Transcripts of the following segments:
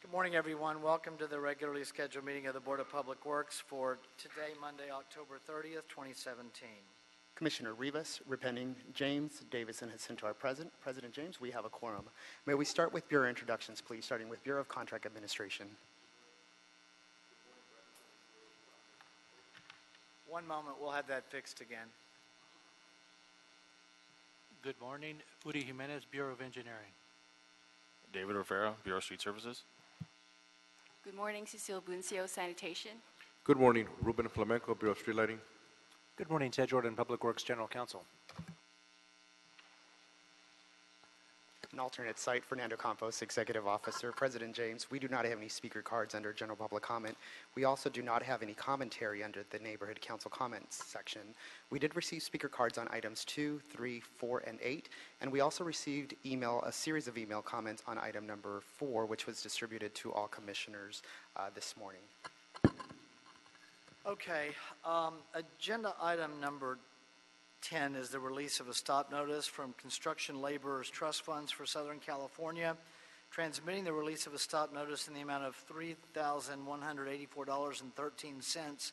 Good morning, everyone. Welcome to the regularly scheduled meeting of the Board of Public Works for today, Monday, October 30th, 2017. Commissioner Rivas, Repenning, James, Davis, and Jacinto are present. President James, we have a quorum. May we start with Bureau introductions, please, starting with Bureau of Contract Administration. One moment, we'll have that fixed again. Good morning, Uri Jimenez, Bureau of Engineering. David Rivera, Bureau of Street Services. Good morning, Cecile Buncio, Sanitation. Good morning, Ruben Flamenco, Bureau of Street Lighting. Good morning, Ted Jordan, Public Works General Counsel. An alternate site, Fernando Campos, Executive Officer. President James, we do not have any speaker cards under general public comment. We also do not have any commentary under the Neighborhood Council comments section. We did receive speaker cards on items 2, 3, 4, and 8, and we also received a series of email comments on item number 4, which was distributed to all commissioners this morning. Okay, agenda item number 10 is the release of a stop notice from Construction Laborers Trust Funds for Southern California, transmitting the release of a stop notice in the amount of $3,184.13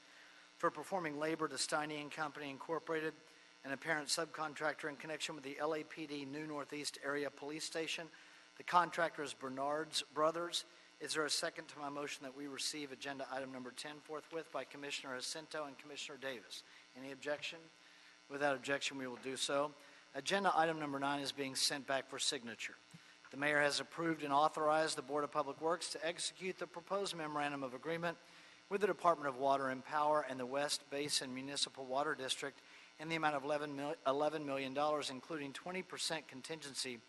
for performing labor to Steiny & Company Incorporated, an apparent subcontractor in connection with the LAPD New Northeast Area Police Station. The contractor is Bernard's Brothers. Is there a second to my motion that we receive agenda item number 10 forthwith by Commissioner Jacinto and Commissioner Davis? Any objection? Without objection, we will do so. Agenda item number 9 is being sent back for signature. The Mayor has approved and authorized the Board of Public Works to execute the proposed memorandum of agreement with the Department of Water and Power and the West Basin Municipal Water District in the amount of $11 million, including 20% contingency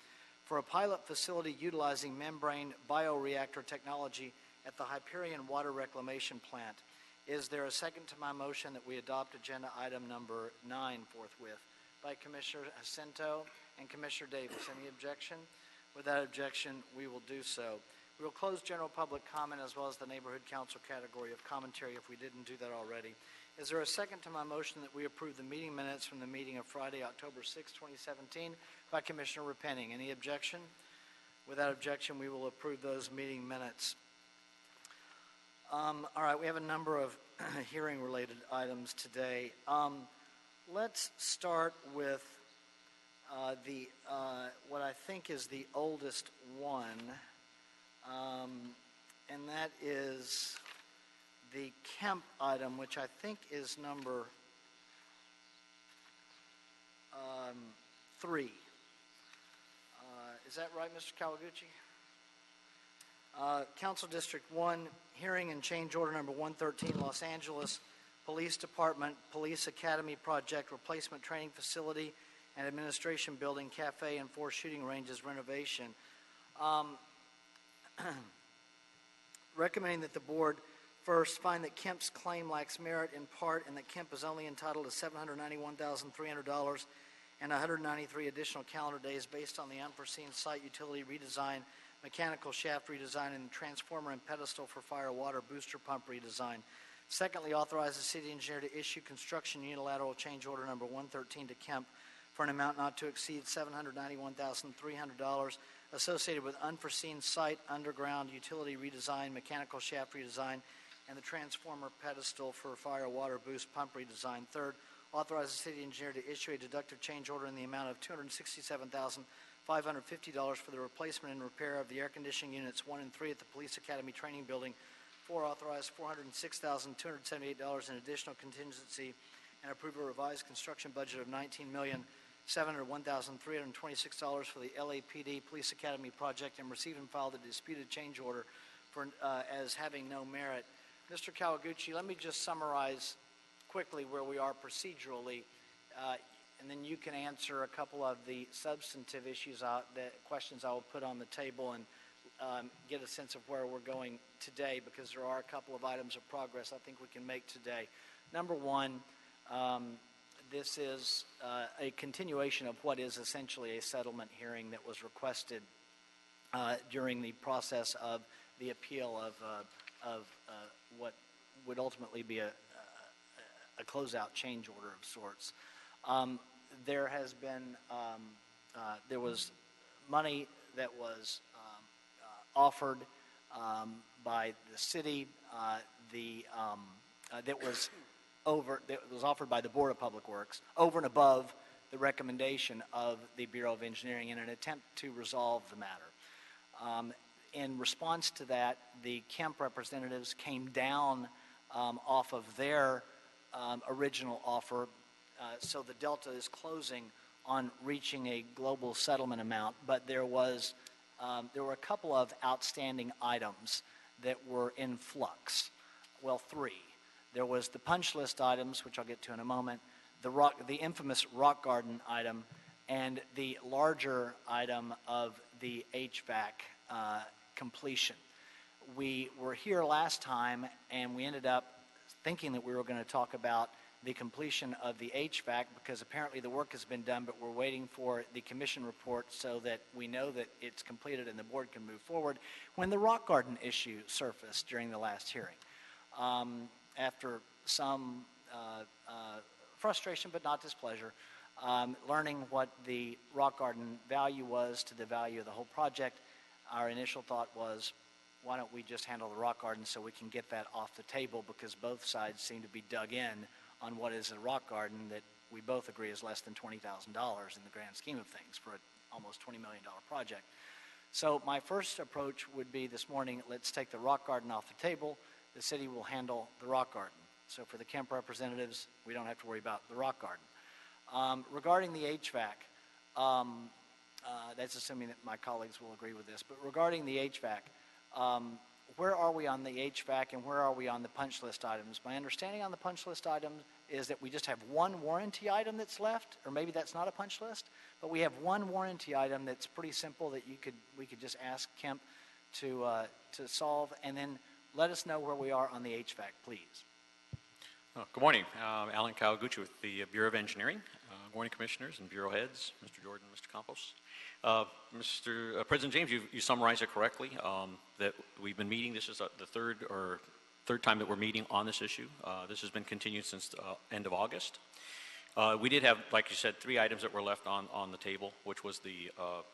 for a pilot facility utilizing membrane bioreactor technology at the Hyperion Water Reclamation Plant. Is there a second to my motion that we adopt agenda item number 9 forthwith by Commissioner Jacinto and Commissioner Davis? Any objection? Without objection, we will do so. We will close general public comment as well as the Neighborhood Council category of commentary if we didn't do that already. Is there a second to my motion that we approve the meeting minutes from the meeting of Friday, October 6, 2017 by Commissioner Repenning? Any objection? Without objection, we will approve those meeting minutes. All right, we have a number of hearing-related items today. Let's start with what I think is the oldest one, and that is the Kemp item, which I think is number 3. Is that right, Mr. Kawaguchi? Council District 1, hearing and change order number 113, Los Angeles Police Department Police Academy Project Replacement Training Facility and Administration Building, Cafe, and 4 shooting ranges renovation. Recommending that the board first find that Kemp's claim lacks merit in part and that Kemp is only entitled to $791,300 and 193 additional calendar days based on the unforeseen site utility redesign, mechanical shaft redesign, and transformer and pedestal for fire water booster pump redesign. Secondly, authorize the city engineer to issue construction unilateral change order number 113 to Kemp for an amount not to exceed $791,300 associated with unforeseen site underground utility redesign, mechanical shaft redesign, and the transformer pedestal for fire water boost pump redesign. Third, authorize the city engineer to issue a deductive change order in the amount of $267,550 for the replacement and repair of the air conditioning units 1 and 3 at the Police Academy Training Building. 4, authorize $406,278 in additional contingency and approve a revised construction budget of $19,701,326 for the LAPD Police Academy project and receive and file the disputed change order for as having no merit. Mr. Kawaguchi, let me just summarize quickly where we are procedurally, and then you can answer a couple of the substantive issues, questions I will put on the table, and get a sense of where we're going today, because there are a couple of items of progress I think we can make today. Number one, this is a continuation of what is essentially a settlement hearing that was requested during the process of the appeal of what would ultimately be a closeout change order of sorts. There has been, there was money that was offered by the city that was offered by the Board of Public Works over and above the recommendation of the Bureau of Engineering in an attempt to resolve the matter. In response to that, the Kemp representatives came down off of their original offer, so the delta is closing on reaching a global settlement amount, but there were a couple of outstanding items that were in flux. Well, three. There was the punch list items, which I'll get to in a moment, the infamous rock garden item, and the larger item of the HVAC completion. We were here last time, and we ended up thinking that we were going to talk about the completion of the HVAC because apparently the work has been done, but we're waiting for the commission report so that we know that it's completed and the board can move forward. When the rock garden issue surfaced during the last hearing, after some frustration but not displeasure, learning what the rock garden value was to the value of the whole project, our initial thought was, why don't we just handle the rock garden so we can get that off the table, because both sides seem to be dug in on what is a rock garden that we both agree is less than $20,000 in the grand scheme of things for an almost $20 million project. So my first approach would be this morning, let's take the rock garden off the table. The city will handle the rock garden. So for the Kemp representatives, we don't have to worry about the rock garden. Regarding the HVAC, that's assuming that my colleagues will agree with this, but regarding the HVAC, where are we on the HVAC and where are we on the punch list items? My understanding on the punch list items is that we just have one warranty item that's left, or maybe that's not a punch list, but we have one warranty item that's pretty simple that we could just ask Kemp to solve, and then let us know where we are on the HVAC, please. Good morning. Alan Kawaguchi with the Bureau of Engineering. Good morning, Commissioners and Bureau Heads, Mr. Jordan, Mr. Campos. Mr. President James, you summarized it correctly, that we've been meeting. This is the third time that we're meeting on this issue. This has been continued since the end of August. We did have, like you said, 3 items that were left on the table, which was the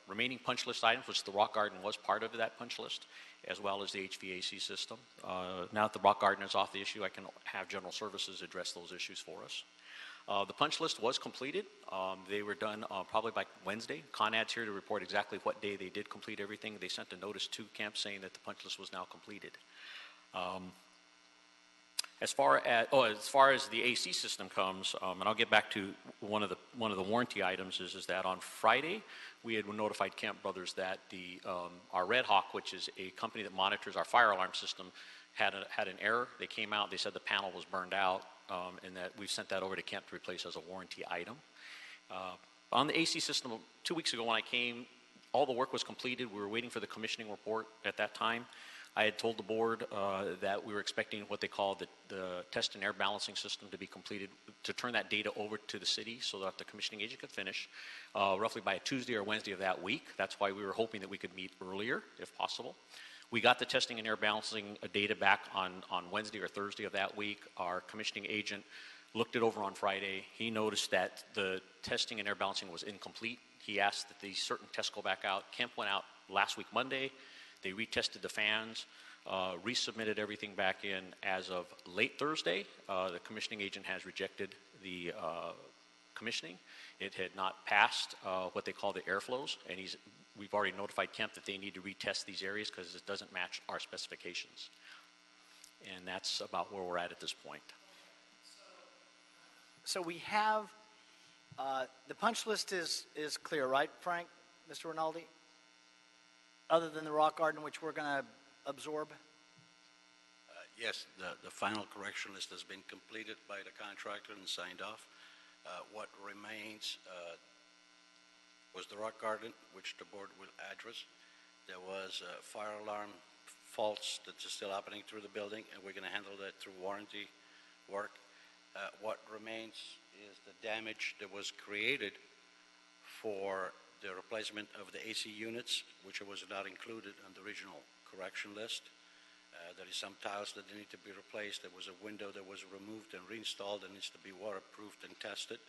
remaining punch list items, which the rock garden was part of that punch list, as well as the HVAC system. Now that the rock garden is off the issue, I can have general services address those issues for us. The punch list was completed. They were done probably by Wednesday. ConAd's here to report exactly what day they did complete everything. They sent a notice to Kemp saying that the punch list was now completed. As far as the AC system comes, and I'll get back to one of the warranty items is that on Friday we had notified Kemp Brothers that our Red Hawk, which is a company that monitors our fire alarm system, had an error. They came out. They said the panel was burned out, and that we've sent that over to Kemp to replace as a warranty item. On the AC system, 2 weeks ago when I came, all the work was completed. We were waiting for the commissioning report at that time. I had told the board that we were expecting what they call the test and air balancing system to be completed, to turn that data over to the city so that the commissioning agent could finish roughly by a Tuesday or Wednesday of that week. That's why we were hoping that we could meet earlier, if possible. We got the testing and air balancing data back on Wednesday or Thursday of that week. Our commissioning agent looked it over on Friday. He noticed that the testing and air balancing was incomplete. He asked that these certain tests go back out. Kemp went out last week, Monday. They retested the fans, resubmitted everything back in as of late Thursday. The commissioning agent has rejected the commissioning. It had not passed what they call the airflows, and we've already notified Kemp that they need to retest these areas because it doesn't match our specifications. And that's about where we're at this point. So we have, the punch list is clear, right, Frank, Mr. Rinaldi? Other than the rock garden, which we're going to absorb? Yes, the final correction list has been completed by the contractor and signed off. What remains was the rock garden, which the board will address. There was fire alarm faults that are still happening through the building, and we're going to handle that through warranty work. What remains is the damage that was created for the replacement of the AC units, which was not included on the original correction list. There is some tiles that need to be replaced. There was a window that was removed and reinstalled and needs to be waterproofed and tested.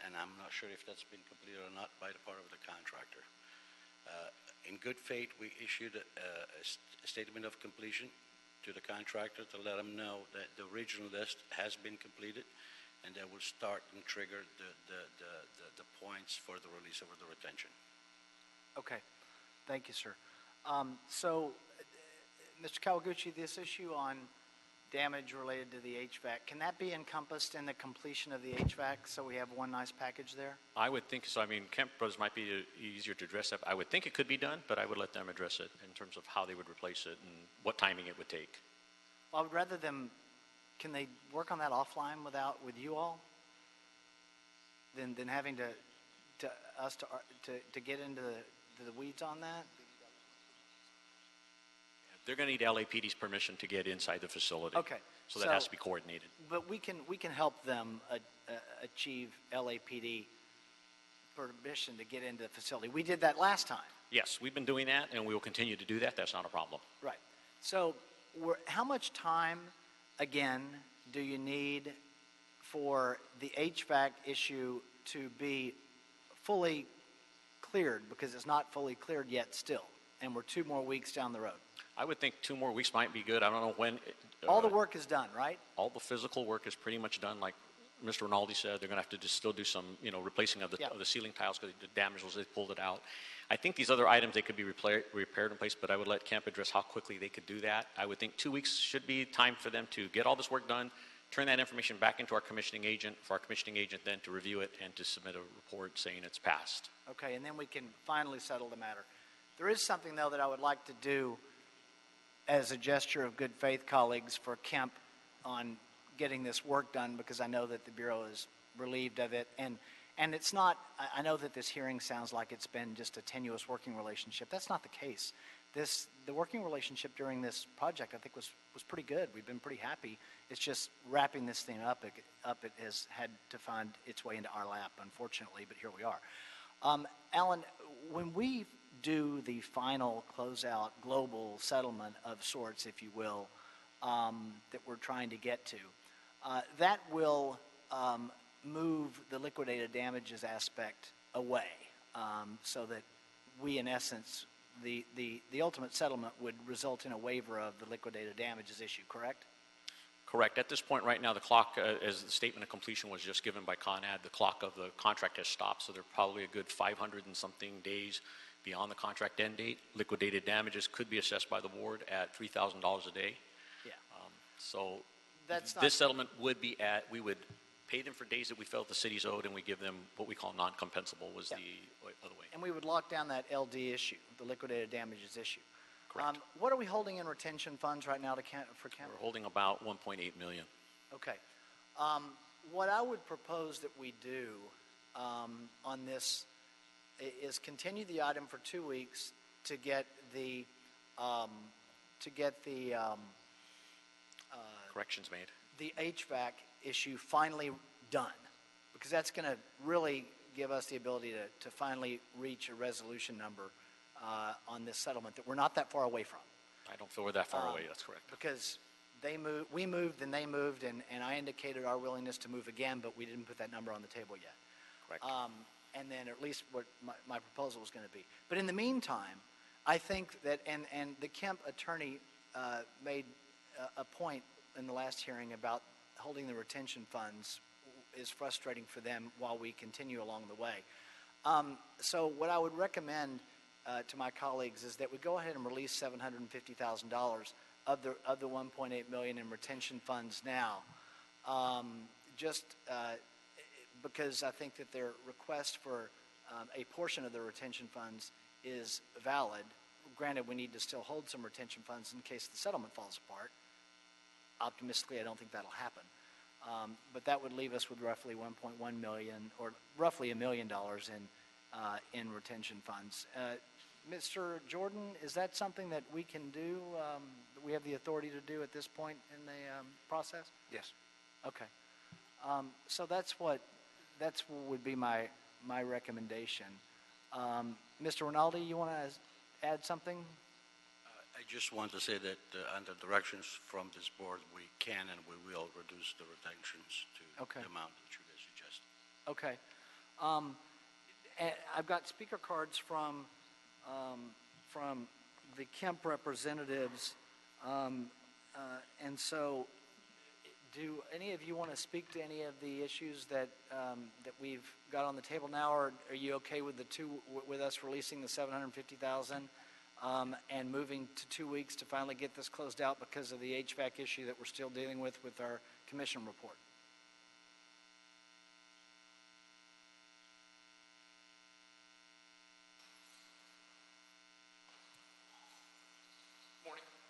And I'm not sure if that's been completed or not by the part of the contractor. In good faith, we issued a statement of completion to the contractor to let them know that the original list has been completed, and that will start and trigger the points for the release of the retention. Okay, thank you, sir. So, Mr. Kawaguchi, this issue on damage related to the HVAC, can that be encompassed in the completion of the HVAC so we have one nice package there? I would think so. I mean, Kemp Brothers might be easier to address that. I would think it could be done, but I would let them address it in terms of how they would replace it and what timing it would take. Well, I would rather them, can they work on that offline with you all? Than having to get into the weeds on that? They're going to need LAPD's permission to get inside the facility. Okay. So that has to be coordinated. But we can help them achieve LAPD permission to get into the facility. We did that last time. Yes, we've been doing that, and we will continue to do that. That's not a problem. Right. So how much time, again, do you need for the HVAC issue to be fully cleared? Because it's not fully cleared yet still, and we're 2 more weeks down the road. I would think 2 more weeks might be good. I don't know when. All the work is done, right? All the physical work is pretty much done. Like Mr. Rinaldi said, they're going to have to just still do some, replacing of the ceiling tiles because the damage was they pulled it out. I think these other items, they could be repaired in place, but I would let Kemp address how quickly they could do that. I would think 2 weeks should be time for them to get all this work done, turn that information back into our commissioning agent, for our commissioning agent then to review it and to submit a report saying it's passed. Okay, and then we can finally settle the matter. There is something, though, that I would like to do as a gesture of good faith, colleagues, for Kemp on getting this work done, because I know that the Bureau is relieved of it. And it's not, I know that this hearing sounds like it's been just a tenuous working relationship. That's not the case. The working relationship during this project, I think, was pretty good. We've been pretty happy. It's just wrapping this thing up. It has had to find its way into our lap, unfortunately, but here we are. Alan, when we do the final closeout global settlement of sorts, if you will, that we're trying to get to, that will move the liquidated damages aspect away, so that we, in essence, the ultimate settlement would result in a waiver of the liquidated damages issue, correct? Correct. At this point right now, the clock, as the statement of completion was just given by ConAd, the clock of the contract has stopped, so they're probably a good 500 and something days beyond the contract end date. Liquidated damages could be assessed by the board at $3,000 a day. Yeah. So That's this settlement would be we would pay them for days that we felt the city's owed, and we give them what we call non-compensable was the other way. And we would lock down that LD issue, the liquidated damages issue. Correct. What are we holding in retention funds right now for Kemp? We're holding about $1.8 million. Okay. What I would propose that we do on this is continue the item for 2 weeks to get the Corrections made. the HVAC issue finally done, because that's going to really give us the ability to finally reach a resolution number on this settlement that we're not that far away from. I don't feel we're that far away. That's correct. Because we moved, and they moved, and I indicated our willingness to move again, but we didn't put that number on the table yet. Correct. And then at least what my proposal was going to be. But in the meantime, I think that, and the Kemp attorney made a point in the last hearing about holding the retention funds is frustrating for them while we continue along the way. So what I would recommend to my colleagues is that we go ahead and release $750,000 of the $1.8 million in retention funds now, because I think that their request for a portion of the retention funds is valid. Granted, we need to still hold some retention funds in case the settlement falls apart. Optimistically, I don't think that'll happen. But that would leave us with roughly $1.1 million, or roughly $1 million in retention funds. Mr. Jordan, is that something that we can do, that we have the authority to do at this point in the process? Yes. Okay. So that's what would be my recommendation. Mr. Rinaldi, you want to add something? I just want to say that under directions from this board, we can and we will reduce the retentions to Okay. the amount that you guys suggested. Okay. And I've got speaker cards from from the Kemp representatives. And so, do any of you want to speak to any of the issues that we've got on the table now, or are you okay with with us releasing the $750,000 and moving to 2 weeks to finally get this closed out because of the HVAC issue that we're still dealing with our commission report?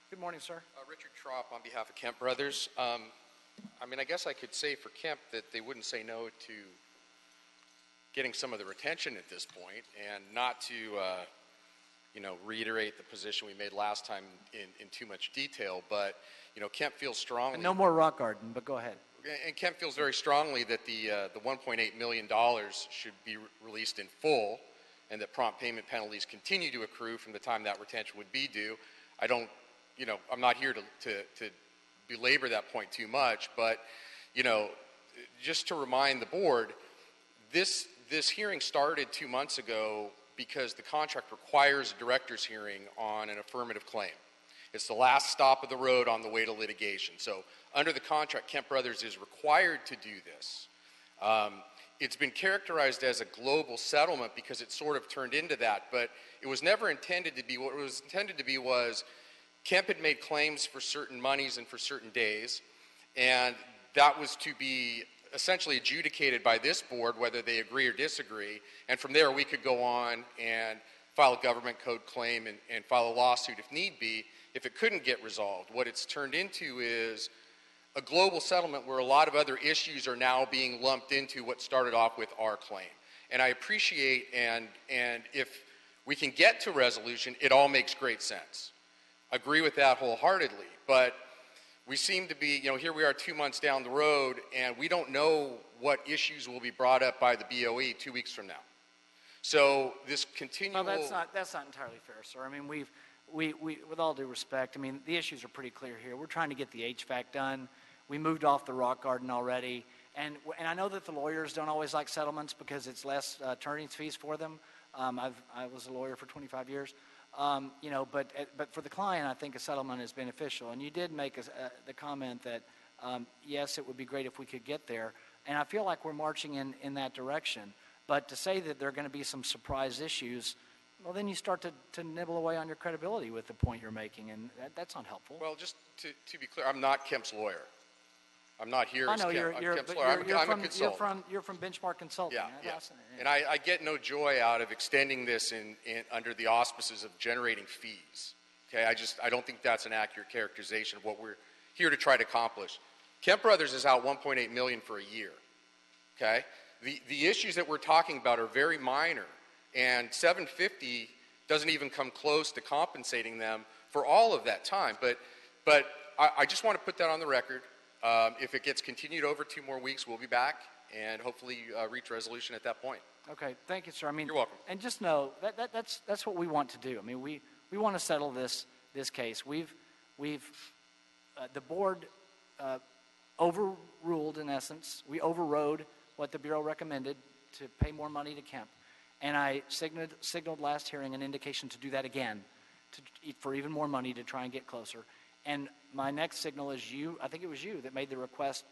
Good morning, sir. Richard Trop on behalf of Kemp Brothers. I mean, I guess I could say for Kemp that they wouldn't say no to getting some of the retention at this point, and not to, reiterate the position we made last time in too much detail. But, Kemp feels strongly. And no more rock garden, but go ahead. And Kemp feels very strongly that the $1.8 million should be released in full, and that prompt payment penalties continue to accrue from the time that retention would be due. I'm not here to belabor that point too much, but, just to remind the board, this hearing started 2 months ago because the contract requires a director's hearing on an affirmative claim. It's the last stop of the road on the way to litigation. So under the contract, Kemp Brothers is required to do this. It's been characterized as a global settlement because it sort of turned into that, but it was never intended to be. What it was intended to be was Kemp had made claims for certain monies and for certain days, and that was to be essentially adjudicated by this board, whether they agree or disagree, and from there we could go on and file a government code claim and file a lawsuit if need be, if it couldn't get resolved. What it's turned into is a global settlement where a lot of other issues are now being lumped into what started off with our claim. And I appreciate, and if we can get to resolution, it all makes great sense. Agree with that wholeheartedly, but we seem to be, here we are 2 months down the road, and we don't know what issues will be brought up by the BOE 2 weeks from now. So this continual... Well, that's not entirely fair, sir. I mean, we, with all due respect, I mean, the issues are pretty clear here. We're trying to get the HVAC done. We moved off the rock garden already, and I know that the lawyers don't always like settlements because it's less attorney's fees for them. I was a lawyer for 25 years. But for the client, I think a settlement is beneficial. And you did make the comment that, yes, it would be great if we could get there. And I feel like we're marching in that direction. But to say that there are going to be some surprise issues, well, then you start to nibble away on your credibility with the point you're making, and that's not helpful. Well, just to be clear, I'm not Kemp's lawyer. I'm not here as Kemp's lawyer. I'm a consultant. You're from Benchmark Consulting. Yeah. And I get no joy out of extending this under the auspices of generating fees. Okay, I don't think that's an accurate characterization of what we're here to try to accomplish. Kemp Brothers is out $1.8 million for a year. Okay, the issues that we're talking about are very minor, and $750 doesn't even come close to compensating them for all of that time. But I just want to put that on the record. If it gets continued over 2 more weeks, we'll be back and hopefully reach resolution at that point. Okay, thank you, sir. I mean, you're welcome. And just know that's what we want to do. I mean, we want to settle this case. The board overruled, in essence. We overrode what the Bureau recommended to pay more money to Kemp, and I signaled last hearing an indication to do that again, for even more money to try and get closer. And my next signal is I think it was you that made the request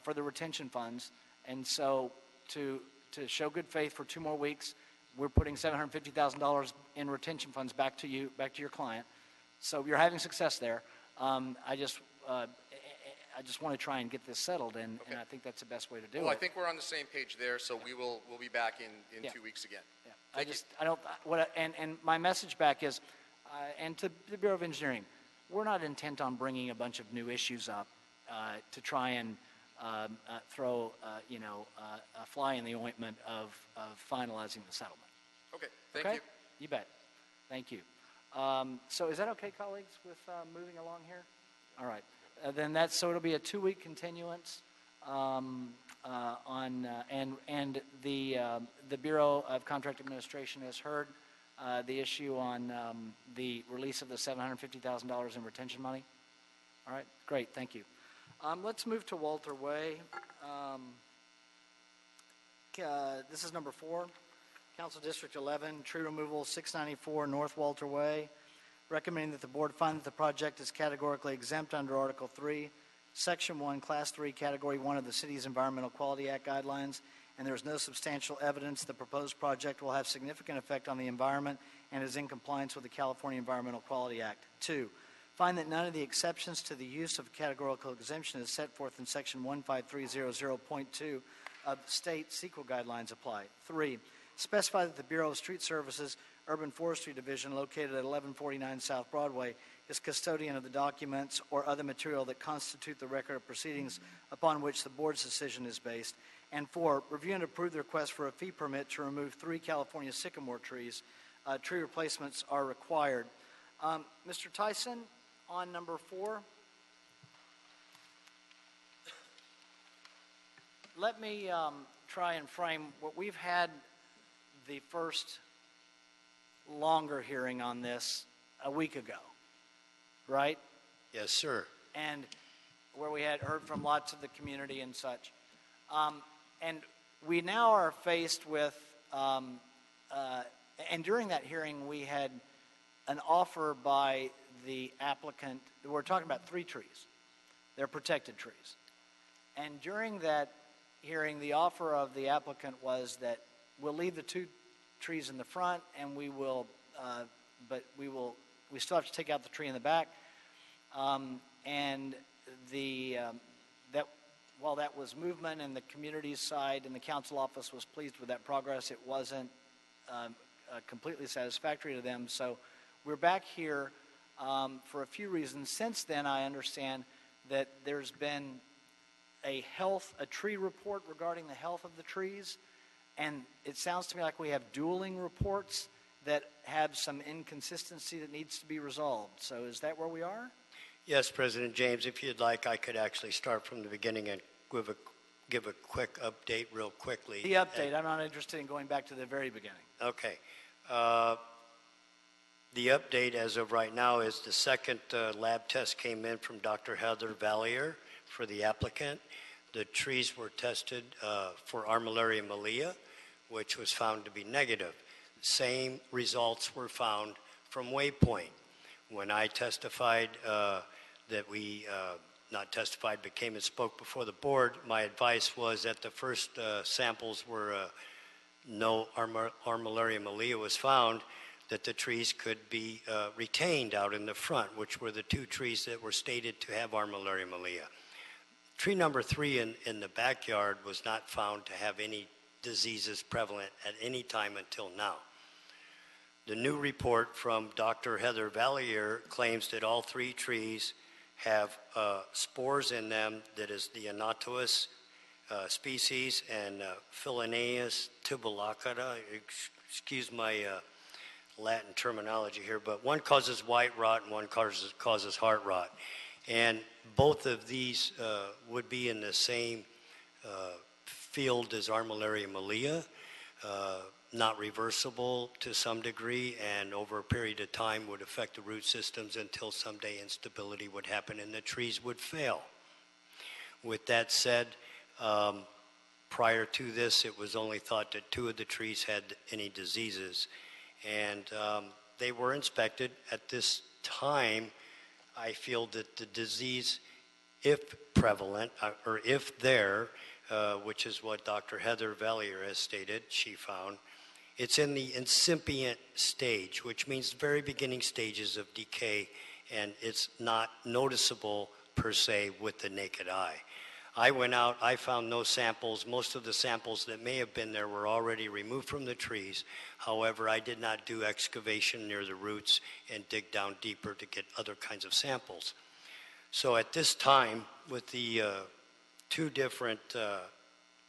for the retention funds. And so to show good faith for 2 more weeks, we're putting $750,000 in retention funds back to you, back to your client. So you're having success there. I just want to try and get this settled, and I think that's the best way to do it. Well, I think we're on the same page there, so we'll be back in 2 weeks again. Yeah. And my message back is, and to the Bureau of Engineering, we're not intent on bringing a bunch of new issues up to try and throw a fly in the ointment of finalizing the settlement. Okay, thank you. You bet. Thank you. So is that okay, colleagues, with moving along here? All right. Then it'll be a 2-week continuance and the Bureau of Contract Administration has heard the issue on the release of the $750,000 in retention money. All right, great, thank you. Let's move to Walter Way. This is number 4. Council District 11, tree removal, 694 North Walter Way. Recommending that the board find that the project is categorically exempt under Article 3, Section 1, Class 3, Category 1 of the city's Environmental Quality Act guidelines, and there is no substantial evidence the proposed project will have significant effect on the environment and is in compliance with the California Environmental Quality Act. 2, find that none of the exceptions to the use of categorical exemption as set forth in Section 15300.2 of state CEQA guidelines apply. 3, specify that the Bureau of Street Services Urban Forestry Division, located at 1149 South Broadway, is custodian of the documents or other material that constitute the record of proceedings upon which the board's decision is based. And 4, review and approve the request for a fee permit to remove 3 California sycamore trees. Tree replacements are required. Mr. Tyson, on number 4. Let me try and frame what we've had the first longer hearing on this a week ago, right? Yes, sir. And where we had heard from lots of the community and such. And we now are faced with, and during that hearing we had an offer by the applicant. We're talking about 3 trees. They're protected trees. And during that hearing, the offer of the applicant was that we'll leave the 2 trees in the front, and we still have to take out the tree in the back. And that while that was movement and the community's side and the council office was pleased with that progress, it wasn't completely satisfactory to them. So we're back here for a few reasons. Since then, I understand that there's been a tree report regarding the health of the trees. And it sounds to me like we have dueling reports that have some inconsistency that needs to be resolved. So is that where we are? Yes, President James, if you'd like, I could actually start from the beginning and give a quick update real quickly. The update. I'm not interested in going back to the very beginning. Okay. The update as of right now is the second lab test came in from Dr. Heather Valier for the applicant. The trees were tested for Armillaria malea, which was found to be negative. Same results were found from Waypoint. When I testified that we, not testified, but came and spoke before the board, my advice was that the first samples were no Armillaria malea was found, that the trees could be retained out in the front, which were the 2 trees that were stated to have Armillaria malea. Tree number 3 in the backyard was not found to have any diseases prevalent at any time until now. The new report from Dr. Heather Valier claims that all 3 trees have spores in them, that is the Anatois species and Philonaeus tubulacata. Excuse my Latin terminology here, but one causes white rot and one causes heart rot. And both of these would be in the same field as Armillaria malea, not reversible to some degree, and over a period of time would affect the root systems until someday instability would happen and the trees would fail. With that said, prior to this, it was only thought that 2 of the trees had any diseases, and they were inspected. At this time, I feel that the disease, if prevalent, or if there, which is what Dr. Heather Valier has stated, she found, it's in the incipient stage, which means very beginning stages of decay, and it's not noticeable per se with the naked eye. I went out, I found no samples. Most of the samples that may have been there were already removed from the trees. However, I did not do excavation near the roots and dig down deeper to get other kinds of samples. So at this time, with the 2 different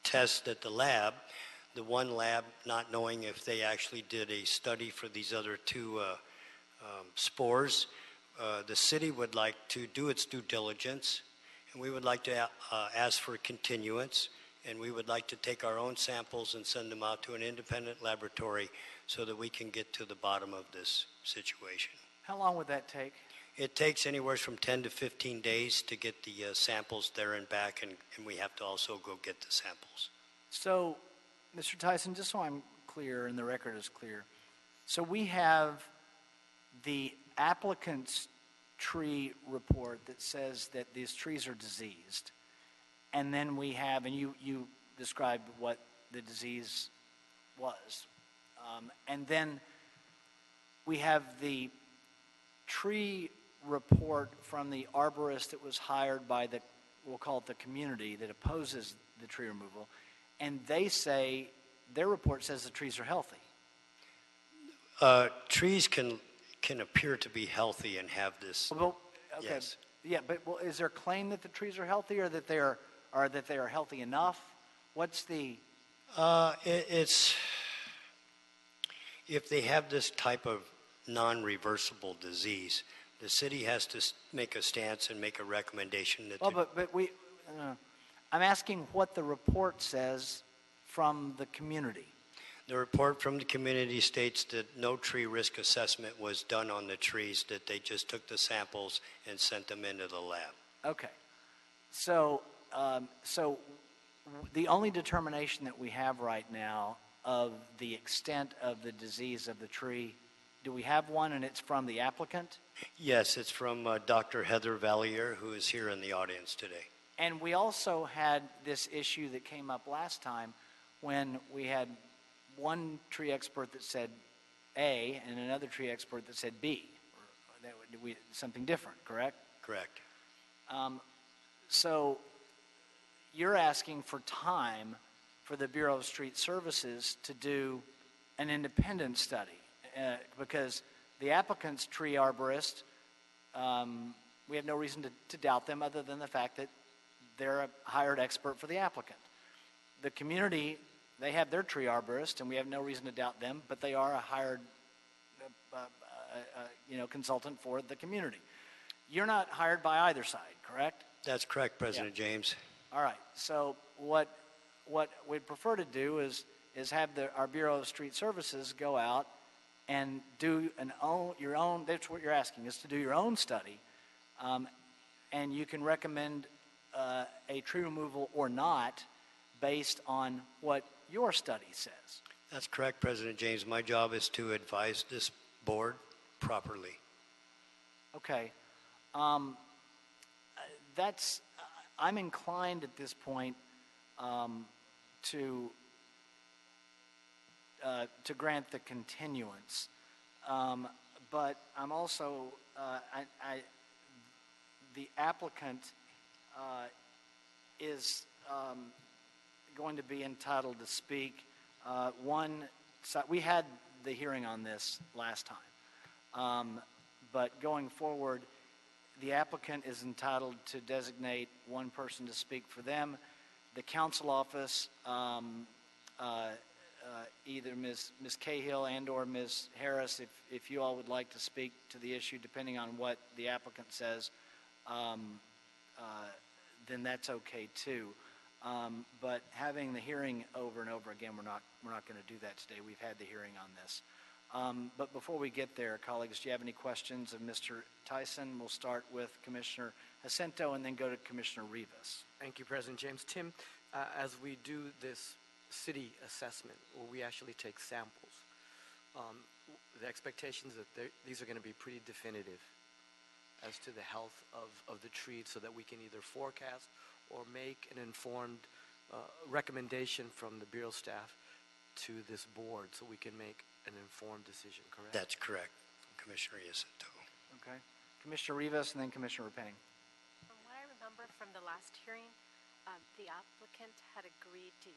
tests at the lab, the one lab not knowing if they actually did a study for these other 2 spores, the city would like to do its due diligence, and we would like to ask for continuance, and we would like to take our own samples and send them out to an independent laboratory so that we can get to the bottom of this situation. How long would that take? It takes anywhere from 10 to 15 days to get the samples there and back, and we have to also go get the samples. So, Mr. Tyson, just so I'm clear and the record is clear. So we have the applicant's tree report that says that these trees are diseased. And then we have, and you described what the disease was. And then we have the tree report from the arborist that was hired by the, we'll call it the community, that opposes the tree removal. And they say, their report says the trees are healthy. Trees can appear to be healthy and have this. Well, okay. Yes. Yeah, but well, is there a claim that the trees are healthy, or that they are healthy enough? What's the? It's if they have this type of non-reversible disease, the city has to make a stance and make a recommendation that. Well, but we, I'm asking what the report says from the community. The report from the community states that no tree risk assessment was done on the trees, that they just took the samples and sent them into the lab. Okay. So, so the only determination that we have right now of the extent of the disease of the tree, do we have one, and it's from the applicant? Yes, it's from Dr. Heather Valier, who is here in the audience today. And we also had this issue that came up last time when we had one tree expert that said A and another tree expert that said B. Or that would be something different, correct? Correct. So you're asking for time for the Bureau of Street Services to do an independent study because the applicant's tree arborist, we have no reason to doubt them other than the fact that they're a hired expert for the applicant. The community, they have their tree arborist, and we have no reason to doubt them, but they are a hired consultant for the community. You're not hired by either side, correct? That's correct, President James. All right. So what we'd prefer to do is have our Bureau of Street Services go out and do your own. That's what you're asking, is to do your own study, and you can recommend a tree removal or not based on what your study says. That's correct, President James. My job is to advise this board properly. Okay. I'm inclined at this point to grant the continuance, but I'm also the applicant is going to be entitled to speak. We had the hearing on this last time, but going forward, the applicant is entitled to designate one person to speak for them. The council office, either Ms. Cahill and or Ms. Harris, if you all would like to speak to the issue, depending on what the applicant says, then that's okay too. But having the hearing over and over again, we're not going to do that today. We've had the hearing on this. But before we get there, colleagues, do you have any questions of Mr. Tyson? We'll start with Commissioner Jacinto and then go to Commissioner Rivas. Thank you, President James. Tim, as we do this city assessment, where we actually take samples, the expectation is that these are going to be pretty definitive as to the health of the trees so that we can either forecast or make an informed recommendation from the Bureau staff to this board so we can make an informed decision, correct? That's correct, Commissioner Jacinto. Okay. Commissioner Rivas and then Commissioner Repenning. From what I remember from the last hearing, the applicant had agreed to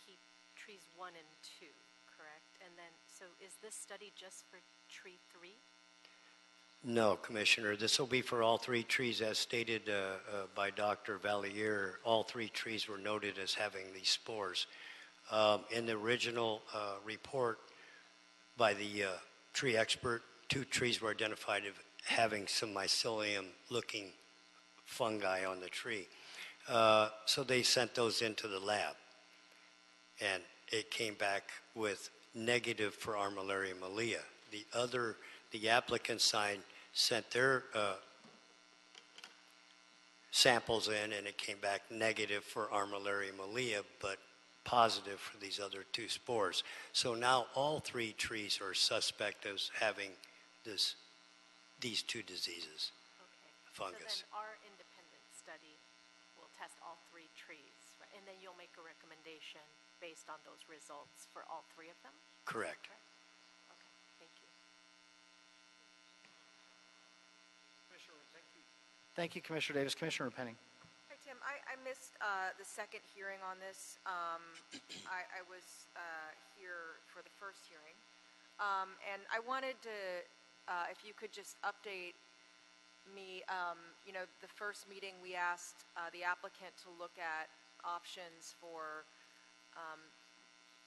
keep trees 1 and 2, correct? And then, so is this study just for tree 3? No, Commissioner. This will be for all 3 trees, as stated by Dr. Valier. All 3 trees were noted as having these spores. In the original report by the tree expert, 2 trees were identified as having some mycelium-looking fungi on the tree. So they sent those into the lab, and it came back with negative for Armillaria millia. The applicant sent their samples in, and it came back negative for Armillaria millia, but positive for these other 2 spores. So now all 3 trees are suspect as having these 2 diseases, fungus. So then our independent study will test all 3 trees, right? And then you'll make a recommendation based on those results for all 3 of them? Correct. Okay, thank you. Thank you, Commissioner Davis. Commissioner Penning. Hi, Tim. I missed the second hearing on this. I was here for the first hearing. And I wanted to, if you could just update me, the first meeting we asked the applicant to look at options for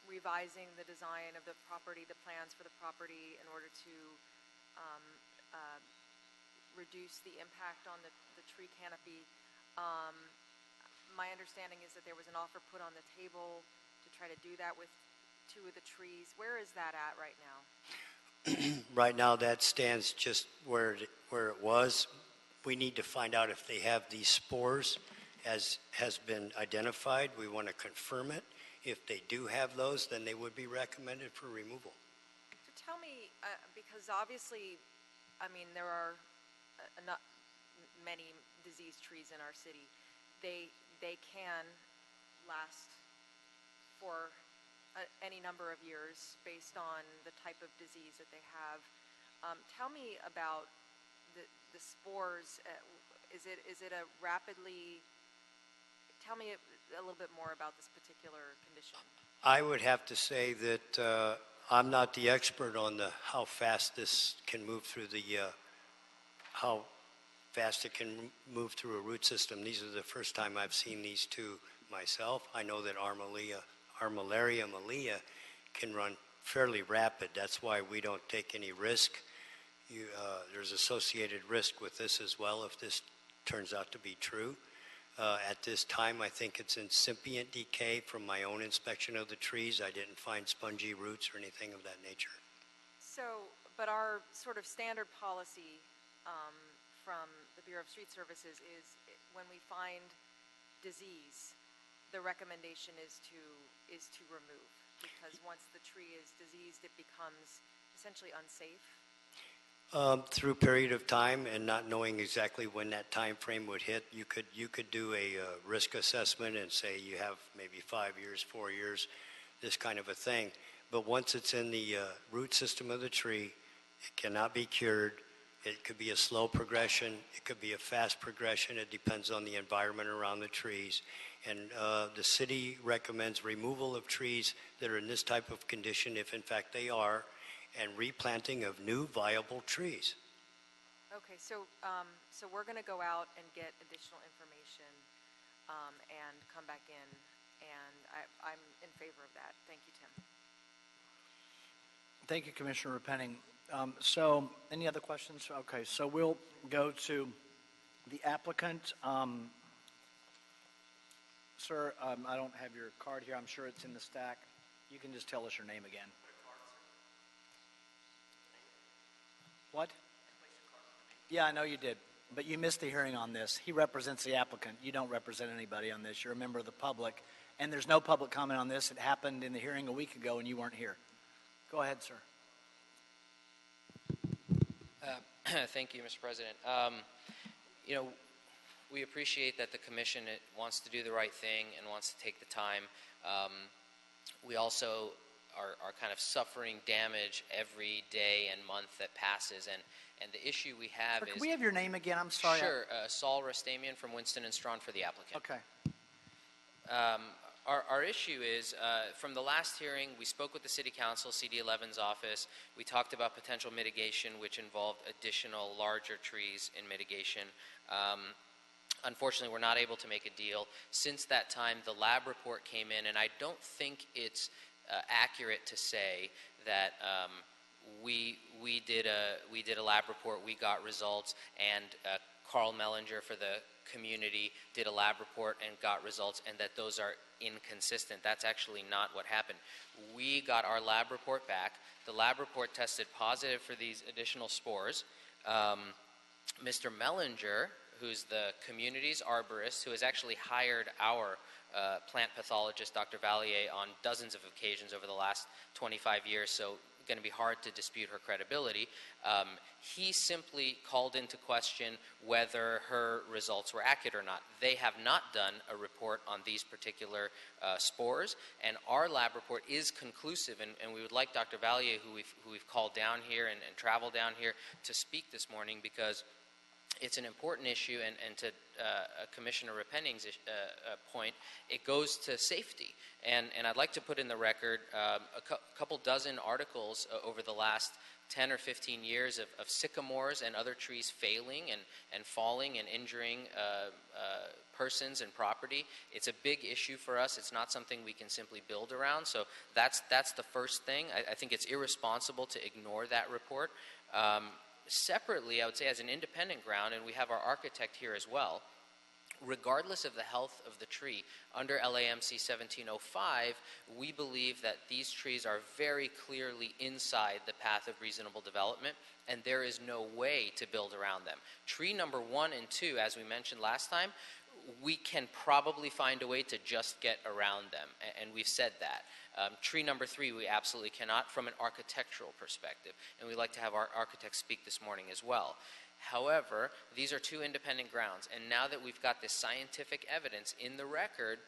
revising the design of the property, the plans for the property in order to reduce the impact on the tree canopy. My understanding is that there was an offer put on the table to try to do that with 2 of the trees. Where is that at right now? Right now, that stands just where it was. We need to find out if they have these spores, as has been identified. We want to confirm it. If they do have those, then they would be recommended for removal. So tell me, because obviously, there are not many diseased trees in our city. They can last for any number of years based on the type of disease that they have. Tell me about the spores. Is it a rapidly? Tell me a little bit more about this particular condition. I would have to say that I'm not the expert on how fast this can move through how fast it can move through a root system. These are the first time I've seen these 2 myself. I know that Armillaria millia can run fairly rapid. That's why we don't take any risk. There's associated risk with this as well if this turns out to be true. At this time, I think it's incipient decay from my own inspection of the trees. I didn't find spongy roots or anything of that nature. So, but our sort of standard policy from the Bureau of Street Services is when we find disease, the recommendation is to remove, because once the tree is diseased, it becomes essentially unsafe. Through period of time and not knowing exactly when that time frame would hit, you could do a risk assessment and say you have maybe 5 years, 4 years, this kind of a thing. But once it's in the root system of the tree, it cannot be cured. It could be a slow progression. It could be a fast progression. It depends on the environment around the trees. And the city recommends removal of trees that are in this type of condition, if in fact they are, and replanting of new viable trees. Okay, so we're going to go out and get additional information and come back in, and I'm in favor of that. Thank you, Tim. Thank you, Commissioner Penning. So, any other questions? Okay, so we'll go to the applicant. Sir, I don't have your card here. I'm sure it's in the stack. You can just tell us your name again. What? Yeah, I know you did, but you missed the hearing on this. He represents the applicant. You don't represent anybody on this. You're a member of the public, and there's no public comment on this. It happened in the hearing a week ago, and you weren't here. Go ahead, sir. Thank you, Mr. President. We appreciate that the commission wants to do the right thing and wants to take the time. We also are kind of suffering damage every day and month that passes, and the issue we have is... Can we have your name again? I'm sorry. Sure. Saul Restamian from Winston & Strawn for the applicant. Okay. Our issue is, from the last hearing, we spoke with the City Council, CD11's office. We talked about potential mitigation, which involved additional larger trees in mitigation. Unfortunately, we're not able to make a deal. Since that time, the lab report came in, and I don't think it's accurate to say that we did a lab report, we got results, and Carl Mellinger for the community did a lab report and got results, and that those are inconsistent. That's actually not what happened. We got our lab report back. The lab report tested positive for these additional spores. Mr. Mellinger, who's the community's arborist, who has actually hired our plant pathologist, Dr. Valier, on dozens of occasions over the last 25 years, so going to be hard to dispute her credibility. He simply called into question whether her results were accurate or not. They have not done a report on these particular spores, and our lab report is conclusive, and we would like Dr. Valier, who we've called down here and traveled down here to speak this morning, because it's an important issue, and to Commissioner Repenning's point, it goes to safety. And I'd like to put in the record a couple dozen articles over the last 10 or 15 years of sycamores and other trees failing and falling and injuring persons and property. It's a big issue for us. It's not something we can simply build around. So that's the first thing. I think it's irresponsible to ignore that report. Separately, I would say as an independent ground, and we have our architect here as well, regardless of the health of the tree, under LAMC 1705, we believe that these trees are very clearly inside the path of reasonable development, and there is no way to build around them. Tree number 1 and 2, as we mentioned last time, we can probably find a way to just get around them, and we've said that. Tree number 3, we absolutely cannot from an architectural perspective, and we'd like to have our architect speak this morning as well. However, these are 2 independent grounds, and now that we've got this scientific evidence in the record,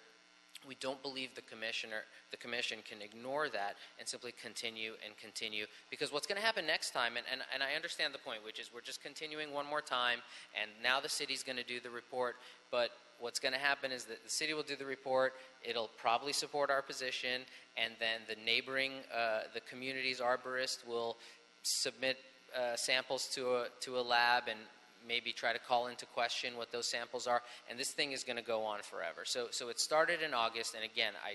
we don't believe the commission can ignore that and simply continue and continue, because what's going to happen next time, and I understand the point, which is we're just continuing one more time, and now the city's going to do the report, but what's going to happen is that the city will do the report, it'll probably support our position, and then the neighboring, the community's arborist will submit samples to a lab and maybe try to call into question what those samples are, and this thing is going to go on forever. So it started in August, and again, I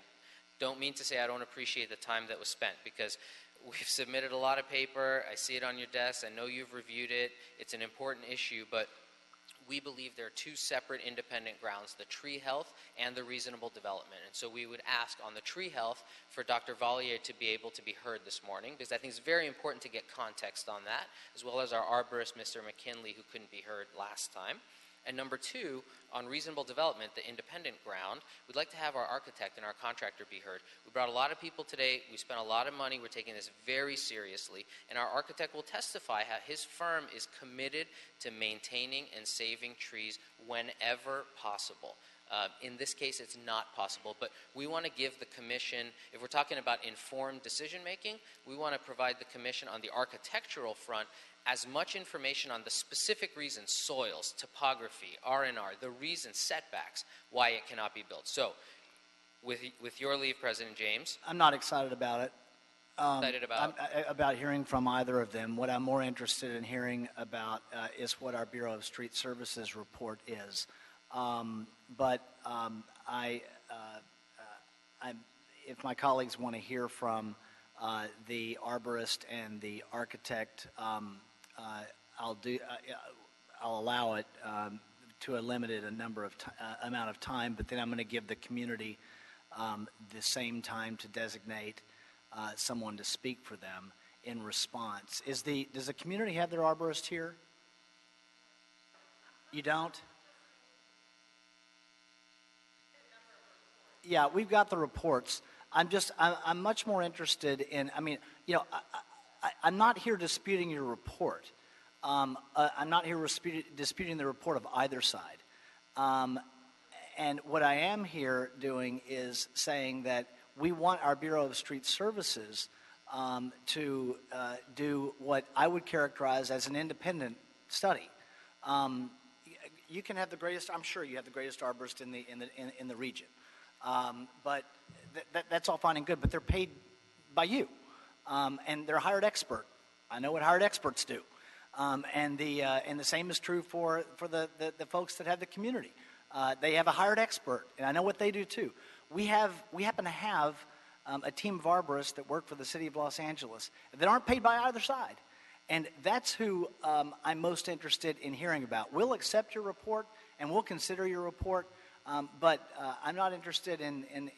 don't mean to say I don't appreciate the time that was spent, because we've submitted a lot of paper, I see it on your desk, I know you've reviewed it, it's an important issue, but we believe there are 2 separate independent grounds, the tree health and the reasonable development. And so we would ask on the tree health for Dr. Valier to be able to be heard this morning, because I think it's very important to get context on that, as well as our arborist, Mr. McKinley, who couldn't be heard last time. And number 2, on reasonable development, the independent ground, we'd like to have our architect and our contractor be heard. We brought a lot of people today. We spent a lot of money. We're taking this very seriously. And our architect will testify how his firm is committed to maintaining and saving trees whenever possible. In this case, it's not possible, but we want to give the commission, if we're talking about informed decision-making, we want to provide the commission on the architectural front as much information on the specific reasons, soils, topography, R&R, the reasons, setbacks, why it cannot be built. So, with your leave, President James. I'm not excited about it. Excited about? About hearing from either of them. What I'm more interested in hearing about is what our Bureau of Street Services report is. If my colleagues want to hear from the arborist and the architect, I'll allow it to a limited amount of time, but then I'm going to give the community the same time to designate someone to speak for them in response. Does the community have their arborist here? You don't? Yeah, we've got the reports. I'm much more interested in, I'm not here disputing your report. I'm not here disputing the report of either side. And what I am here doing is saying that we want our Bureau of Street Services to do what I would characterize as an independent study. You can have the greatest, I'm sure you have the greatest arborist in the region. But that's all fine and good, but they're paid by you. And they're a hired expert. I know what hired experts do. And the same is true for the folks that have the community. They have a hired expert, and I know what they do too. We happen to have a team of arborists that work for the city of Los Angeles that aren't paid by either side. And that's who I'm most interested in hearing about. We'll accept your report, and we'll consider your report, but I'm not interested in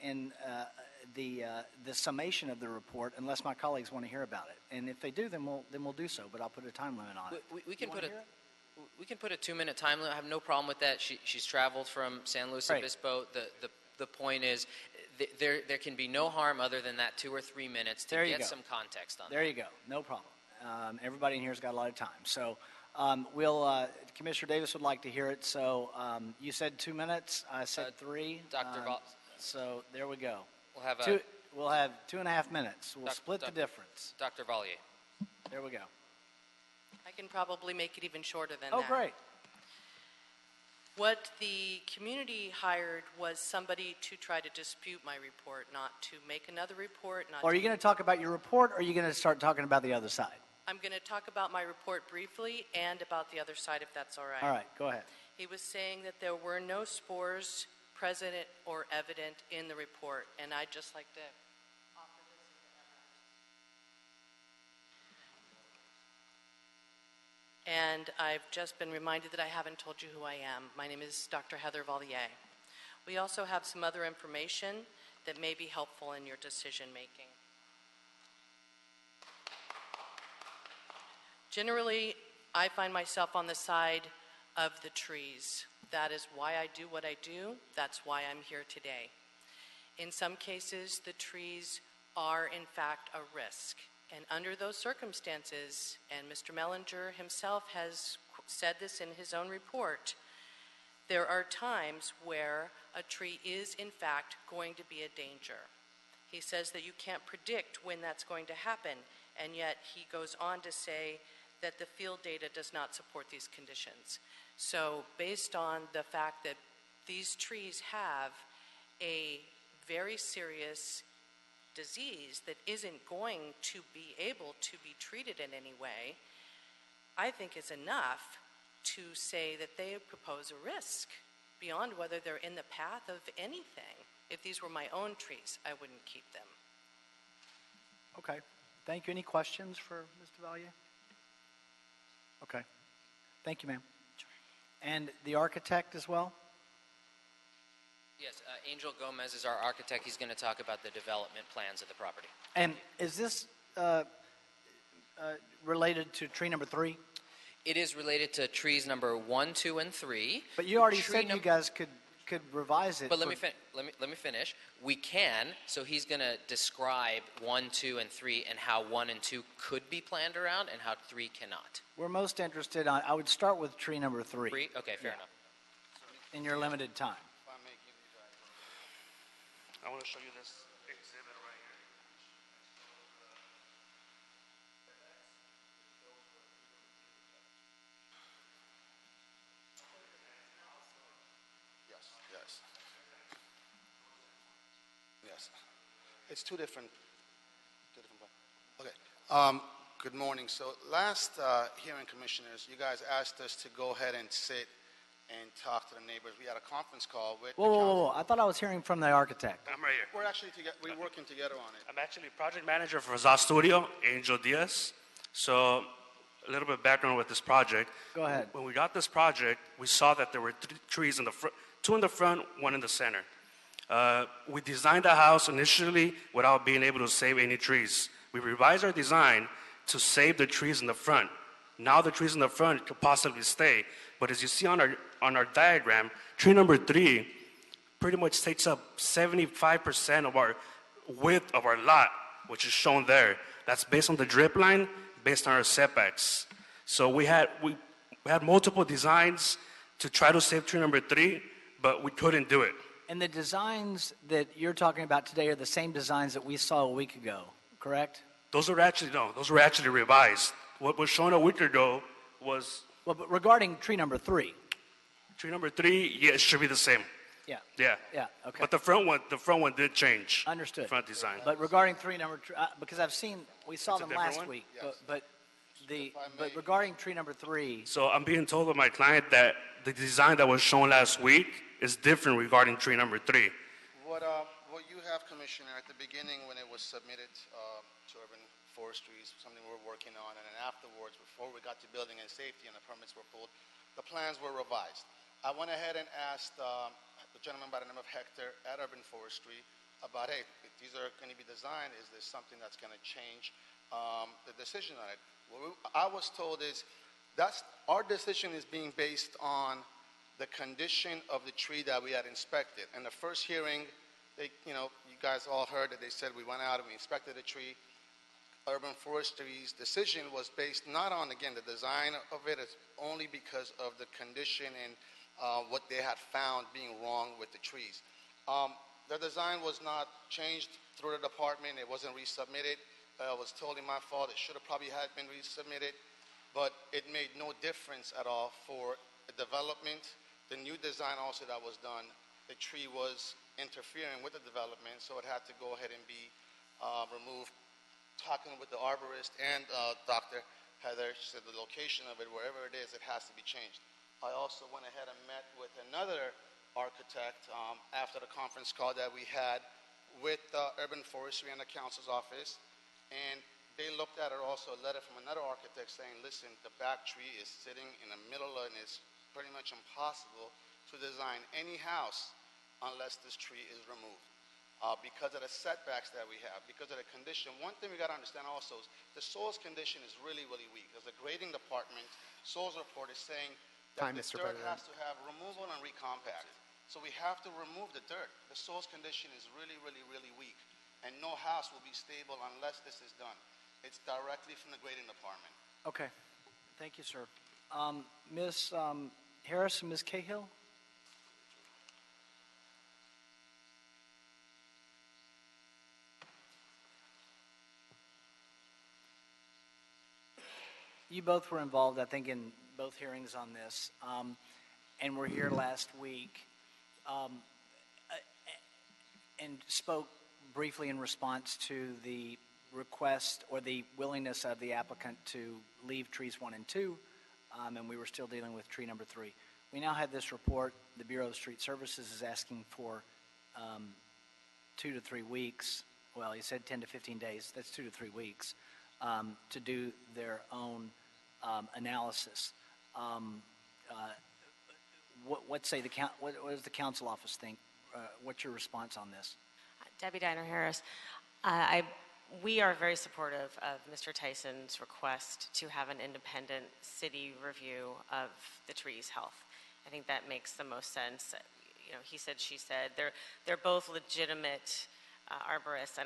the summation of the report unless my colleagues want to hear about it. And if they do, then we'll do so, but I'll put a time limit on it. We can put a 2-minute time limit. I have no problem with that. She's traveled from San Luis Obispo. The the point is, there can be no harm other than that 2 or 3 minutes to There you get go. some context on There you go. No problem. Everybody in here's got a lot of time. So Commissioner Davis would like to hear it. So you said 2 minutes. I said 3. Dr. Val- So there we go. We'll have We'll have 2.5 minutes. We'll split the difference. Dr. Valier. There we go. I can probably make it even shorter than Oh, that. great. What the community hired was somebody to try to dispute my report, not to make another report, not Are you going to talk about your report, or are you going to start talking about the other side? I'm going to talk about my report briefly and about the other side, if that's all right. All right, go ahead. He was saying that there were no spores present or evident in the report, and I'd just like to offer this into evidence. And I've just been reminded that I haven't told you who I am. My name is Dr. Heather Valier. We also have some other information that may be helpful in your decision making. Generally, I find myself on the side of the trees. That is why I do what I do. That's why I'm here today. In some cases, the trees are in fact a risk. And under those circumstances, and Mr. Mellinger himself has said this in his own report, there are times where a tree is in fact going to be a danger. He says that you can't predict when that's going to happen, and yet he goes on to say that the field data does not support these conditions. So based on the fact that these trees have a very serious disease that isn't going to be able to be treated in any way, I think is enough to say that they propose a risk beyond whether they're in the path of anything. If these were my own trees, I wouldn't keep them. Okay. Thank you. Any questions for Mr. Valier? Okay. Thank you, ma'am. And the architect as well? Yes, Angel Gomez is our architect. He's going to talk about the development plans of the property. And is this related to tree number 3? It is related to trees number 1, 2, and 3. But you already said you guys could revise it. But let me finish. We can. So he's going to describe 1, 2, and 3 and how 1 and 2 could be planned around and how 3 cannot. We're most interested on. I would start with tree number 3. 3? Okay, fair enough. In your limited time. I want to show you this exhibit right here. Yes. Yes. It's two different Okay. Good morning. So last hearing, commissioners, you guys asked us to go ahead and sit and talk to the neighbors. We had a conference call with the council. Whoa. I thought I was hearing from the architect. I'm right here. We're actually we're working together on it. I'm actually project manager for Zaz Studio, Angel Diaz. So a little bit of background with this project. Go ahead. When we got this project, we saw that there were 3 trees in the front, 2 in the front, 1 in the center. We designed the house initially without being able to save any trees. We revised our design to save the trees in the front. Now the trees in the front could possibly stay. But as you see on our diagram, tree number 3 pretty much takes up 75% of our width of our lot, which is shown there. That's based on the drip line, based on our setbacks. So we had multiple designs to try to save tree number 3, but we couldn't do it. And the designs that you're talking about today are the same designs that we saw a week ago, correct? Those were actually revised. What was shown a week ago was... Well, but regarding tree number 3. Tree number 3, yeah, it should be the same. Yeah. Yeah. Okay. But the front one did change. Understood. Front design. But regarding tree number, because we saw It's a them different last one? week. But regarding tree number 3. So I'm being told by my client that the design that was shown last week is different regarding tree number 3. What you have, Commissioner, at the beginning when it was submitted to Urban Forestry is something we're working on, and then afterwards, before we got to building and safety and the permits were pulled, the plans were revised. I went ahead and asked the gentleman by the name of Hector at Urban Forestry about, hey, if these are going to be designed, is this something that's going to change the decision on it? What I was told is our decision is being based on the condition of the tree that we had inspected. In the first hearing, you guys all heard that they said we went out and we inspected the tree. Urban Forestry's decision was based not on, again, the design of it, it's only because of the condition and what they had found being wrong with the trees. The design was not changed through the department. It wasn't resubmitted. It was totally my fault. It should have probably had been resubmitted, but it made no difference at all for the development. The new design also that was done, the tree was interfering with the development, so it had to go ahead and be removed. Talking with the arborist and Dr. Heather, she said the location of it, wherever it is, it has to be changed. I also went ahead and met with another architect after the conference call that we had with Urban Forestry and the council's office, and they looked at it also, a letter from another architect saying, listen, the back tree is sitting in the middle and it's pretty much impossible to design any house unless this tree is removed. Because of the setbacks that we have, because of the condition. One thing we got to understand also is the soil's condition is really, really weak. As the grading department, soils report is saying that the dirt has to have removal and recompact. So we have to remove the dirt. The soil's condition is really, really, really weak. And no house will be stable unless this is done. It's directly from the grading department. Okay. Thank you, sir. Ms. Harris and Ms. Cahill? You both were involved, I think, in both hearings on this, and were here last week and spoke briefly in response to the request or the willingness of the applicant to leave trees 1 and 2, and we were still dealing with tree number 3. We now have this report. The Bureau of Street Services is asking for 2 to 3 weeks. Well, he said 10 to 15 days. That's 2 to 3 weeks to do their own analysis. What does the council office think? What's your response on this? Debbie Diner Harris. We are very supportive of Mr. Tyson's request to have an independent city review of the tree's health. I think that makes the most sense. He said, she said. They're both legitimate arborists.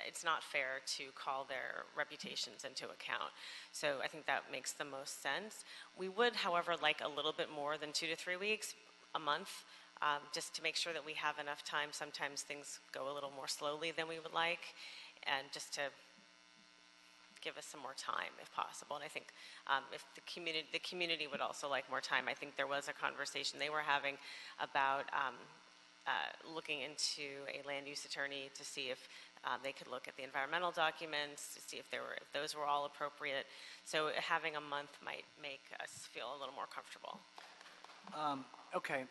It's not fair to call their reputations into account. So I think that makes the most sense. We would, however, like a little bit more than 2 to 3 weeks, a month, just to make sure that we have enough time. Sometimes things go a little more slowly than we would like, and just to give us some more time if possible. And I think if the community would also like more time. I think there was a conversation they were having about looking into a land use attorney to see if they could look at the environmental documents to see if those were all appropriate. So having a month might make us feel a little more comfortable. Okay.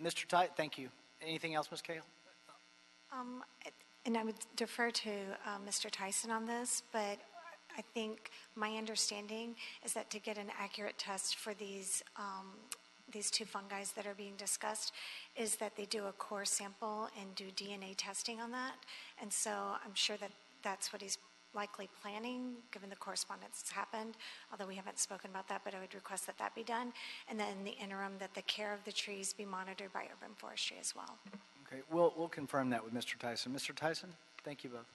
Mr. Ty, thank you. Anything else, Ms. Cahill? And I would defer to Mr. Tyson on this, but I think my understanding is that to get an accurate test for these 2 fungi that are being discussed is that they do a core sample and do DNA testing on that. And so I'm sure that that's what he's likely planning, given the correspondence that's happened, although we haven't spoken about that, but I would request that that be done. And then in the interim, that the care of the trees be monitored by urban forestry as well. Okay, we'll confirm that with Mr. Tyson. Mr. Tyson, thank you both.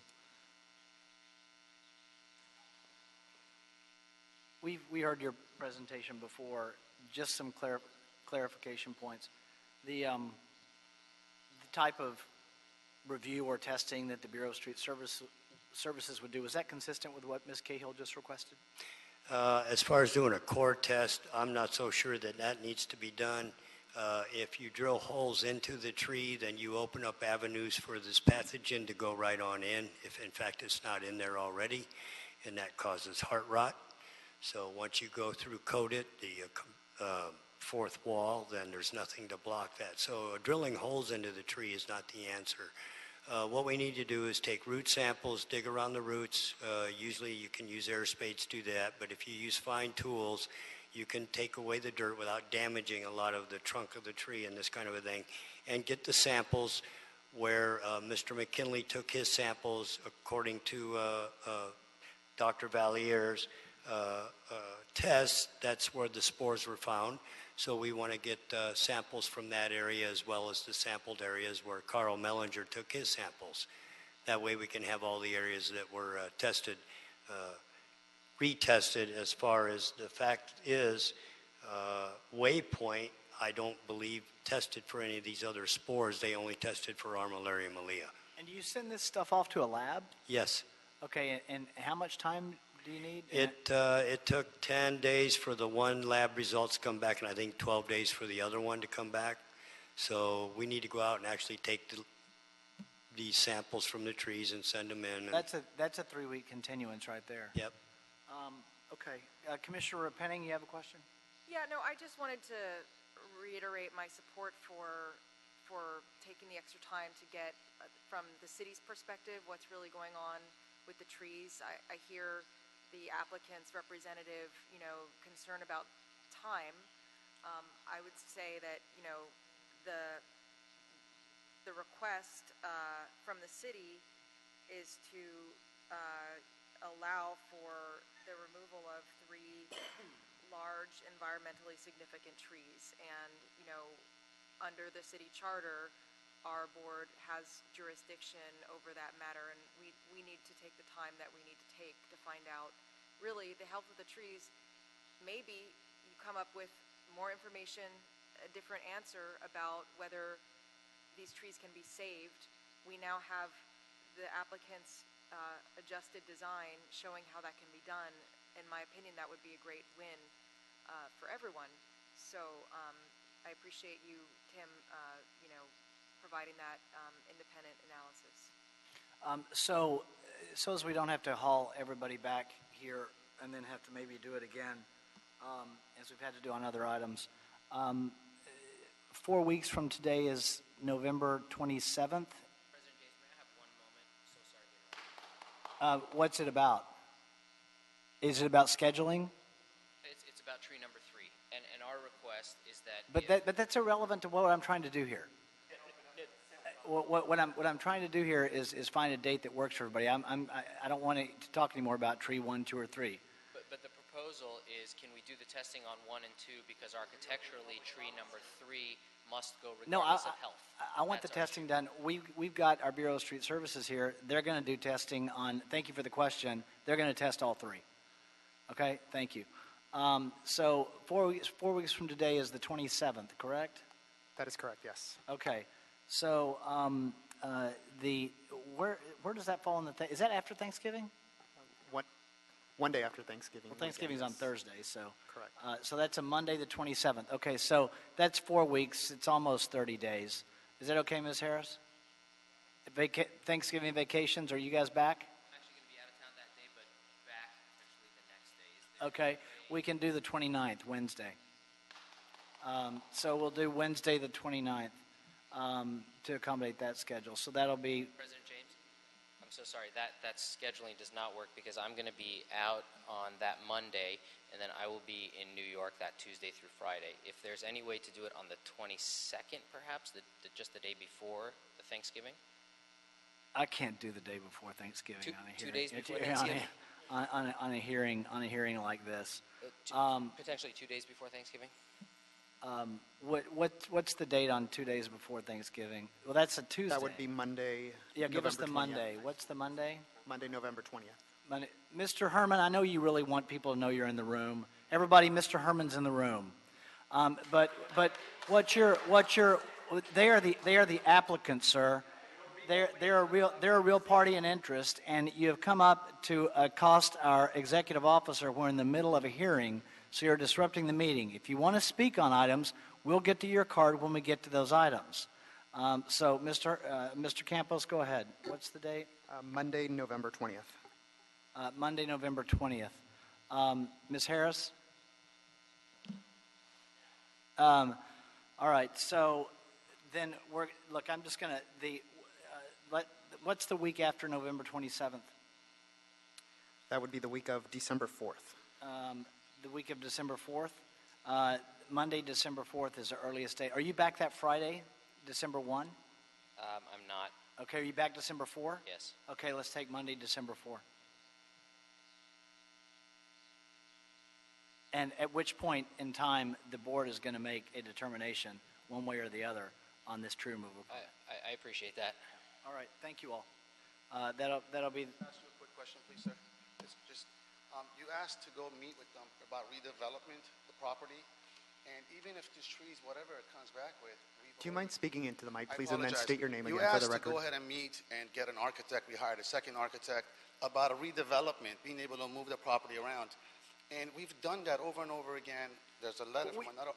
We heard your presentation before. Just some clarification points. The type of review or testing that the Bureau of Street Services would do, is that consistent with what Ms. Cahill just requested? As far as doing a core test, I'm not so sure that needs to be done. If you drill holes into the tree, then you open up avenues for this pathogen to go right on in, if in fact it's not in there already, and that causes heart rot. So once you go through coat it, the fourth wall, then there's nothing to block that. So drilling holes into the tree is not the answer. What we need to do is take root samples, dig around the roots. Usually you can use air spades to do that, but if you use fine tools, you can take away the dirt without damaging a lot of the trunk of the tree and this kind of a thing, and get the samples where Mr. McKinley took his samples according to Dr. Valier's. test, that's where the spores were found. So we want to get samples from that area as well as the sampled areas where Carl Mellinger took his samples. That way we can have all the areas that were tested, retested. As far as the fact is, Waypoint, I don't believe, tested for any of these other spores. They only tested for Armillaria malea. And do you send this stuff off to a lab? Yes. Okay, and how much time do you need? It took 10 days for the one lab results to come back, and I think 12 days for the other one to come back. So we need to go out and actually take these samples from the trees and send them in. That's a 3-week continuance right there. Yep. Okay. Commissioner Penning, you have a question? Yeah, no, I just wanted to reiterate my support for taking the extra time to get, from the city's perspective, what's really going on with the trees. I hear the applicant's representative, concern about time. I would say that, the request from the city is to allow for the removal of 3 large environmentally significant trees. And, under the city charter, our board has jurisdiction over that matter, and we need to take the time that we need to take to find out really the health of the trees. Maybe you come up with more information, a different answer about whether these trees can be saved. We now have the applicant's adjusted design showing how that can be done. In my opinion, that would be a great win for everyone. So I appreciate you, Tim, providing that independent analysis. So as we don't have to haul everybody back here and then have to maybe do it again, as we've had to do on other items, 4 weeks from today is November 27th. President James, may I have one moment? So sorry to interrupt. What's it about? Is it about scheduling? It's about tree number 3, and our request is that. But that's irrelevant to what I'm trying to do here. What I'm trying to do here is find a date that works for everybody. I don't want to talk anymore about tree 1, 2, or 3. But the proposal is, can we do the testing on 1 and 2 because architecturally tree number 3 must go regardless of health. I want the testing done. We've got our Bureau of Street Services here. They're going to do testing on. Thank you for the question. They're going to test all 3. Okay. Thank you. So 4 weeks from today is the 27th, correct? That is correct, yes. Okay. So where does that fall in the? Is that after Thanksgiving? One day after Thanksgiving. Well, Thanksgiving's on Thursday, so. Correct. So that's a Monday, the 27th. Okay, so that's 4 weeks. It's almost 30 days. Is that okay, Ms. Harris? Thanksgiving vacations, are you guys back? I'm actually going to be out of town that day, but back potentially the next day. Okay, we can do the 29th, Wednesday. So we'll do Wednesday, the 29th, to accommodate that schedule. So that'll be. President James, I'm so sorry. That scheduling does not work because I'm going to be out on that Monday, and then I will be in New York that Tuesday through Friday. If there's any way to do it on the 22nd, perhaps, just the day before the Thanksgiving? I can't do the day before Thanksgiving on a hearing. 2 days before Thanksgiving? On a hearing like this. Potentially 2 days before Thanksgiving? What's the date on 2 days before Thanksgiving? Well, that's a Tuesday. That would be Monday. Yeah, give us the 20th. Monday. What's the Monday? Monday, November 20th. Monday. Mr. Herman, I know you really want people to know you're in the room. Everybody, Mr. Herman's in the room. But they are the applicants, sir. They're a real party in interest, and you have come up to accost our executive officer. We're in the middle of a hearing, so you're disrupting the meeting. If you want to speak on items, we'll get to your card when we get to those items. So, Mr. Campos, go ahead. What's the date? Monday, November 20th. Monday, November 20th. Ms. Harris? All right, so then I'm just going to, what's the week after November 27th? That would be the week of December 4th. The week of December 4th. Monday, December 4th is the earliest date. Are you back that Friday, December 1? I'm not. Okay, are you back December 4? Yes. Okay, let's take Monday, December 4. And at which point in time, the board is going to make a determination, one way or the other, on this tree removal plan. I appreciate that. All right, thank you all. That'll be. Can I ask you a quick question, please, sir? It's just, you asked to go meet with them about redevelopment, the property, and even if these trees, whatever it comes back with, Do you mind speaking into the mic, I please, and then apologize. state your name You again for asked the to record? go ahead and meet and get an architect. We hired a second architect about a redevelopment, being able to move the property around. And we've done that over and over again. There's a letter from another.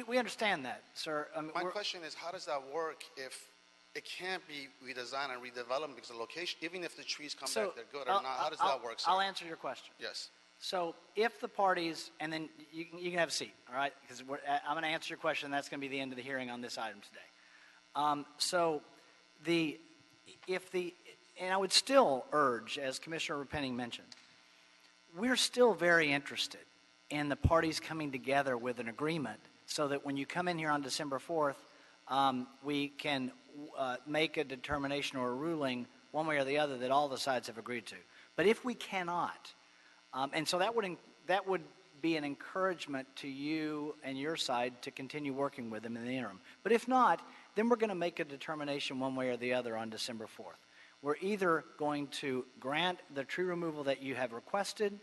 We understand that, sir. I mean, My question is, how does that work if it can't be redesigned and redeveloped because the location, even if the trees come back, they're good or not? How does that work, sir? I'll answer your question. Yes. So if the parties, and then you can have a seat, all right? Because I'm going to answer your question. That's going to be the end of the hearing on this item today. And I would still urge, as Commissioner Repenning mentioned, we're still very interested in the parties coming together with an agreement so that when you come in here on December 4th, we can make a determination or a ruling one way or the other that all the sides have agreed to. But if we cannot, and so that would be an encouragement to you and your side to continue working with them in the interim. But if not, then we're going to make a determination one way or the other on December 4th. We're either going to grant the tree removal that you have requested,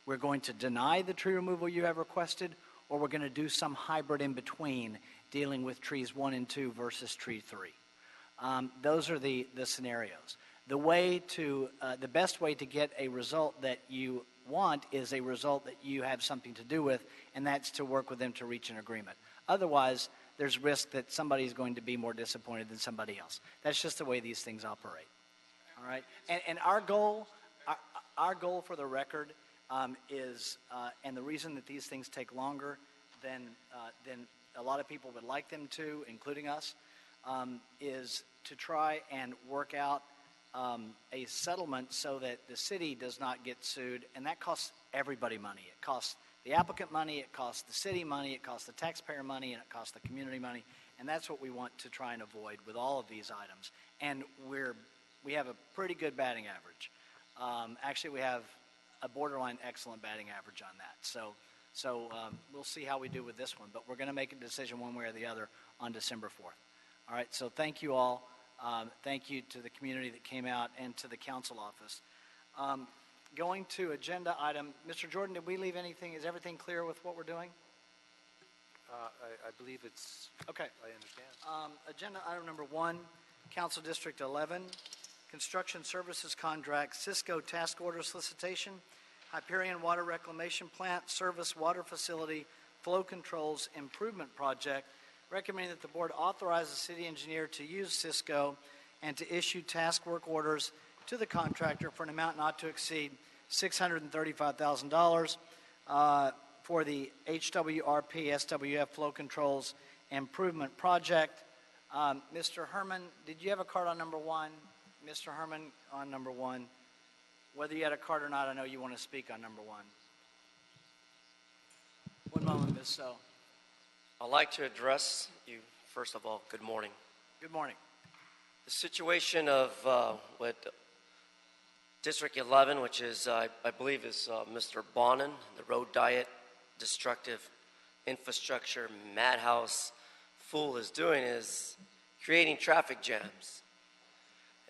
we're going to deny the tree removal you have requested, or we're going to do some hybrid in between dealing with trees 1 and 2 versus tree 3. Those are the scenarios. The best way to get a result that you want is a result that you have something to do with, and that's to work with them to reach an agreement. Otherwise, there's risk that somebody's going to be more disappointed than somebody else. That's just the way these things operate. All right? And our goal for the record is, and the reason that these things take longer than a lot of people would like them to, including us, is to try and work out a settlement so that the city does not get sued, and that costs everybody money. It costs the applicant money, it costs the city money, it costs the taxpayer money, and it costs the community money, and that's what we want to try and avoid with all of these items. And we have a pretty good batting average. Actually, we have a borderline excellent batting average on that. So we'll see how we do with this one, but we're going to make a decision one way or the other on December 4th. All right, so thank you all. Thank you to the community that came out and to the council office. Going to agenda item, Mr. Jordan, did we leave anything? Is everything clear with what we're doing? I believe it's, okay. I understand. Agenda item number 1, Council District 11, Construction Services Contract, Cisco Task Order Solicitation, Hyperion Water Reclamation Plant, Service Water Facility, Flow Controls Improvement Project, recommending that the board authorize the city engineer to use Cisco and to issue task work orders to the contractor for an amount not to exceed $635,000 for the HWRP SWF Flow Controls Improvement Project. Mr. Herman, did you have a card on number 1? Mr. Herman on number 1. Whether you had a card or not, I know you want to speak on number 1. One moment, Ms. So. I'd like to address you, first of all, good morning. Good morning. The situation of with District 11, which is, I believe, is Mr. Bonin, the road diet, destructive infrastructure, madhouse fool is doing is creating traffic jams.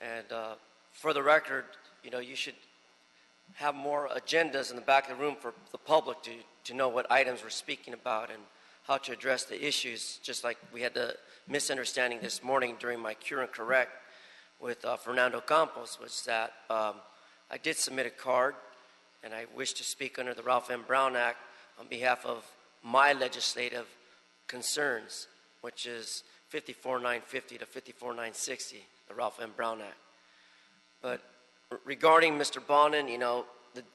And for the record, you know, you should have more agendas in the back of the room for the public to know what items we're speaking about and how to address the issues, just like we had the misunderstanding this morning during my cure and correct with Fernando Campos, was that I did submit a card, and I wish to speak under the Ralph M. Brown Act on behalf of my legislative concerns, which is 54950 to 54960, the Ralph M. Brown Act. But regarding Mr. Bonin, you know,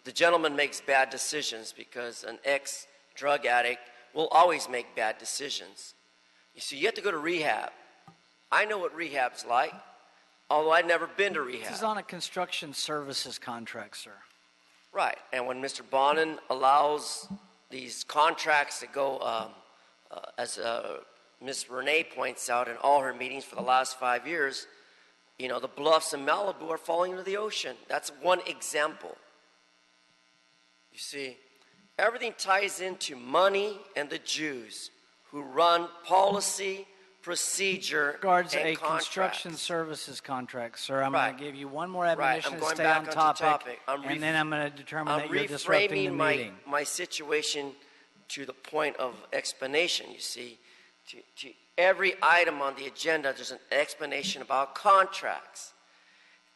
the gentleman makes bad decisions because an ex-drug addict will always make bad decisions. You see, you have to go to rehab. I know what rehab's like, although I've never been to rehab. This is on a construction services contract, sir. Right, and when Mr. Bonin allows these contracts to go, as Ms. Renee points out in all her meetings for the last 5 years, you know, the bluffs in Malibu are falling into the ocean. That's one example. You see, Everything ties into money and the Jews who run policy, procedure, Regards and a contracts. construction services contract, sir. I'm Right. going to give you one more Right, admonition I'm to going stay back on onto topic, topic. and then I'm going to determine that you're I'm disrupting the reframing meeting. my situation to the point of explanation, you see. To every item on the agenda, there's an explanation about contracts.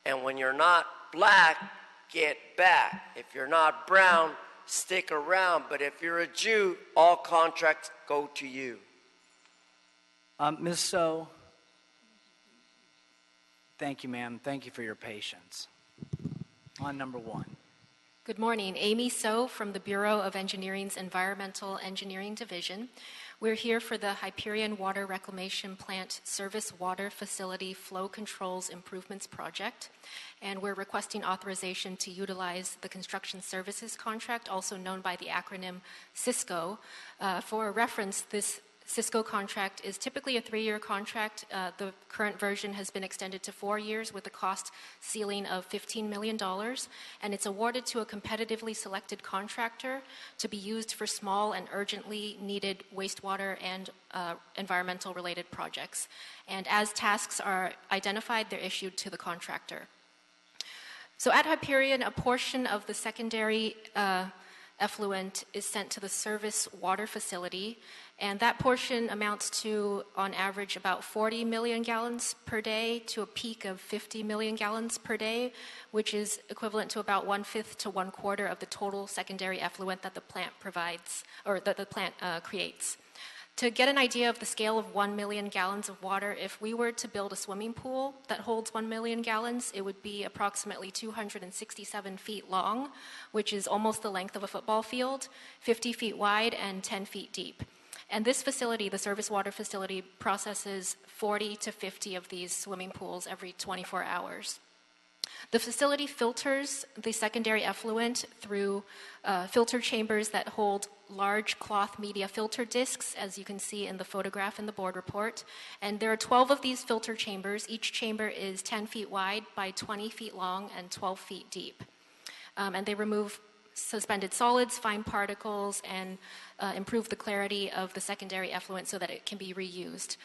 And when you're not black, get back. If you're not brown, stick around. But if you're a Jew, all contracts go to you. Ms. So, thank you, ma'am. Thank you for your patience. On number one. Good morning. Amy So from the Bureau of Engineering's Environmental Engineering Division. We're here for the Hyperion Water Reclamation Plant Service Water Facility Flow Controls Improvements Project, and we're requesting authorization to utilize the Construction Services Contract, also known by the acronym CISCO. For reference, this CISCO contract is typically a 3-year contract. The current version has been extended to 4 years with a cost ceiling of $15 million, and it's awarded to a competitively selected contractor to be used for small and urgently needed wastewater and environmental related projects. And as tasks are identified, they're issued to the contractor. So at Hyperion, a portion of the secondary effluent is sent to the service water facility, and that portion amounts to, on average, about 40 million gallons per day to a peak of 50 million gallons per day, which is equivalent to about 1/5 to 1/4 of the total secondary effluent that the plant provides, or that the plant creates. To get an idea of the scale of 1 million gallons of water, if we were to build a swimming pool that holds 1 million gallons, it would be approximately 267 feet long, which is almost the length of a football field, 50 feet wide, and 10 feet deep. And this facility, the service water facility, processes 40 to 50 of these swimming pools every 24 hours. The facility filters the secondary effluent through filter chambers that hold large cloth media filter discs, as you can see in the photograph in the board report. And there are 12 of these filter chambers. Each chamber is 10 feet wide by 20 feet long and 12 feet deep. And they remove suspended solids, fine particles, and improve the clarity of the secondary effluent so that it can be reused.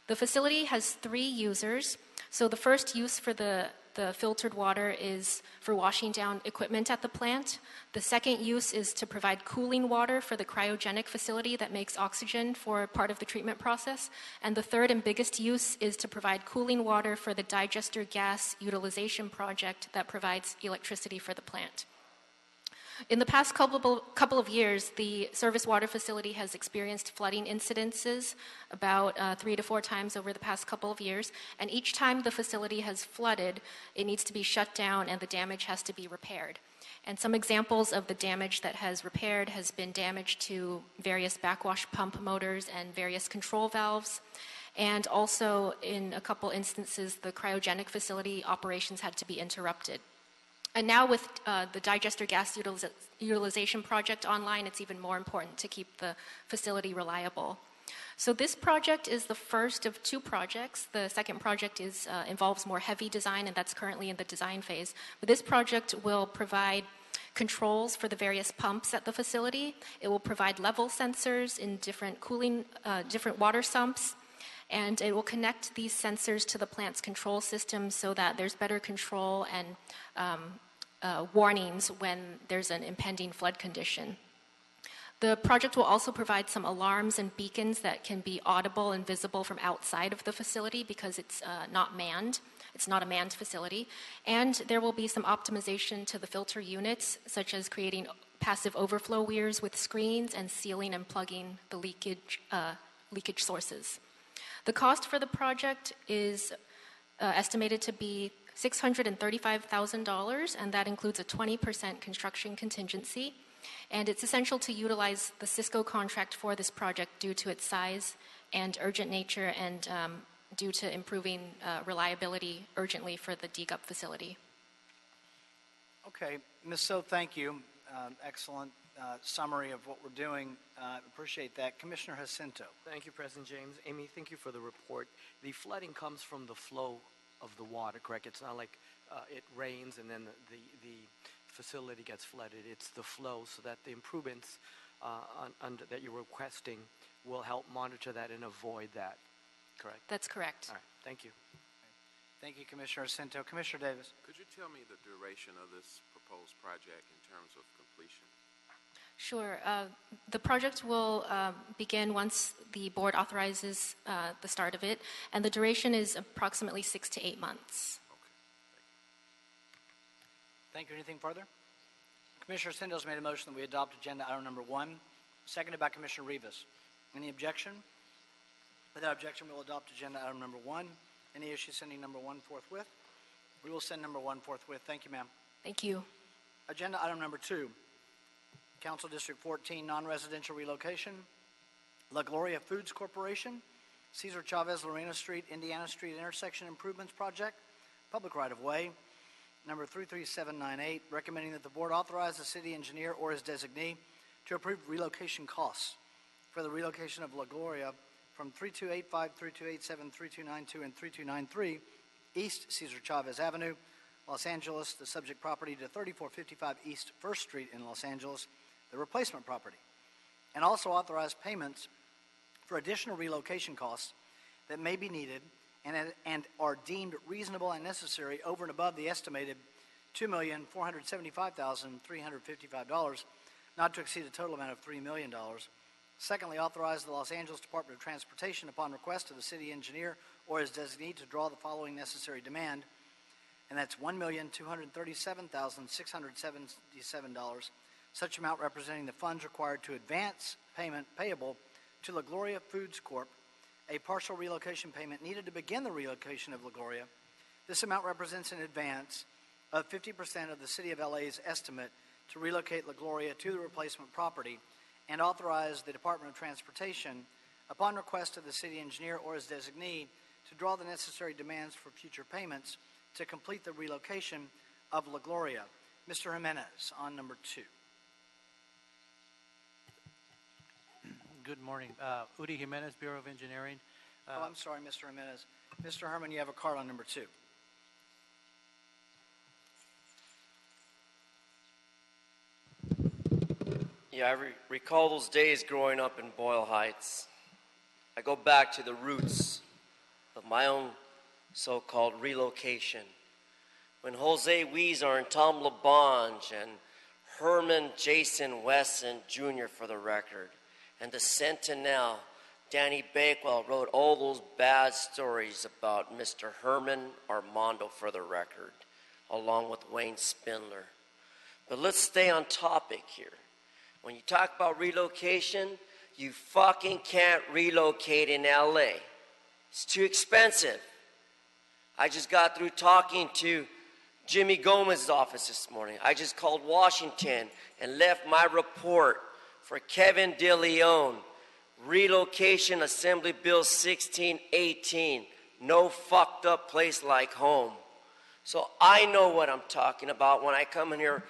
The facility has 3 users. So the first use for the filtered water is for washing down equipment at the plant. The second use is to provide cooling water for the cryogenic facility that makes oxygen for part of the treatment process. And the third and biggest use is to provide cooling water for the digester gas utilization project that provides electricity for the plant. In the past couple of years, the service water facility has experienced flooding incidences about 3 to 4 times over the past couple of years, and each time the facility has flooded, it needs to be shut down and the damage has to be repaired. And some examples of the damage that has repaired has been damage to various backwash pump motors and various control valves. And also, in a couple instances, the cryogenic facility operations had to be interrupted. And now with the digester gas utilization project online, it's even more important to keep the facility reliable. So this project is the first of 2 projects. The second project involves more heavy design, and that's currently in the design phase. But this project will provide controls for the various pumps at the facility. It will provide level sensors in different water sumps. And it will connect these sensors to the plant's control system so that there's better control and warnings when there's an impending flood condition. The project will also provide some alarms and beacons that can be audible and visible from outside of the facility because it's not manned. It's not a manned facility. And there will be some optimization to the filter units, such as creating passive overflow weirs with screens and sealing and plugging the leakage sources. The cost for the project is estimated to be $635,000, and that includes a 20% construction contingency. And it's essential to utilize the CISCO contract for this project due to its size and urgent nature, and due to improving reliability urgently for the DGUP facility. Okay, Ms. So, thank you. Excellent summary of what we're doing. Appreciate that. Commissioner Jacinto. Thank you, President James. Amy, thank you for the report. The flooding comes from the flow of the water, correct? It's not like it rains and then the facility gets flooded. It's the flow, so that the improvements that you're requesting will help monitor that and avoid that, correct? That's correct. All right, thank you. Thank you, Commissioner Cento. Commissioner Davis. Could you tell me the duration of this proposed project in terms of completion? Sure. The project will begin once the board authorizes the start of it, and the duration is approximately 6 to 8 months. Thank you. Anything further? Commissioner Sendo's made a motion that we adopt agenda item number 1, seconded by Commissioner Rivas. Any objection? Without objection, we will adopt agenda item number 1. Any issue sending number 1 forthwith? We will send number 1 forthwith. Thank you, ma'am. Thank you. Agenda item number 2, Council District 14 non-residential relocation, La Gloria Foods Corporation, Cesar Chavez Lorena Street, Indiana Street intersection improvements project, public right-of-way, number 33798, recommending that the board authorize the city engineer or his designee to approve relocation costs for the relocation of La Gloria from 3285, 3287, 3292, and 3293 East Cesar Chavez Avenue, Los Angeles, the subject property, to 3455 East 1st Street in Los Angeles, the replacement property, and also authorize payments for additional relocation costs that may be needed and are deemed reasonable and necessary over and above the estimated $2,475,355, not to exceed a total amount of $3 million. Secondly, authorize the Los Angeles Department of Transportation, upon request of the city engineer or his designee, to draw the following necessary demand, and that's $1,237,677, such amount representing the funds required to advance payment payable to La Gloria Foods Corp., a partial relocation payment needed to begin the relocation of La Gloria. This amount represents an advance of 50% of the City of LA's estimate to relocate La Gloria to the replacement property, and authorize the Department of Transportation, upon request of the city engineer or his designee, to draw the necessary demands for future payments to complete the relocation of La Gloria. Mr. Jimenez on number 2. Good morning. Udi Jimenez, Bureau of Engineering. I'm sorry, Mr. Jimenez. Mr. Herman, you have a card on number 2. Yeah, I recall those days growing up in Boyle Heights. I go back to the roots of my own so-called relocation. When Jose Weezer and Tom LaBonge and Herman Jason Wesson Jr., for the record, and the Sentinel, Danny Bakewell, wrote all those bad stories about Mr. Herman Armando, for the record, along with Wayne Spindler. But let's stay on topic here. When you talk about relocation, you fucking can't relocate in LA. It's too expensive. I just got through talking to Jimmy Gomez's office this morning. I just called Washington and left my report for Kevin DeLeon, Relocation Assembly Bill 1618. No fucked up place like home. So I know what I'm talking about when I come in here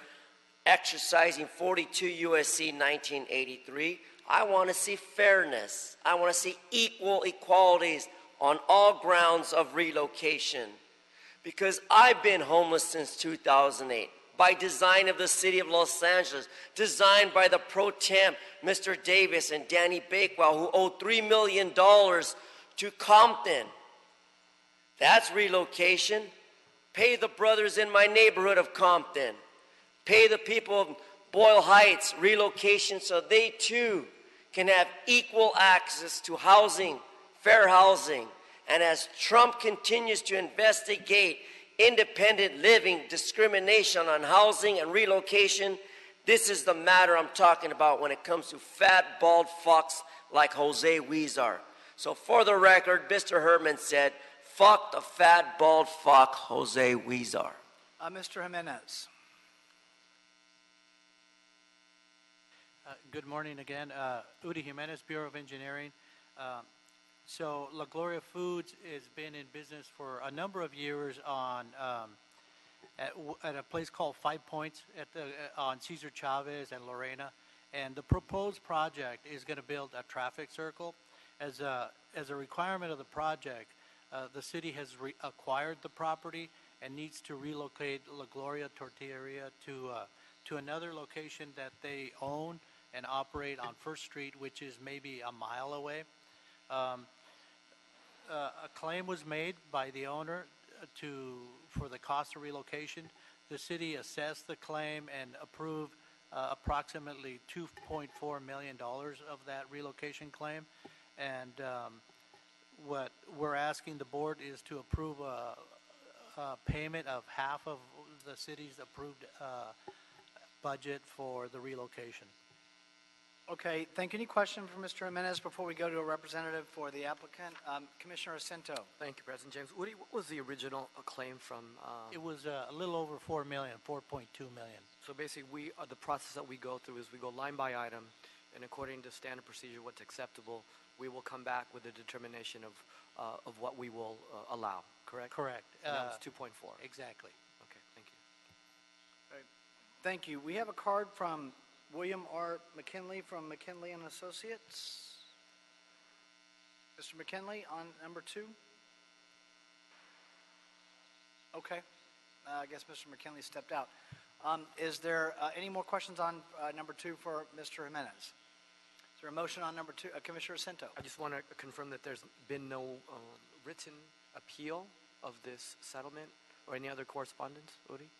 exercising 42 USC 1983. I want to see fairness. I want to see equal equalities on all grounds of relocation. Because I've been homeless since 2008, by design of the city of Los Angeles, designed by the pro temp, Mr. Davis and Danny Bakewell, who owed $3 million to Compton. That's relocation. Pay the brothers in my neighborhood of Compton. Pay the people of Boyle Heights relocation so they too can have equal access to housing, fair housing. And as Trump continues to investigate independent living discrimination on housing and relocation, this is the matter I'm talking about when it comes to fat, bald fucks like Jose Weezer. So for the record, Mr. Herman said, fuck the fat, bald fuck Jose Weezer. Mr. Jimenez. Good morning again. Udi Jimenez, Bureau of Engineering. So La Gloria Foods has been in business for a number of years at a place called 5 Points on Cesar Chavez and Lorena. And the proposed project is going to build a traffic circle. As a requirement of the project, the city has acquired the property and needs to relocate La Gloria Tortilleria to another location that they own and operate on First Street, which is maybe a mile away. A claim was made by the owner for the cost of relocation. The city assessed the claim and approved approximately $2.4 million of that relocation claim. And what we're asking the board is to approve a payment of half of the city's approved budget for the relocation. Okay, thank you. Any question for Mr. Jimenez before we go to a representative for the applicant? Commissioner Jacinto. Thank you, President James. What was the original claim from? It was a little over $4 million, $4.2 million. So basically, the process that we go through is we go line by item, and according to standard procedure, what's acceptable, we will come back with a determination of what we will allow, correct? Correct. And that was 2.4. Exactly. Okay, thank you. All right. Thank you. We have a card from William R. McKinley from McKinley and Associates. Mr. McKinley on number 2. Okay. I guess Mr. McKinley stepped out. Is there any more questions on number 2 for Mr. Jimenez? Is there a motion on number 2? Commissioner Jacinto. I just want to confirm that there's been no written appeal of this settlement or any other correspondence, Udi?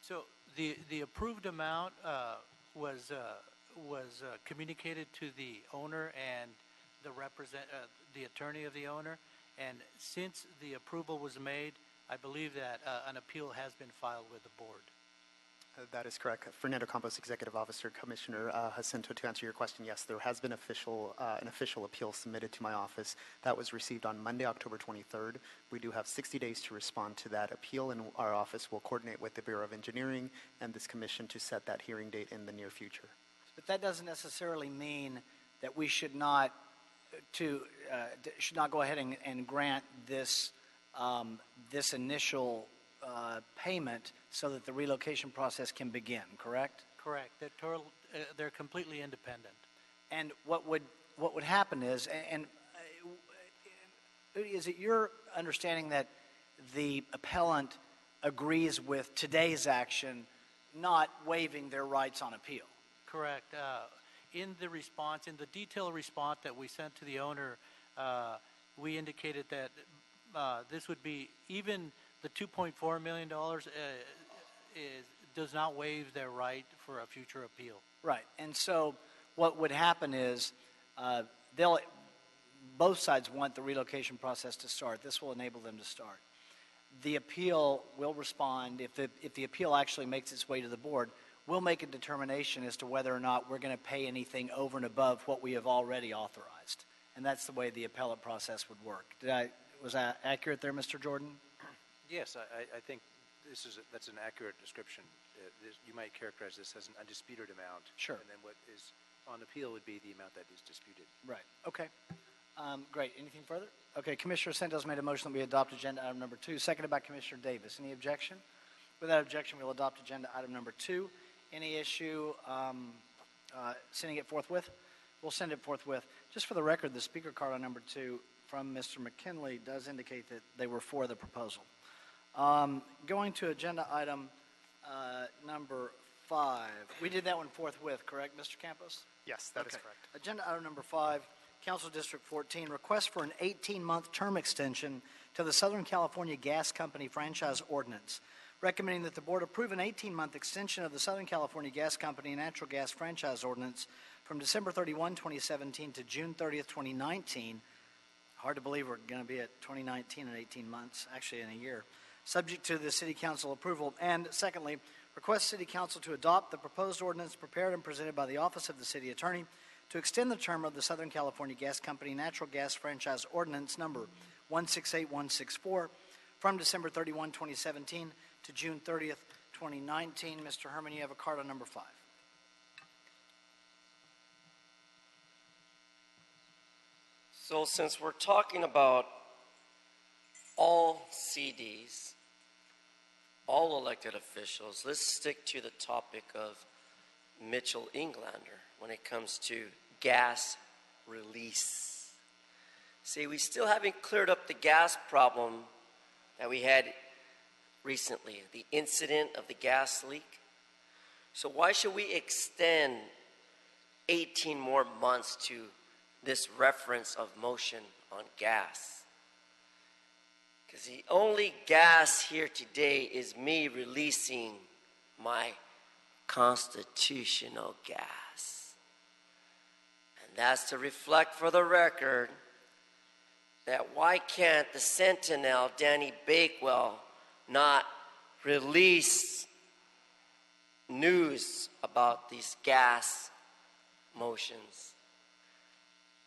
So the approved amount was communicated to the owner and the attorney of the owner, and since the approval was made, I believe that an appeal has been filed with the board. That is correct. Fernando Campos, Executive Officer. Commissioner Jacinto, to answer your question, yes, there has been an official appeal submitted to my office. That was received on Monday, October 23rd. We do have 60 days to respond to that appeal, and our office will coordinate with the Bureau of Engineering and this commission to set that hearing date in the near future. But that doesn't necessarily mean that we should not go ahead and grant this this initial payment so that the relocation process can begin, correct? Correct. They're completely independent. And what would happen is, is it your understanding that the appellant agrees with today's action, not waiving their rights on appeal? Correct. In the detailed response that we sent to the owner, we indicated that this would be, even the $2.4 million does not waive their right for a future appeal. Right. And so what would happen is both sides want the relocation process to start. This will enable them to start. The appeal will respond. If the appeal actually makes its way to the board, we'll make a determination as to whether or not we're going to pay anything over and above what we have already authorized. And that's the way the appellate process would work. Was that accurate there, Mr. Jordan? Yes, I think that's an accurate description. You might characterize this as an undisputed amount. Sure. And then what is on appeal would be the amount that is disputed. Right. Okay. Great. Anything further? Okay. Commissioner Santos made a motion that we adopt agenda item number 2, seconded by Commissioner Davis. Any objection? Without objection, we'll adopt agenda item number 2. Any issue sending it forthwith? We'll send it forthwith. Just for the record, the speaker card on number 2 from Mr. McKinley does indicate that they were for the proposal. Going to agenda item number 5. We did that one forthwith, correct, Mr. Campos? Yes, that is correct. Agenda item number 5, Council District 14, request for an 18-month term extension to the Southern California Gas Company franchise ordinance, recommending that the board approve an 18-month extension of the Southern California Gas Company natural gas franchise ordinance from December 31, 2017 to June 30th, 2019. Hard to believe we're going to be at 2019 in 18 months, actually in a year, subject to the City Council approval. And secondly, request City Council to adopt the proposed ordinance prepared and presented by the Office of the City Attorney to extend the term of the Southern California Gas Company natural gas franchise ordinance number 168164 from December 31, 2017 to June 30th, 2019. Mr. Herman, you have a card on number 5. So since we're talking about all CDs, all elected officials, let's stick to the topic of Mitchell Englander when it comes to gas release. See, we still haven't cleared up the gas problem that we had recently, the incident of the gas leak. So why should we extend 18 more months to this reference of motion on gas? Because the only gas here today is me releasing my constitutional gas. And that's to reflect for the record that why can't the Sentinel, Danny Bakewell, not release news about these gas motions?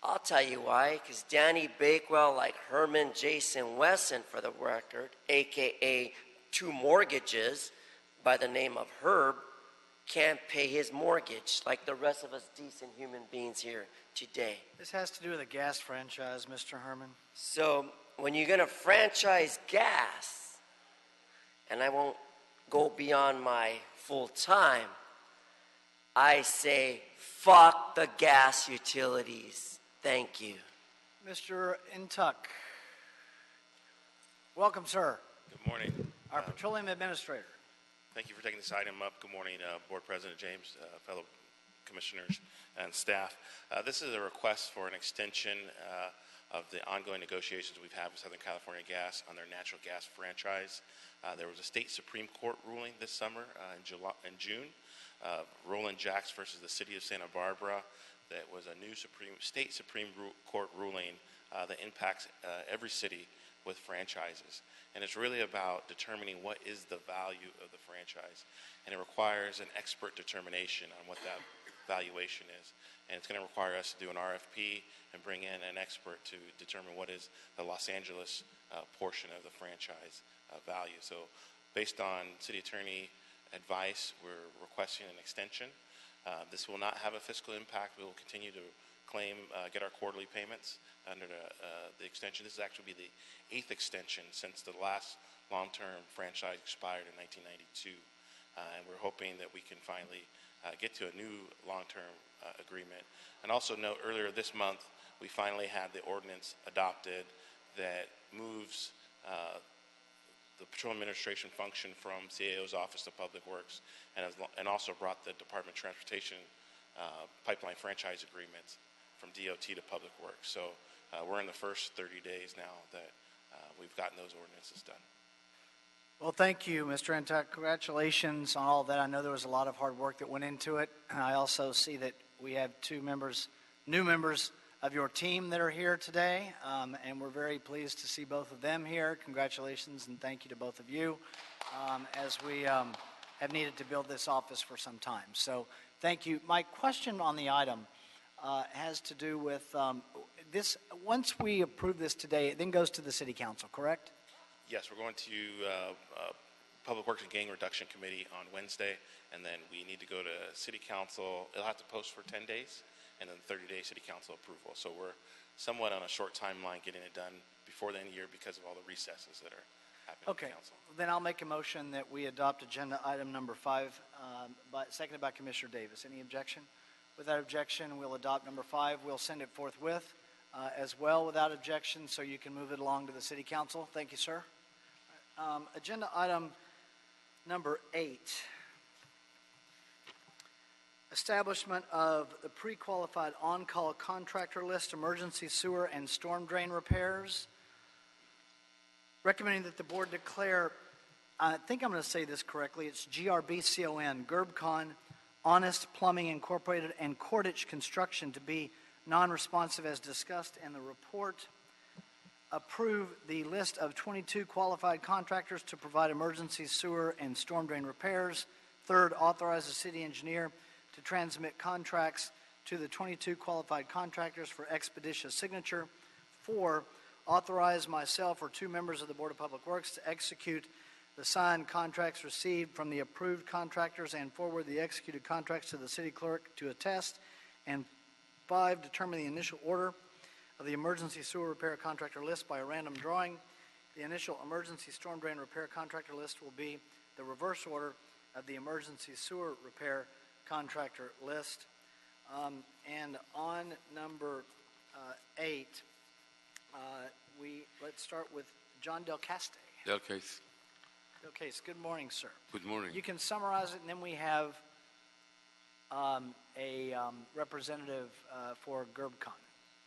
I'll tell you why, because Danny Bakewell, like Herman Jason Wesson, for the record, aka Two Mortgages by the name of Herb, can't pay his mortgage like the rest of us decent human beings here today. This has to do with a gas franchise, Mr. Herman. So when you're going to franchise gas, and I won't go beyond my full time, I say fuck the gas utilities. Thank you. Mr. Intuck. Welcome, sir. Good morning. Our Petroleum Administrator. Thank you for taking this item up. Good morning, Board President James, fellow commissioners and staff. This is a request for an extension of the ongoing negotiations we've had with Southern California Gas on their natural gas franchise. There was a state Supreme Court ruling this summer in June, Roland Jacks versus the City of Santa Barbara. That was a new state Supreme Court ruling that impacts every city with franchises. And it's really about determining what is the value of the franchise. And it requires an expert determination on what that valuation is. And it's going to require us to do an RFP and bring in an expert to determine what is the Los Angeles portion of the franchise value. So based on city attorney advice, we're requesting an extension. This will not have a fiscal impact. We will continue to get our quarterly payments under the extension. This will actually be the 8th extension since the last long-term franchise expired in 1992. And we're hoping that we can finally get to a new long-term agreement. And also note, earlier this month, we finally had the ordinance adopted that moves the Petroleum Administration function from CAO's Office of Public Works and also brought the Department of Transportation pipeline franchise agreements from DOT to Public Works. So we're in the first 30 days now that we've gotten those ordinances done. Well, thank you, Mr. Intuck. Congratulations on all that. I know there was a lot of hard work that went into it. I also see that we have new members of your team that are here today, and we're very pleased to see both of them here. Congratulations and thank you to both of you, as we have needed to build this office for some time. So thank you. My question on the item has to do with this. Once we approve this today, it then goes to the City Council, correct? Yes, we're going to Public Works and Gang Reduction Committee on Wednesday, and then we need to go to City Council. It'll have to post for 10 days, and then 30-day City Council approval. So we're somewhat on a short timeline getting it done before the end of the year because of all the recesses that are happening Okay. in the council. Then I'll make a motion that we adopt agenda item number 5, seconded by Commissioner Davis. Any objection? Without objection, we'll adopt number 5. We'll send it forthwith as well without objection, so you can move it along to the City Council. Thank you, sir. Agenda item number 8. Establishment of the pre-qualified on-call contractor list, emergency sewer and storm drain repairs. Recommending that the board declare, I think I'm going to say this correctly, it's GRBCON, GerbCon, Honest Plumbing Incorporated, and Cordich Construction to be non-responsive as discussed in the report. Approve the list of 22 qualified contractors to provide emergency sewer and storm drain repairs. Third, authorize the city engineer to transmit contracts to the 22 qualified contractors for expeditious signature. 4, authorize myself or 2 members of the Board of Public Works to execute the signed contracts received from the approved contractors and forward the executed contracts to the city clerk to attest. And 5, determine the initial order of the emergency sewer repair contractor list by a random drawing. The initial emergency storm drain repair contractor list will be the reverse order of the emergency sewer repair contractor list. And on number 8, let's start with John Del Caste. Del Case. Okay, so good morning, sir. Good morning. You can summarize it, and then we have a representative for GERBCON.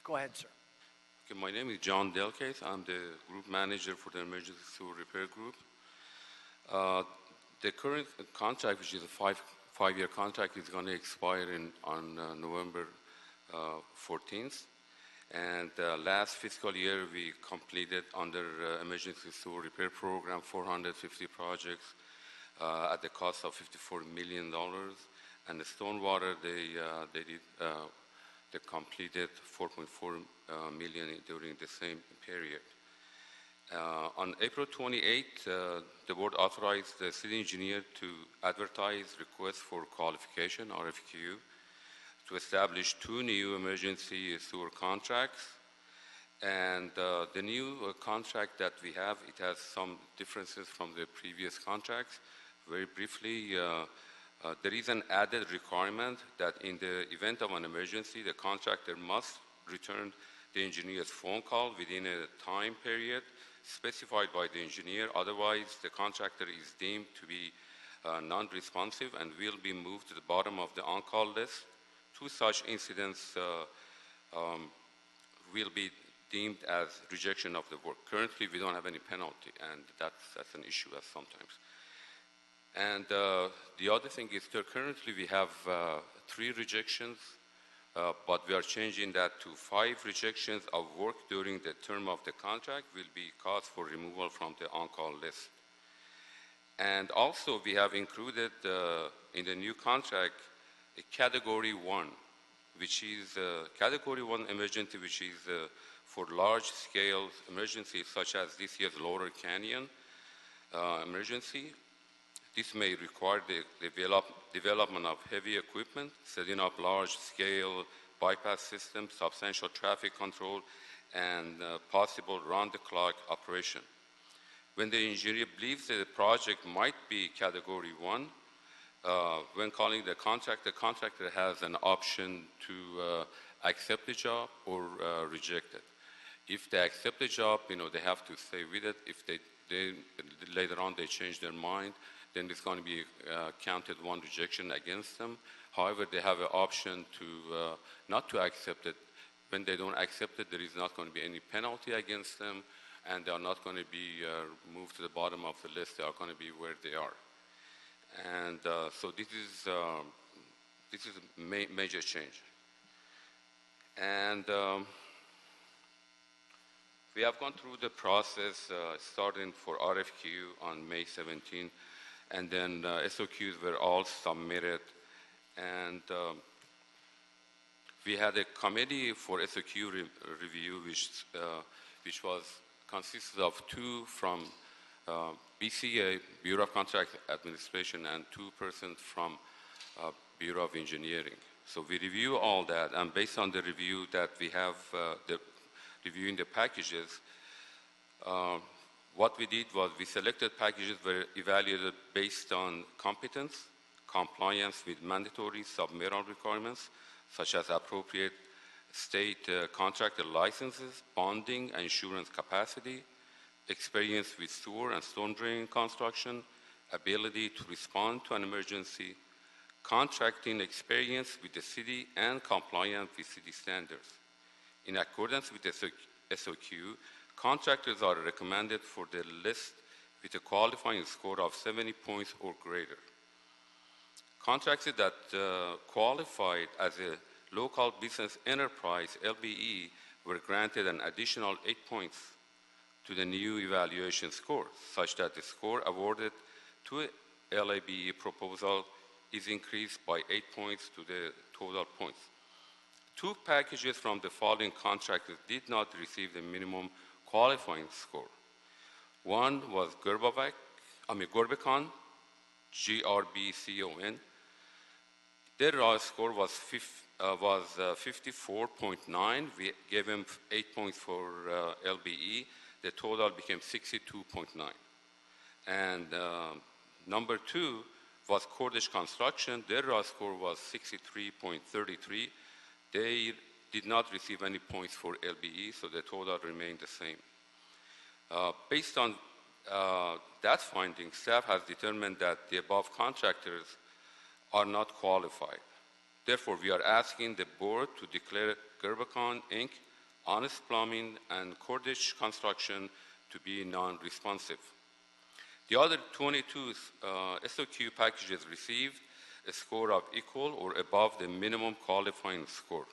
Go ahead, sir. Okay, my name is John Delcase. I'm the group manager for the Emergency Sewer Repair Group. The current contract, which is a five-year contract, is going to expire on November 14th. And last fiscal year, we completed under Emergency Sewer Repair Program 450 projects at the cost of $54 million. And the stormwater, they completed 4.4 million during the same period. On April 28, the board authorized the city engineer to advertise requests for qualification, RFQ, to establish 2 new emergency sewer contracts. And the new contract that we have, it has some differences from the previous contracts. Very briefly, there is an added requirement that in the event of an emergency, the contractor must return the engineer's phone call within a time period specified by the engineer. Otherwise, the contractor is deemed to be non-responsive and will be moved to the bottom of the on-call list. 2 such incidents will be deemed as rejection of the work. Currently, we don't have any penalty, and that's an issue as sometimes. And the other thing is that currently we have 3 rejections, but we are changing that to 5 rejections of work during the term of the contract will be cause for removal from the on-call list. And also we have included in the new contract a Category 1, which is Category 1 emergency, which is for large-scale emergencies such as this year's Laurel Canyon emergency. This may require the development of heavy equipment, setting up large-scale bypass systems, substantial traffic control, and possible round-the-clock operation. When the engineer believes that the project might be Category 1, when calling the contractor has an option to accept the job or reject it. If they accept the job, they have to stay with it. If they later on they change their mind, then it's going to be counted 1 rejection against them. However, they have an option to not to accept it. When they don't accept it, there is not going to be any penalty against them, and they are not going to be moved to the bottom of the list. They are going to be where they are. And so this is a major change. And we have gone through the process starting for RFQ on May 17, and then SOQs were all submitted. And we had a committee for SOQ review, which consisted of 2 from BCA, Bureau of Contract Administration, and 2 persons from Bureau of Engineering. So we review all that, and based on the review that we have, reviewing the packages, what we did was we selected packages were evaluated based on competence, compliance with mandatory submittal requirements, such as appropriate state contractor licenses, bonding and insurance capacity, experience with sewer and storm drain construction, ability to respond to an emergency, contracting experience with the city, and compliance with city standards. In accordance with the SOQ, contractors are recommended for the list with a qualifying score of 70 points or greater. Contractors that qualified as a local business enterprise, LBE, were granted an additional 8 points to the new evaluation score, such that the score awarded to LABE proposal is increased by 8 points to the total points. 2 packages from the following contractors did not receive the minimum qualifying score. One was GERBCON, GRBCON. Their raw score was 54.9. We gave them 8 points for LBE. The total became 62.9. And number 2 was Cordish Construction. Their raw score was 63.33. They did not receive any points for LBE, so the total remained the same. Based on that finding, staff has determined that the above contractors are not qualified. Therefore, we are asking the board to declare Gerbicon Inc., Honest Plumbing, and Cordish Construction to be non-responsive. The other 22 SOQ packages received a score of equal or above the minimum qualifying score.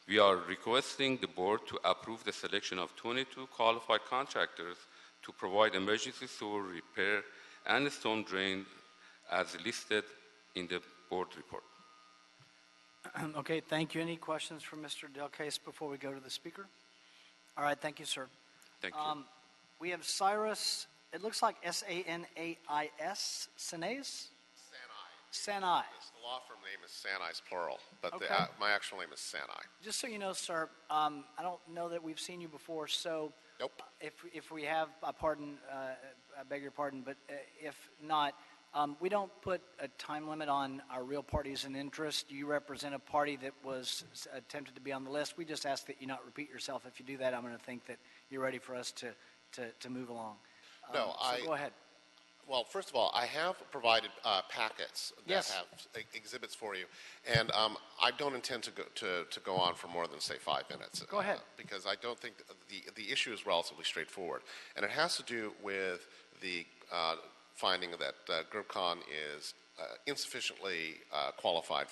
We are requesting the board to approve the selection of 22 qualified contractors to provide emergency sewer repair and storm drain as listed in the board report. Okay, thank you. Any questions for Mr. Delcase before we go to the speaker? All right, thank you, sir. Thank you. We have Cyrus, it looks like S-A-N-A-I-S, Sanais? Sanai. The law firm name is Sanai's plural, but Okay. my actual name is Sanai. Just so you know, sir, I don't know that we've seen you before, so Nope. if we have, I beg your pardon, but if not, we don't put a time limit on our real parties in interest. You represent a party that was attempted to be on the list. We just ask that you not repeat yourself. If you do that, I'm going to think that you're ready for us to move along. No, so go ahead. Well, first of all, I have provided packets that Yes. have exhibits for you, and I don't intend to go on for more than, say, 5 minutes. Go ahead. Because I don't think the issue is relatively straightforward, and it has to do with the finding that Gerbicon is insufficiently qualified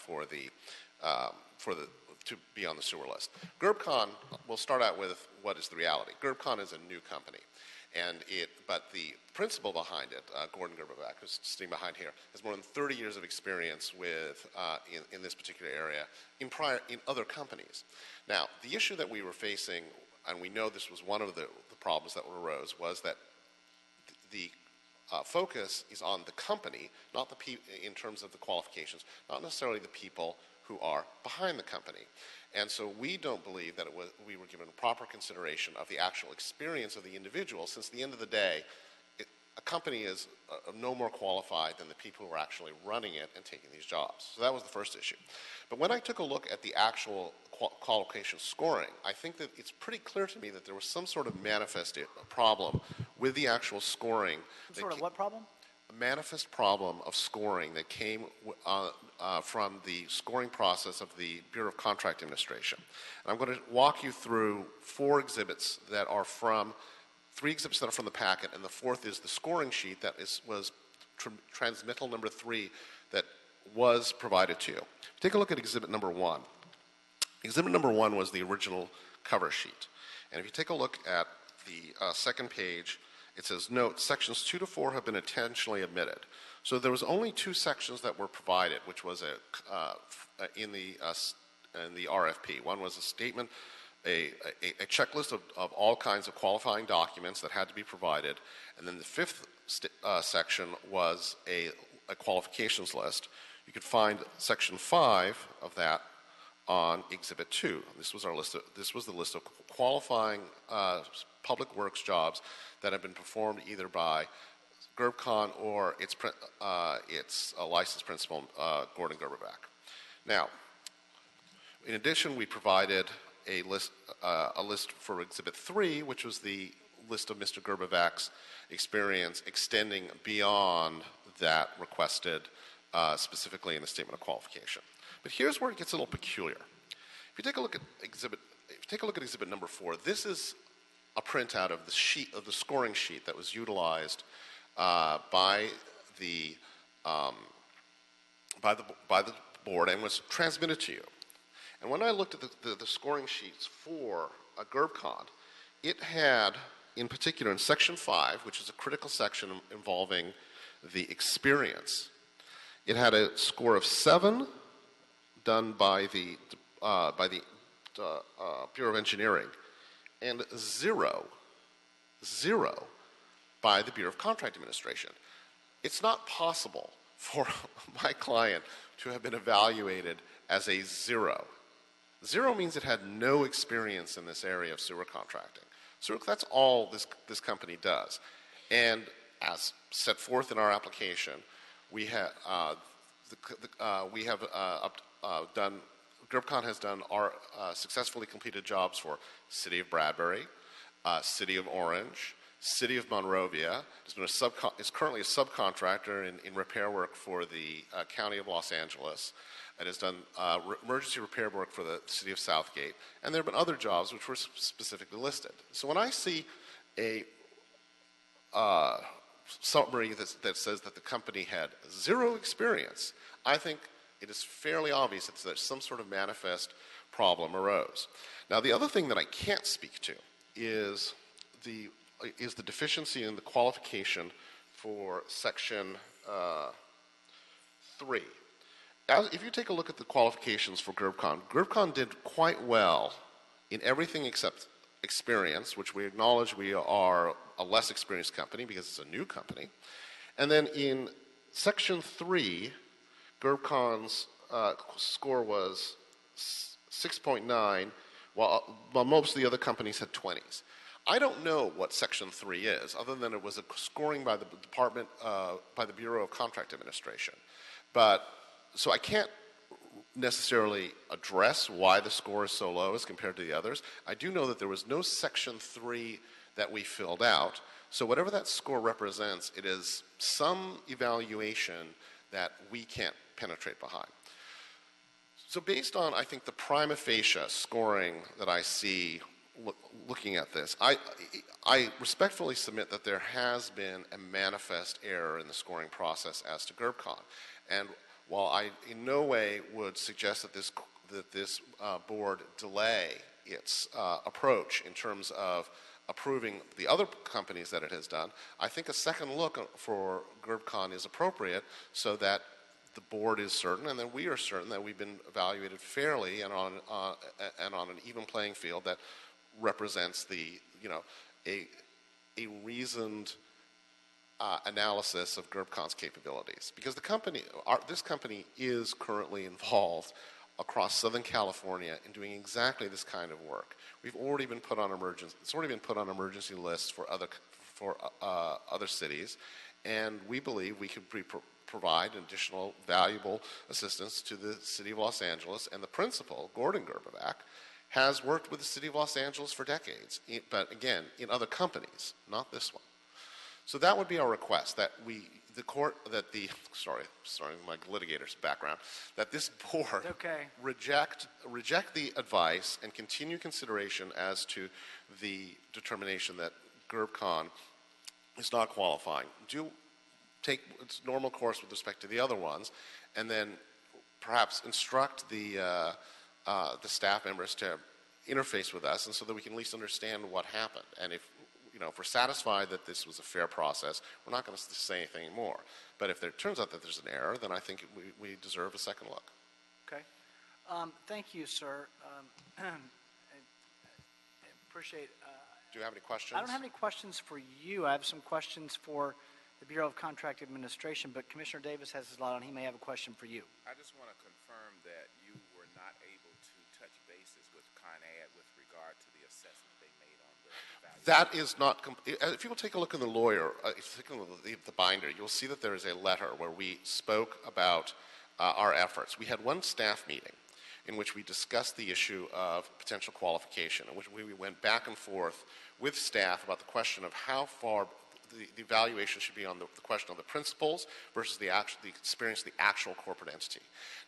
to be on the sewer list. Gerbicon, we'll start out with what is the reality. Gerbicon is a new company. But the principal behind it, Gordon Gerberbach, who's sitting behind here, has more than 30 years of experience in this particular area in other companies. Now, the issue that we were facing, and we know this was one of the problems that arose, was that the focus is on the company, not in terms of the qualifications, not necessarily the people who are behind the company. And so we don't believe that we were given proper consideration of the actual experience of the individual, since at the end of the day, a company is no more qualified than the people who are actually running it and taking these jobs. So that was the first issue. But when I took a look at the actual qualification scoring, I think that it's pretty clear to me that there was some sort of manifest problem with the actual scoring. Some sort of what problem? A manifest problem of scoring that came from the scoring process of the Bureau of Contract Administration. And I'm going to walk you through three exhibits that are from the packet, and the fourth is the scoring sheet that was transmittal number 3 that was provided to you. Take a look at exhibit number 1. Exhibit number 1 was the original cover sheet. And if you take a look at the second page, it says, note, sections 2 to 4 have been intentionally omitted. So there was only 2 sections that were provided, which was in the RFP. One was a statement, a checklist of all kinds of qualifying documents that had to be provided. And then the 5th section was a qualifications list. You could find section 5 of that on exhibit 2. This was the list of qualifying public works jobs that have been performed either by Gerbicon or its licensed principal, Gordon Gerberbach. Now, in addition, we provided a list for Exhibit 3, which was the list of Mr. Gerberbach's experience extending beyond that requested specifically in the Statement of Qualification. But here's where it gets a little peculiar. If you take a look at Exhibit number 4, this is a printout of the scoring sheet that was utilized by the board and was transmitted to you. And when I looked at the scoring sheets for a Gerbicon, it had, in particular, in section 5, which is a critical section involving the experience, it had a score of 7 done by the Bureau of Engineering, and 0 by the Bureau of Contract Administration. It's not possible for my client to have been evaluated as a 0. 0 means it had no experience in this area of sewer contracting. So that's all this company does. And as set forth in our application, we have Gerbicon has done successfully completed jobs for City of Bradbury, City of Orange, City of Monrovia is currently a subcontractor in repair work for the County of Los Angeles. It has done emergency repair work for the City of Southgate, and there have been other jobs which were specifically listed. So when I see a summary that says that the company had zero experience, I think it is fairly obvious that some sort of manifest problem arose. Now, the other thing that I can't speak to is the deficiency in the qualification for Section 3. If you take a look at the qualifications for GERBCON did quite well in everything except experience, which we acknowledge we are a less experienced company because it's a new company. And then in Section 3, GERBCON's score was 6.9, while most of the other companies had 20s. I don't know what Section 3 is, other than it was a scoring by the department, by the Bureau of Contract Administration. So I can't necessarily address why the score is so low as compared to the others. I do know that there was no Section 3 that we filled out. So whatever that score represents, it is some evaluation that we can't penetrate behind. So based on, I think, the prima facie scoring that I see looking at this, I respectfully submit that there has been a manifest error in the scoring process as to GERBCON. And while I in no way would suggest that this board delay its approach in terms of approving the other companies that it has done, I think a second look for GERBCON is appropriate so that the board is certain and that we are certain that we've been evaluated fairly and on an even playing field that represents a reasoned analysis of GERBCON's capabilities. Because this company is currently involved across Southern California in doing exactly this kind of work. It's already been put on emergency lists for other cities, and we believe we could provide additional valuable assistance to the City of Los Angeles. And the principal, Gordon Gerbeback, has worked with the City of Los Angeles for decades, but again, in other companies, not this one. So that would be our request, that sorry, my litigator's background, that this board reject the advice and continue consideration as to the determination that GERBCON is not qualifying. Do take its normal course with respect to the other ones, and then perhaps instruct the staff members to interface with us, and so that we can at least understand what happened. And if we're satisfied that this was a fair process, we're not going to say anything more. But if it turns out that there's an error, then I think we deserve a second look. Okay. Thank you, sir. I appreciate. Do you have any questions? I don't have any questions for you. I have some questions for the Bureau of Contract Administration, but Commissioner Davis has his light on. He may have a question for you. I just want to confirm that you were not able to touch bases with ConAd with regard to the assessment they made on the value. That is not, if you will take a look in the the binder, you'll see that there is a letter where we spoke about our efforts. We had one staff meeting in which we discussed the issue of potential qualification, in which we went back and forth with staff about the question of how far the evaluation should be on the question of the principles versus the experience of the actual corporate entity.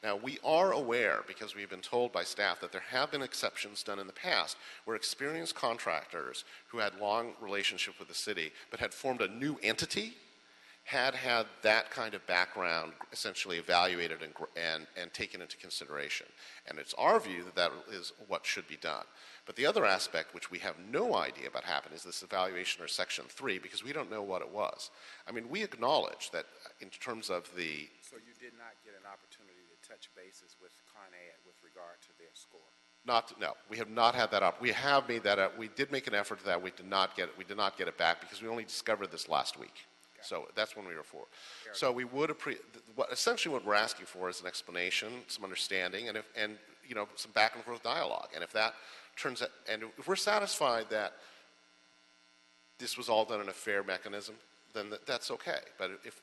Now, we are aware, because we've been told by staff, that there have been exceptions done in the past where experienced contractors who had long relationship with the city but had formed a new entity had that kind of background essentially evaluated and taken into consideration. And it's our view that is what should be done. But the other aspect, which we have no idea about happening, is this evaluation or Section 3, because we don't know what it was. I mean, we acknowledge that in terms of the... So you did not get an opportunity to touch bases with ConAd with regard to their score? No, we have not had that we have made that up. We did make an effort to that. We did not get it back because we only discovered this last week. So that's when we were for. So we would essentially what we're asking for is an explanation, some understanding, and some back and forth dialogue. And if that turns out, and if we're satisfied that this was all done in a fair mechanism, then that's okay. But if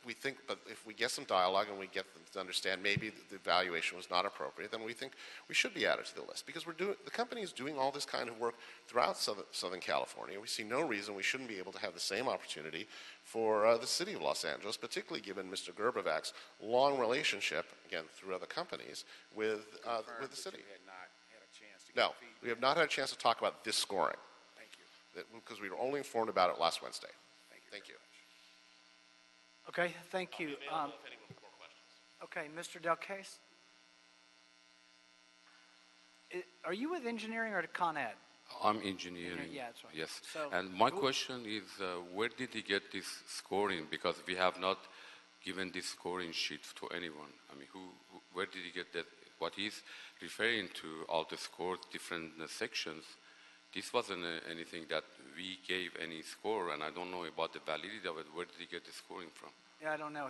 we get some dialogue and we get them to understand maybe the valuation was not appropriate, then we think we should be added to the list, because the company is doing all this kind of work throughout Southern California. We see no reason we shouldn't be able to have the same opportunity for the city of Los Angeles, particularly given Mr. Gerbevac's long relationship, again, through other companies, with the city. You had not had a chance to No, get feedback. we have not had a chance to talk about this scoring, Thank you. because we were only informed about it last Wednesday. Thank you. Okay, thank you. Okay, Mr. Delcase? Are you with engineering or Con Ed? I'm engineering. Yeah, that's right. Yes. So And my question is, where did he get this scoring? Because we have not given this scoring sheet to anyone. I mean, where did he get that? What he's referring to, all the scores, different sections, this wasn't anything that we gave any score, and I don't know about the validity of it. Where did he get the scoring from? Yeah, I don't know.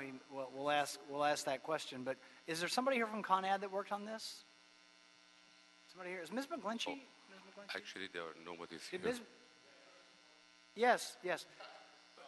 We'll ask that question. But is there somebody here from Con Ed that worked on this? Somebody here? Is Ms. McGlinchey? Ms. McGlinchey? Actually, nobody's Did here. Ms. Yes, yes.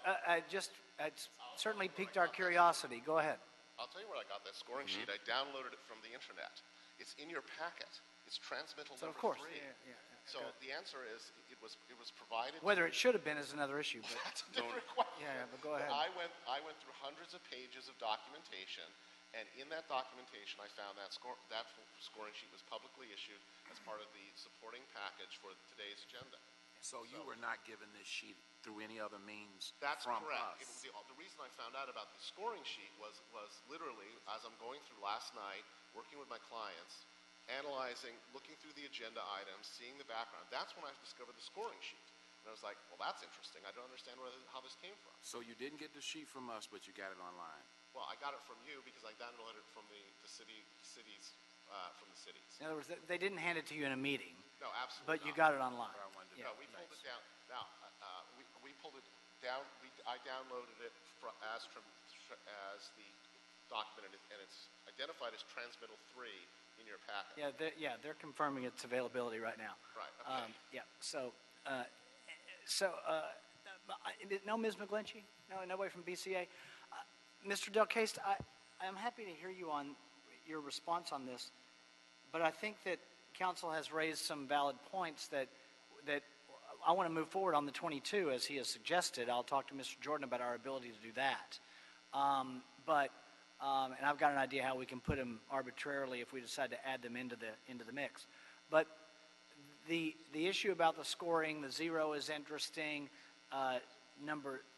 It certainly piqued our curiosity. Go ahead. I'll tell you where I got that scoring sheet. I downloaded it from the internet. It's in your packet. It's transmittal So number of course, 3. yeah. So the answer is it was provided. Whether it should have been is another issue. But That's a different question. Yeah, but go ahead. I went through hundreds of pages of documentation, and in that documentation, I found that scoring sheet was publicly issued as part of the supporting package for today's agenda. So you were not given this sheet through any other means That's from correct. us? The reason I found out about the scoring sheet was literally as I'm going through last night, working with my clients, analyzing, looking through the agenda items, seeing the background. That's when I discovered the scoring sheet. And I was like, well, that's interesting. I don't understand how this came from. So you didn't get the sheet from us, but you got it online? Well, I got it from you because I downloaded it from the cities. In other words, they didn't hand it to you in a meeting. No, absolutely But you not. got it online. No, we pulled it down. Now, we pulled it down. I downloaded it as the document, and it's identified as transmittal 3 in your packet. They're confirming its availability right now. Right. Okay. No, Ms. McGlinchey? No, nobody from BCA? Mr. Delcase, I'm happy to hear you on your response on this, but I think that council has raised some valid points that I want to move forward on the 22 as he has suggested. I'll talk to Mr. Jordan about our ability to do that. And I've got an idea how we can put them arbitrarily if we decide to add them into the mix. But the issue about the scoring, the 0 is interesting.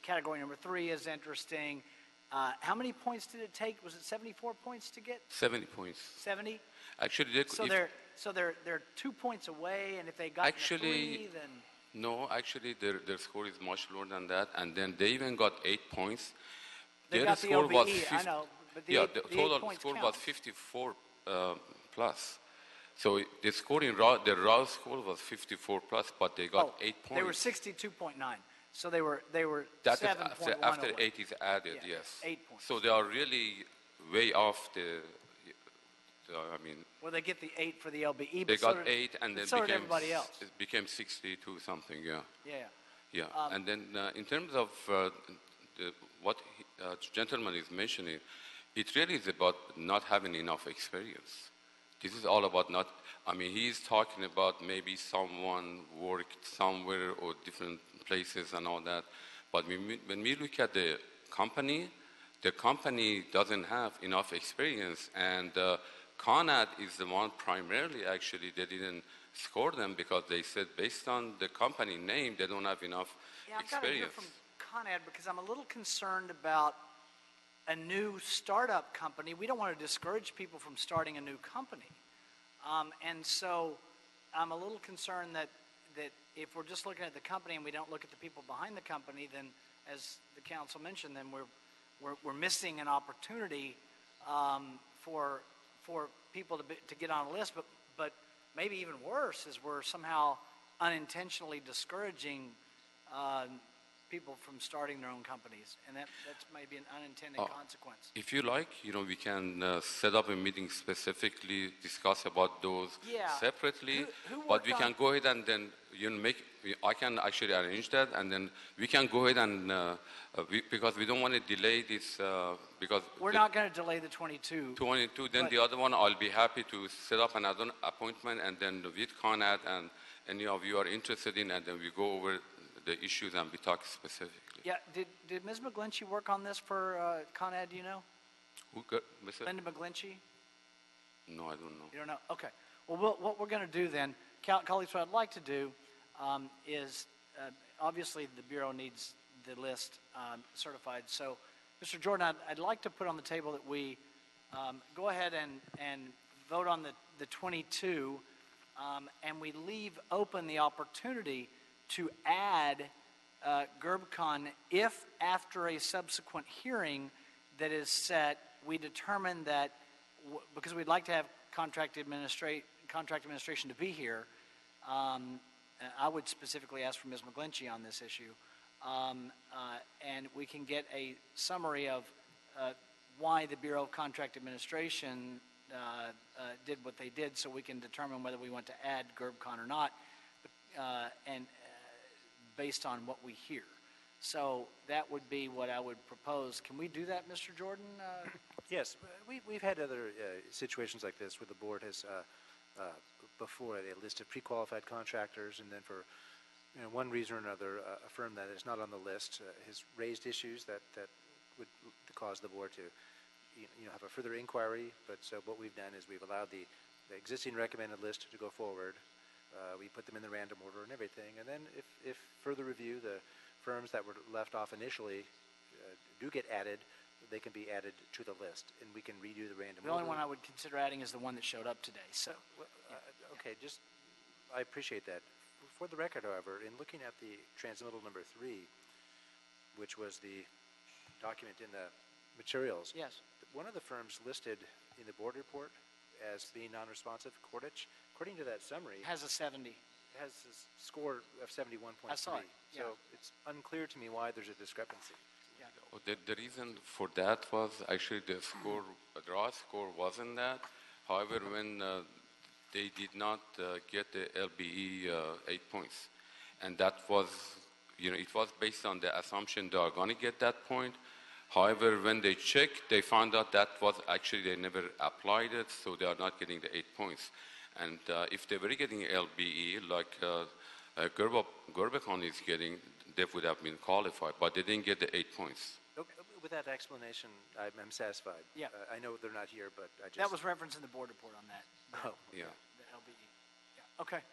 Category number 3 is interesting. How many points did it take? Was it 74 points to get? 70 points. 70? Actually, they're 2 points away, and if they got the 3, then... No, actually, their score is much lower than that, and then they even got 8 points. They Their got the score was OBE, I know, but the the 8 total points score count. was 54 plus. So the score in the raw score was 54 plus, but they got 8 points. They were 62.9, so they were That is 7.1 after away. 8 is added, Yeah, yes. 8 points. So they are really way off Well, they get the 8 for the LBE, they but got 8 and then so did everybody else. it became 62 something, yeah. Yeah. And then in terms of what gentleman is mentioning, it really is about not having enough experience. This is all about he's talking about maybe someone worked somewhere or different places and all that. But when we look at the company doesn't have enough experience, and Con Ed is the one primarily actually they didn't score them because they said based on the company name they don't have enough I've got to hear experience. from Con Ed because I'm a little concerned about a new startup company. We don't want to discourage people from starting a new company. And so I'm a little concerned that if we're just looking at the company and we don't look at the people behind the company, then as the council mentioned, then we're missing an opportunity for people to get on a list. But maybe even worse is we're somehow unintentionally discouraging people from starting their own companies, and that's maybe an unintended consequence. If you like, we can set up a meeting specifically, discuss about those separately. Who But we worked can go ahead and then make I can actually arrange that, and then we can go ahead and, because we don't want to delay this, because We're not going to delay the 22. 22, then but- the other one, I'll be happy to set up another appointment, and then with Con Ed and any of you are interested in, and then we go over the issues and we talk specifically. Yeah, did Ms. McGlinchey work on this for Con Ed, do you know? Who got, Mr.? Linda McGlinchey? No, I don't know. You don't know? Okay. Well, what we're going to do then, colleagues, what I'd like to do is, obviously, the Bureau needs the list certified. So, Mr. Jordan, I'd like to put on the table that we go ahead and vote on the 22, and we leave open the opportunity to add GERBCon if, after a subsequent hearing that is set, we determine that, because we'd like to have contract administration to be here, I would specifically ask for Ms. McGlinchey on this issue, and we can get a summary of why the Bureau of Contract Administration did what they did, so we can determine whether we want to add GERBCon or not, and based on what we hear. So that would be what I would propose. Can we do that, Mr. Jordan? Yes, we've had other situations like this where the board has, before a list of pre-qualified contractors, and then for one reason or another, a firm that is not on the list has raised issues that would cause the board to have a further inquiry. But so what we've done is we've allowed the existing recommended list to go forward. We put them in the random order and everything, and then if further review, the firms that were left off initially do get added, they can be added to the list, and we can redo the random order. The only one I would consider adding is the one that showed up today. So, okay, I appreciate that. For the record, however, in looking at the transmittal number 3, which was the document in the materials, yes, one of the firms listed in the board report as being non-responsive, Cordich, according to that summary, has a 70. Has a score of 71.3. I saw it, yeah. So it's unclear to me why there's a discrepancy. Yeah. Well, the reason for that was actually the score, the raw score wasn't that. However, when they did not get the LBE 8 points, and that was, it was based on the assumption they are going to get that point. However, when they checked, they found out that was actually, they never applied it, so they are not getting the 8 points. And if they were getting LBE, like GERBCon is getting, they would have been qualified, but they didn't get the 8 points. Okay, with that explanation, I'm satisfied. Yeah. I know they're not here, but I just... That was referenced in the board report on that. Oh, yeah. The LBE. Yeah. Okay.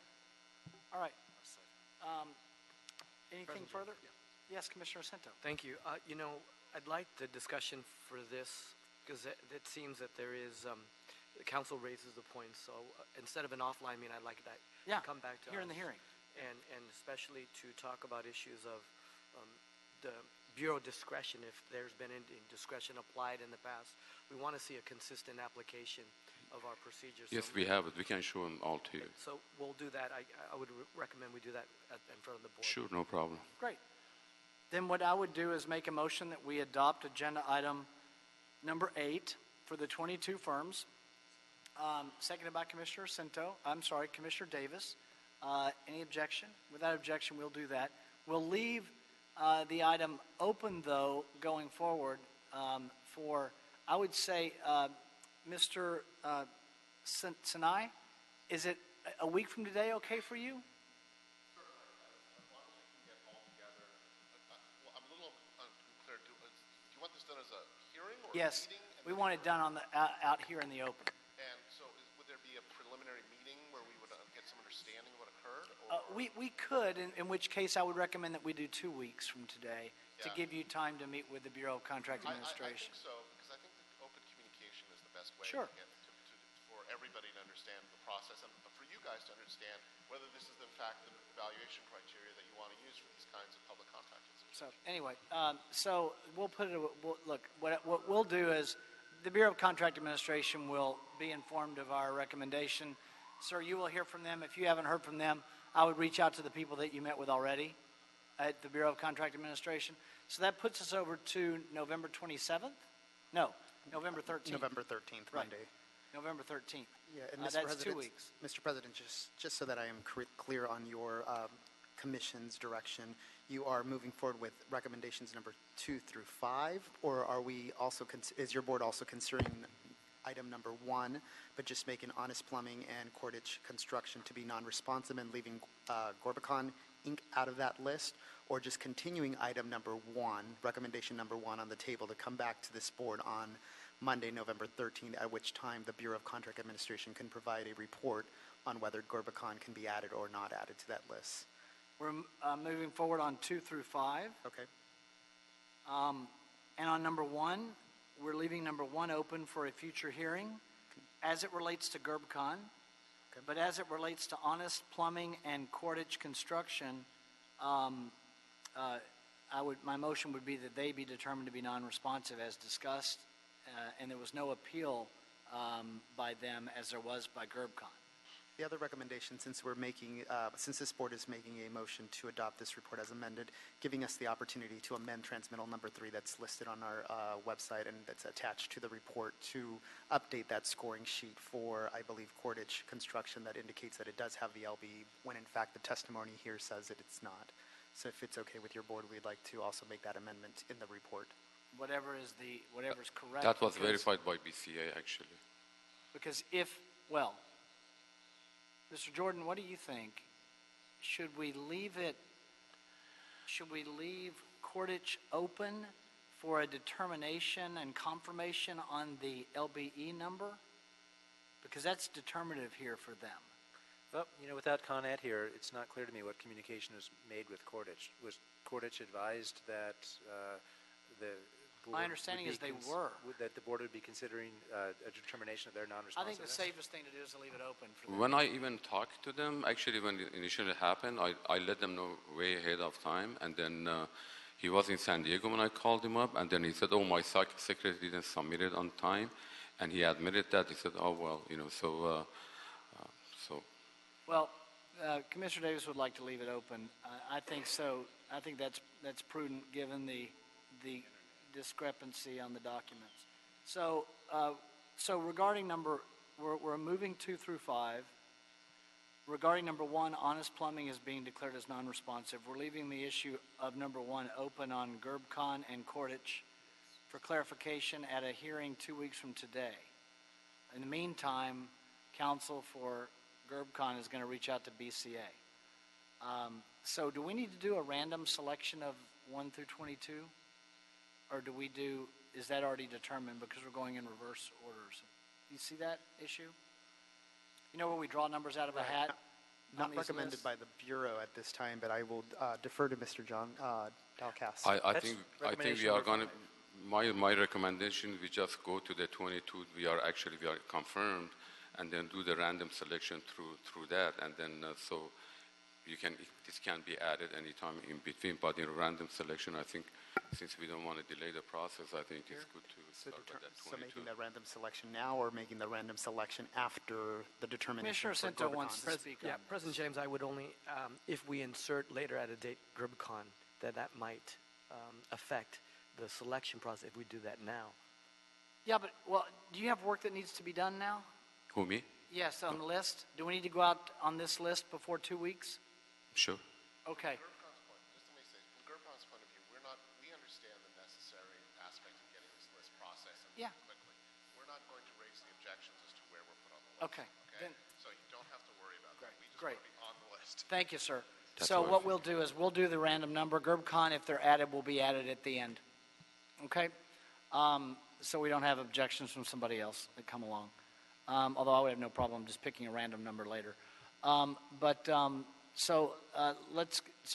All right. Anything further? Yes, Commissioner Cento. Thank you. I'd like the discussion for this, because it seems that there is, the council raises the point, so instead of an offline meeting, I'd like that to come back to here us. in the hearing. And especially to talk about issues of the Bureau discretion, if there's been any discretion applied in the past. We want to see a consistent application of our procedures. Yes, we have it. We can show them all to you. So we'll do that. I would recommend we do that in front of the board. Sure, no problem. Great. Then what I would do is make a motion that we adopt agenda item number 8 for the 22 firms, seconded by Commissioner Commissioner Davis. Any objection? Without objection, we'll do that. We'll leave the item open, though, going forward for, I would say, Mr. Sinai, is it a week from today okay for you? Yes, we want it done on the out here in the open. And so, would there be a preliminary meeting where we would get some understanding of what occurred? We could, in which case I would recommend that we do 2 weeks from today to give you time to meet with the Bureau of Contract Administration. I think so, because I think that open communication is the best way Sure. to get for everybody to understand the process, and for you guys to understand whether this is in fact the evaluation criteria that you want to use for these kinds of public contract institutions. So anyway, so we'll put it. Look, what we'll do is the Bureau of Contract Administration will be informed of our recommendation. Sir, you will hear from them. If you haven't heard from them, I would reach out to the people that you met with already at the Bureau of Contract Administration. So that puts us over to November 27th? No, November 13th. November 13th, Right. Monday. November 13th. Yeah, and That's 2 weeks. Mr. President, just so that I am clear on your commission's direction, you are moving forward with recommendations number 2 through 5, or are we also, is your board also considering item number 1, but just making Honest Plumbing and Cordage Construction to be non-responsive and leaving Gorbicon Inc. out of that list, or just continuing item number 1, recommendation number 1 on the table to come back to this board on Monday, November 13th, at which time the Bureau of Contract Administration can provide a report on whether Gorbicon can be added or not added to that list. We're moving forward on 2 through 5. Okay. And on number 1, we're leaving number 1 open for a future hearing as it relates to Gorbicon. Okay. But as it relates to Honest Plumbing and Cordage Construction, my motion would be that they be determined to be non-responsive as discussed, and there was no appeal by them as there was by Gorbicon. The other recommendation, since we're making, since this board is making a motion to adopt this report as amended, giving us the opportunity to amend transmittal number 3 that's listed on our website and that's attached to the report to update that scoring sheet for, I believe, Cordage Construction that indicates that it does have the LB, when in fact the testimony here says that it's not. So if it's okay with your board, we'd like to also make that amendment in the report. Whatever's correct. That was verified by BCA, actually. Because Mr. Jordan, what do you think? Should we leave Cordage open for a determination and confirmation on the LBE number? Because that's determinative here for them. Well, without Con Ed here, it's not clear to me what communication was made with Cordage. Was Cordage advised that the board My understanding is they were. That the board would be considering a determination of their I non-responsiveness? think the safest thing to do is to leave it open for them. When I even talked to them, actually when it initially happened, I let them know way ahead of time, and then he was in San Diego when I called him up, and then he said, oh, my secretary didn't submit it on time, and he admitted that. He said, oh, well, so. Well, Commissioner Davis would like to leave it open. I think so. I think that's prudent given the discrepancy on the documents. So regarding we're moving 2 through 5. Regarding number 1, Honest Plumbing is being declared as non-responsive. We're leaving the issue of number 1 open on Gorbicon and Cordage for clarification at a hearing 2 weeks from today. In the meantime, counsel for Gorbicon is going to reach out to BCA. So do we need to do a random selection of 1 through 22? Or is that already determined because we're going in reverse orders? You see that issue? Where we draw numbers out of a hat? Not recommended by the Bureau at this time, but I will defer to Mr. John Dalcast. I think we are going to, my recommendation, we just go to the 22, we are confirmed, and then do the random selection through that, and then so this can be added anytime in between, but in random selection, I think, since we don't want to delay the process, I think it's good to start with that 22. So making the random selection now, or making the random selection after the determination? Commissioner Cinto wants to speak on. President James, I would only, if we insert later at a date Gorbicon, that might affect the selection process if we do that now. Yeah, but, do you have work that needs to be done now? Who, me? Yes, on the list. Do we need to go out on this list before 2 weeks? Sure. Okay. Just let me say, from Gorbicons' point of view, we understand the necessary aspect of getting this list processed and quickly. We're not going to raise the objections as to where we're put on the list. Okay. So you don't have to worry about that. We just Great. want to be on the list. Thank you, sir. That's So what we'll do is we'll do the random number. Gorbicon, if they're added, will be added at the end. Okay? So we don't have objections from somebody else that come along. Although I would have no problem just picking a random number later. So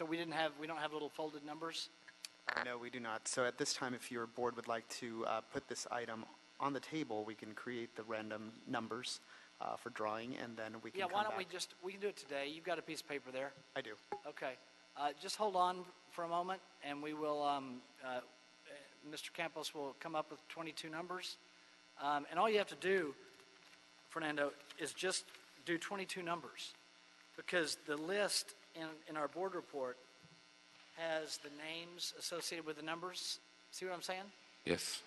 we don't have little folded numbers? No, we do not. So at this time, if your board would like to put this item on the table, we can create the random numbers for drawing, and then we can come why don't back. we can do it today. You've got a piece of paper there. I do. Okay. Just hold on for a moment, and we will, Mr. Campos will come up with 22 numbers. And all you have to do, Fernando, is just do 22 numbers, because the list in our board report has the names associated with the numbers. See what I'm saying? Yes.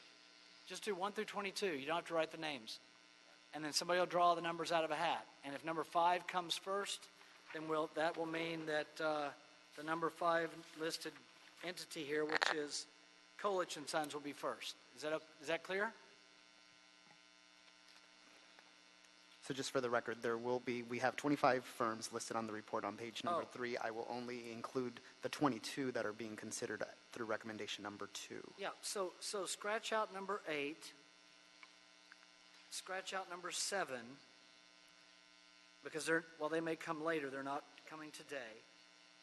Just do 1 through 22. You don't have to write the names. And then somebody will draw the numbers out of a hat. And if number 5 comes first, then that will mean that the number 5 listed entity here, which is Kolich and Sons, will be first. Is that clear? So just for the record, we have 25 firms listed on the report on page number 3. I will only include the 22 that are being considered through recommendation number 2. Yeah, so scratch out number 8, scratch out number 7, because they may come later, they're not coming today,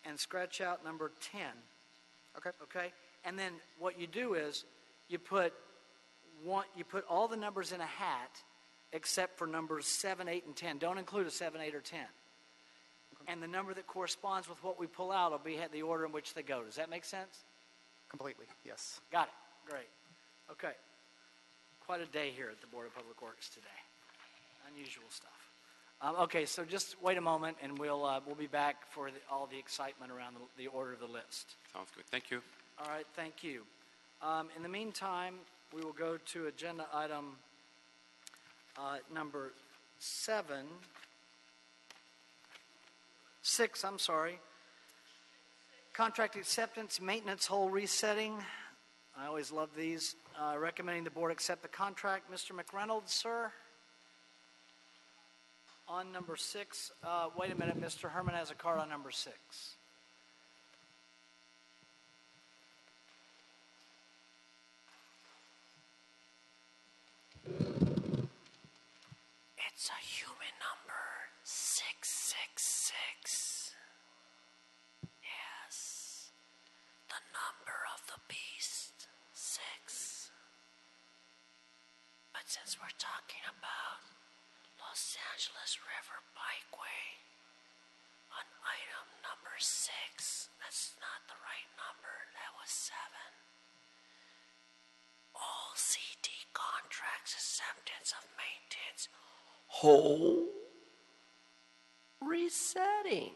and scratch out number 10. Okay? And then what you do is you put all the numbers in a hat except for numbers 7, 8, and 10. Don't include a 7, 8, or 10. And the number that corresponds with what we pull out will be the order in which they go. Does that make sense? Completely, yes. Got it. Great. Okay. Quite a day here at the Board of Public Works today. Unusual stuff. Okay, so just wait a moment, and we'll be back for all the excitement around the order of the list. Sounds good. Thank you. All right, thank you. In the meantime, we will go to agenda item number 6, contract acceptance, maintenance hole resetting. I always love these. Recommending the board accept the contract. Mr. McReynolds, sir. On number 6, wait a minute, Mr. Herman has a card on number 6. It's a human number, 666. Yes, the number of the beast, 6. But since we're talking about Los Angeles River Bikeway, on item number 6, that's not the right number, that was 7. All CD contracts, acceptance of maintenance, hole resetting.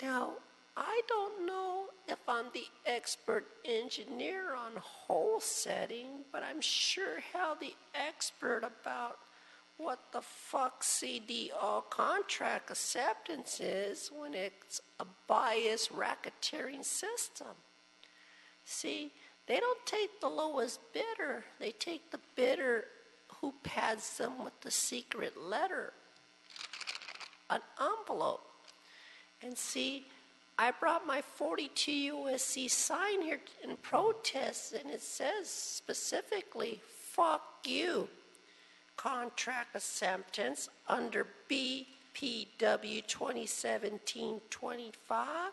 Now, I don't know if I'm the expert engineer on hole setting, but I'm sure hell the expert about what the fuck CD all contract acceptance is when it's a biased racketeering system. See, they don't take the lowest bidder, they take the bidder who pads them with the secret letter, an envelope. And see, I brought my 42 USC sign here in protest, and it says specifically, fuck you. Contract acceptance under BPW 2017-25,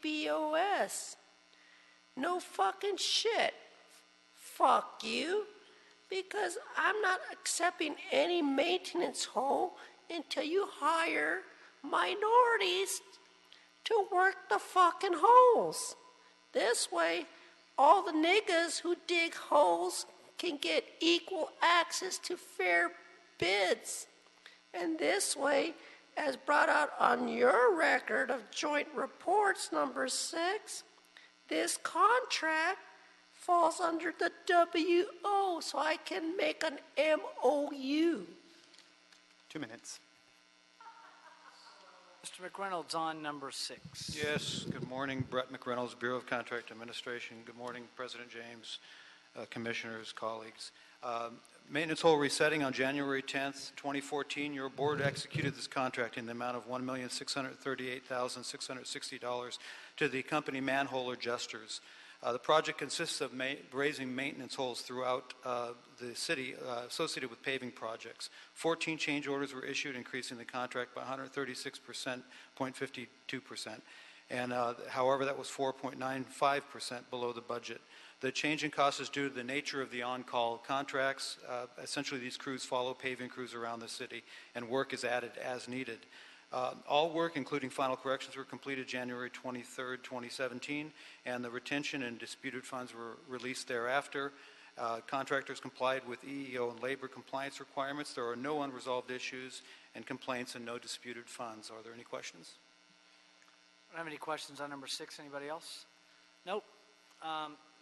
BCABOS. No fucking shit. Fuck you. Because I'm not accepting any maintenance hole until you hire minorities to work the fucking holes. This way, all the niggas who dig holes can get equal access to fair bids. And this way, as brought out on your record of joint reports number 6, this contract falls under the WO, so I can make an MOU. 2 minutes. Mr. McReynolds on number 6. Yes, good morning. Brett McReynolds, Bureau of Contract Administration. Good morning, President James, commissioners, colleagues. Maintenance hole resetting on January 10th, 2014. Your board executed this contract in the amount of $1,638,660 to the company Manhole Adjusters. The project consists of raising maintenance holes throughout the city associated with paving projects. 14 change orders were issued, increasing the contract by 136.52%. And however, that was 4.95% below the budget. The change in cost is due to the nature of the on-call contracts. Essentially, these crews follow paving crews around the city, and work is added as needed. All work, including final corrections, were completed January 23rd, 2017, and the retention and disputed funds were released thereafter. Contractors complied with EEO and labor compliance requirements. There are no unresolved issues and complaints and no disputed funds. Are there any questions? I don't have any questions on number 6. Anybody else? Nope.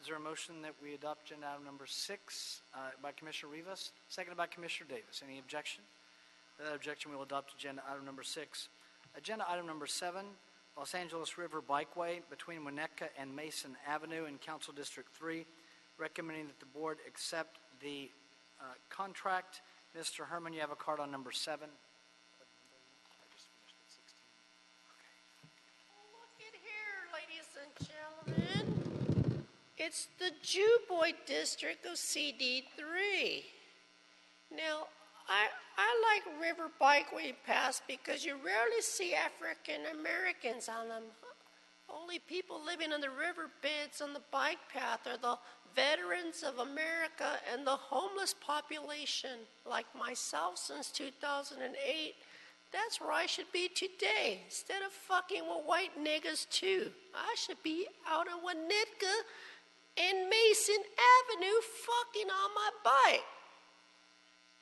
Is there a motion that we adopt agenda item number 6 by Commissioner Rivas, seconded by Commissioner Davis? Any objection? Without objection, we will adopt agenda item number 6. Agenda item number 7, Los Angeles River Bikeway between Winnetka and Mason Avenue in Council District 3, recommending that the board accept the contract. Mr. Herman, you have a card on number 7. Look at here, ladies and gentlemen. It's the Jew Boy District of CD3. Now, I like River Bikeway Paths because you rarely see African Americans on them. Only people living on the riverbeds on the bike path are the veterans of America and the homeless population, like myself since 2008. That's where I should be today, instead of fucking with white niggas too. I should be out on Winnetka and Mason Avenue fucking on my bike.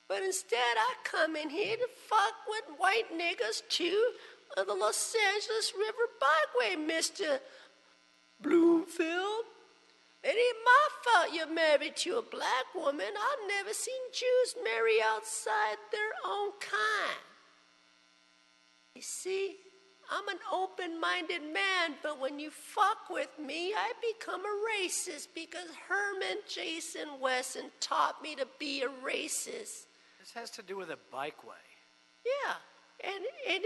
But instead, I come in here to fuck with white niggas too of the Los Angeles River Bikeway, Mr. Bloomfield. It ain't my fault you're married to a black woman. I've never seen Jews marry outside their own kind. You see, I'm an open-minded man, but when you fuck with me, I become a racist because Herman Jason Wesson taught me to be a racist. This has to do with a bikeway. Yeah, and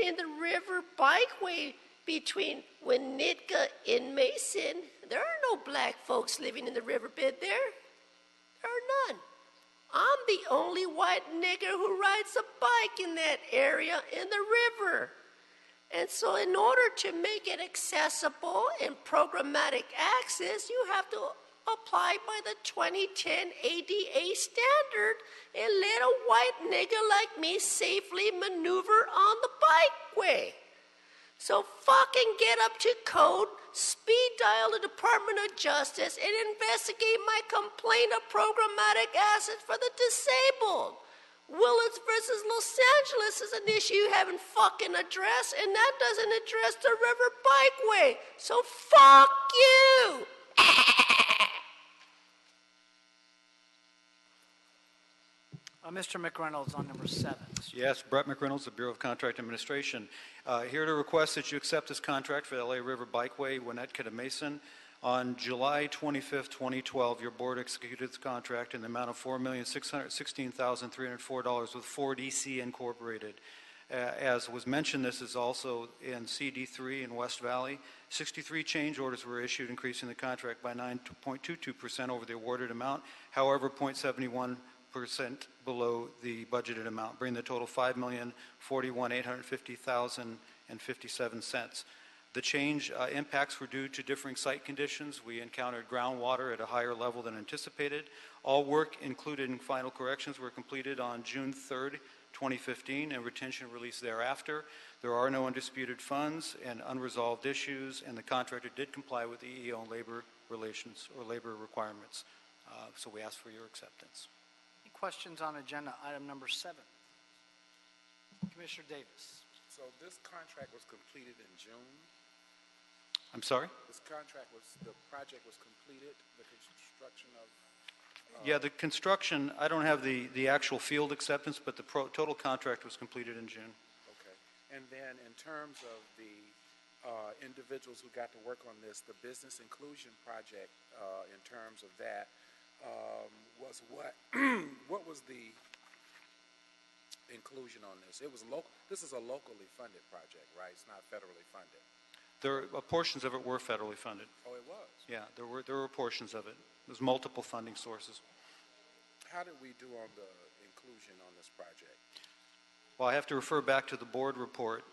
in the river bikeway between Winnetka and Mason, there are no black folks living in the riverbed there. There are none. I'm the only white nigger who rides a bike in that area in the river. And so in order to make it accessible and programmatic access, you have to apply by the 2010 ADA standard and let a white nigger like me safely maneuver on the bikeway. So fucking get up to code, speed dial the Department of Justice, and investigate my complaint of programmatic access for the disabled. Willits versus Los Angeles is an issue you haven't fucking addressed, and that doesn't address the river bikeway. So fuck you! Mr. McReynolds on number 7. Yes, Brett McReynolds, the Bureau of Contract Administration. Here to request that you accept this contract for the LA River Bikeway, Winnetka to Mason. On July 25th, 2012, your board executed this contract in the amount of $4,616,304 with Ford EC Incorporated. As was mentioned, this is also in CD3 in West Valley. 63 change orders were issued, increasing the contract by 9.22% over the awarded amount. However, 0.71% below the budgeted amount, bringing the total $5,041,850,057. The change impacts were due to differing site conditions. We encountered groundwater at a higher level than anticipated. All work included in final corrections were completed on June 3rd, 2015, and retention released thereafter. There are no undisputed funds and unresolved issues, and the contractor did comply with EEO and labor relations or labor requirements. So we ask for your acceptance. Any questions on agenda item number 7? Commissioner Davis. So this contract was completed in June? I'm sorry? The project was completed, the construction of? Yeah, the construction, I don't have the actual field acceptance, but the total contract was completed in June. Okay. And then in terms of the individuals who got to work on this, the business inclusion project, in terms of that, was what? What was the inclusion on this? It was local. This is a locally funded project, right? It's not federally funded. Portions of it were federally funded. Oh, it was? Yeah, there were portions of it. There's multiple funding sources. How did we do on the inclusion on this project? Well, I have to refer back to the board report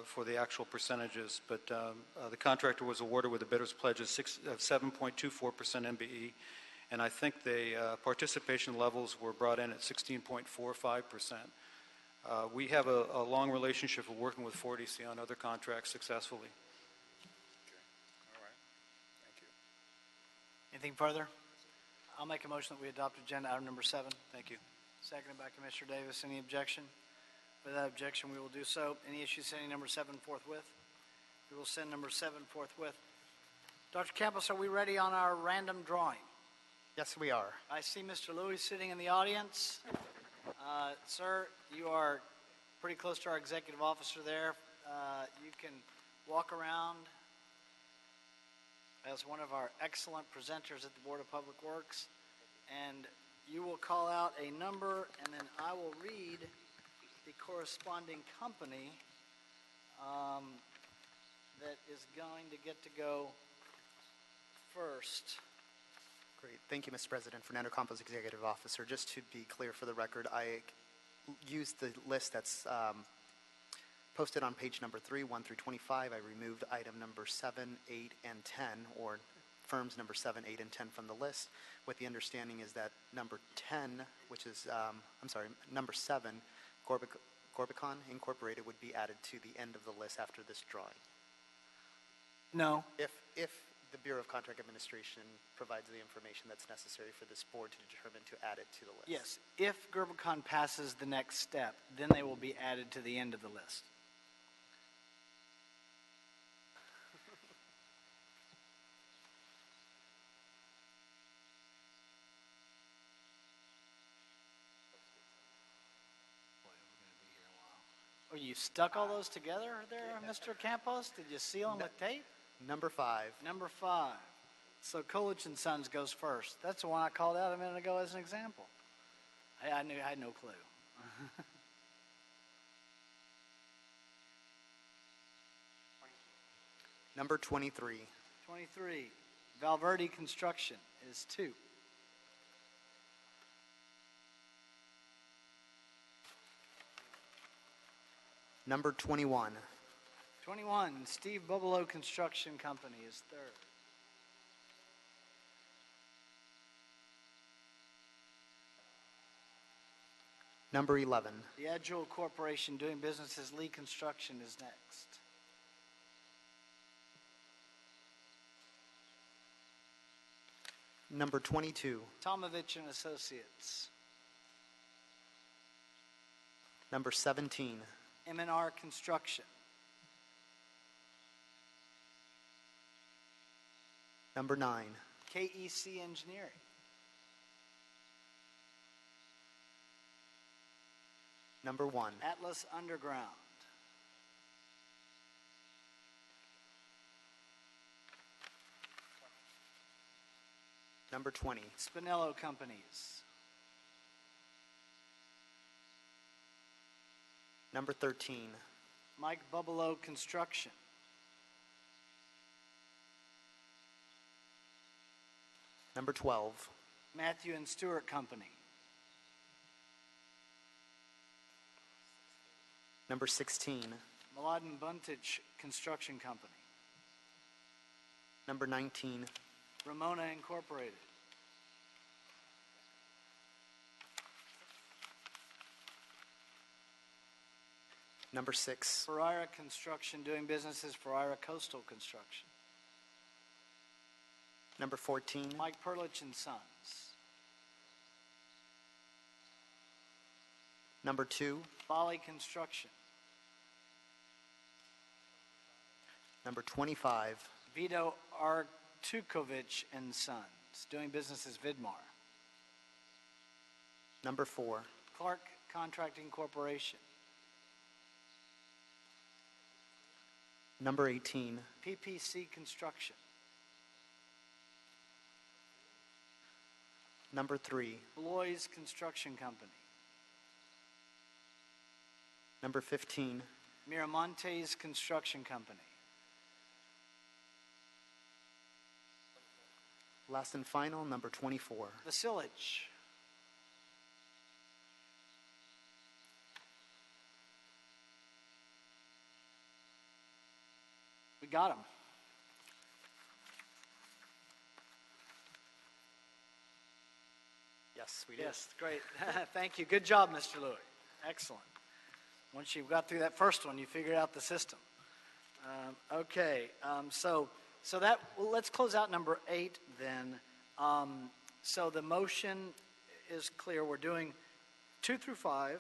for the actual percentages, but the contractor was awarded with a bidder's pledge of 7.24% MBE, and I think the participation levels were brought in at 16.45%. We have a long relationship of working with Ford EC on other contracts successfully. Anything further? I'll make a motion that we adopt agenda item number 7. Thank you. Seconded by Commissioner Davis. Any objection? Without objection, we will do so. Any issues sending number 7 forthwith? We will send number 7 forthwith. Dr. Campos, are we ready on our random drawing? Yes, we are. I see Mr. Louis sitting in the audience. Sir, you are pretty close to our executive officer there. you can walk around as one of our excellent presenters at the Board of Public Works, and you will call out a number, and then I will read the corresponding company that is going to get to go first. Great. Thank you, Mr. President. Fernando Campos, Executive Officer. Just to be clear for the record, I used the list that's posted on page number 3, 1 through 25. I removed item number 7, 8, and 10, or firms number 7, 8, and 10 from the list, with the understanding is that number 10, which is, number 7, Gorbicon Incorporated would be added to the end of the list after this drawing. No. If the Bureau of Contract Administration provides the information that's necessary for this board to determine to add it to the list. Yes, if Gorbicon passes the next step, then they will be added to the end of the list. Oh, you stuck all those together there, Mr. Campos? Did you seal them with tape? Number 5. Number 5. So Coolidge and Sons goes first. That's the one I called out a minute ago as an example. I had no clue. Number 23. 23. Valverde Construction is 2. Number 21. 21. Steve Bubbelow Construction Company is 3rd. Number 11. The Agile Corporation doing business as Lee Construction is next. Number 22. Tomovich and Associates. Number 17. M&R Construction. Number 9. KEC Engineering. Number 1. Atlas Underground. Number 20. Spinello Companies. Number 13. Mike Bubbelow Construction. Number 12. Matthew and Stewart Company. Number 16. Mladen Buntich Construction Company. Number 19. Ramona Incorporated. Number 6. Ferreira Construction doing business as Ferreira Coastal Construction. Number 14. Mike Perlich and Sons. Number 2. Bali Construction. Number 25. Vito Artukovic and Sons doing business as Vidmar. Number 4. Clark Contracting Corporation. Number 18. PPC Construction. Number 3. Blois Construction Company. Number 15. Miramontes Construction Company. Last and final, number 24. Vasilich. We got him. Yes, we did. Yes, great. Thank you. Good job, Mr. Louis. Excellent. Once you got through that first one, you figured out the system. Okay, so that, well, let's close out number 8 then. So the motion is clear. We're doing 2 through 5,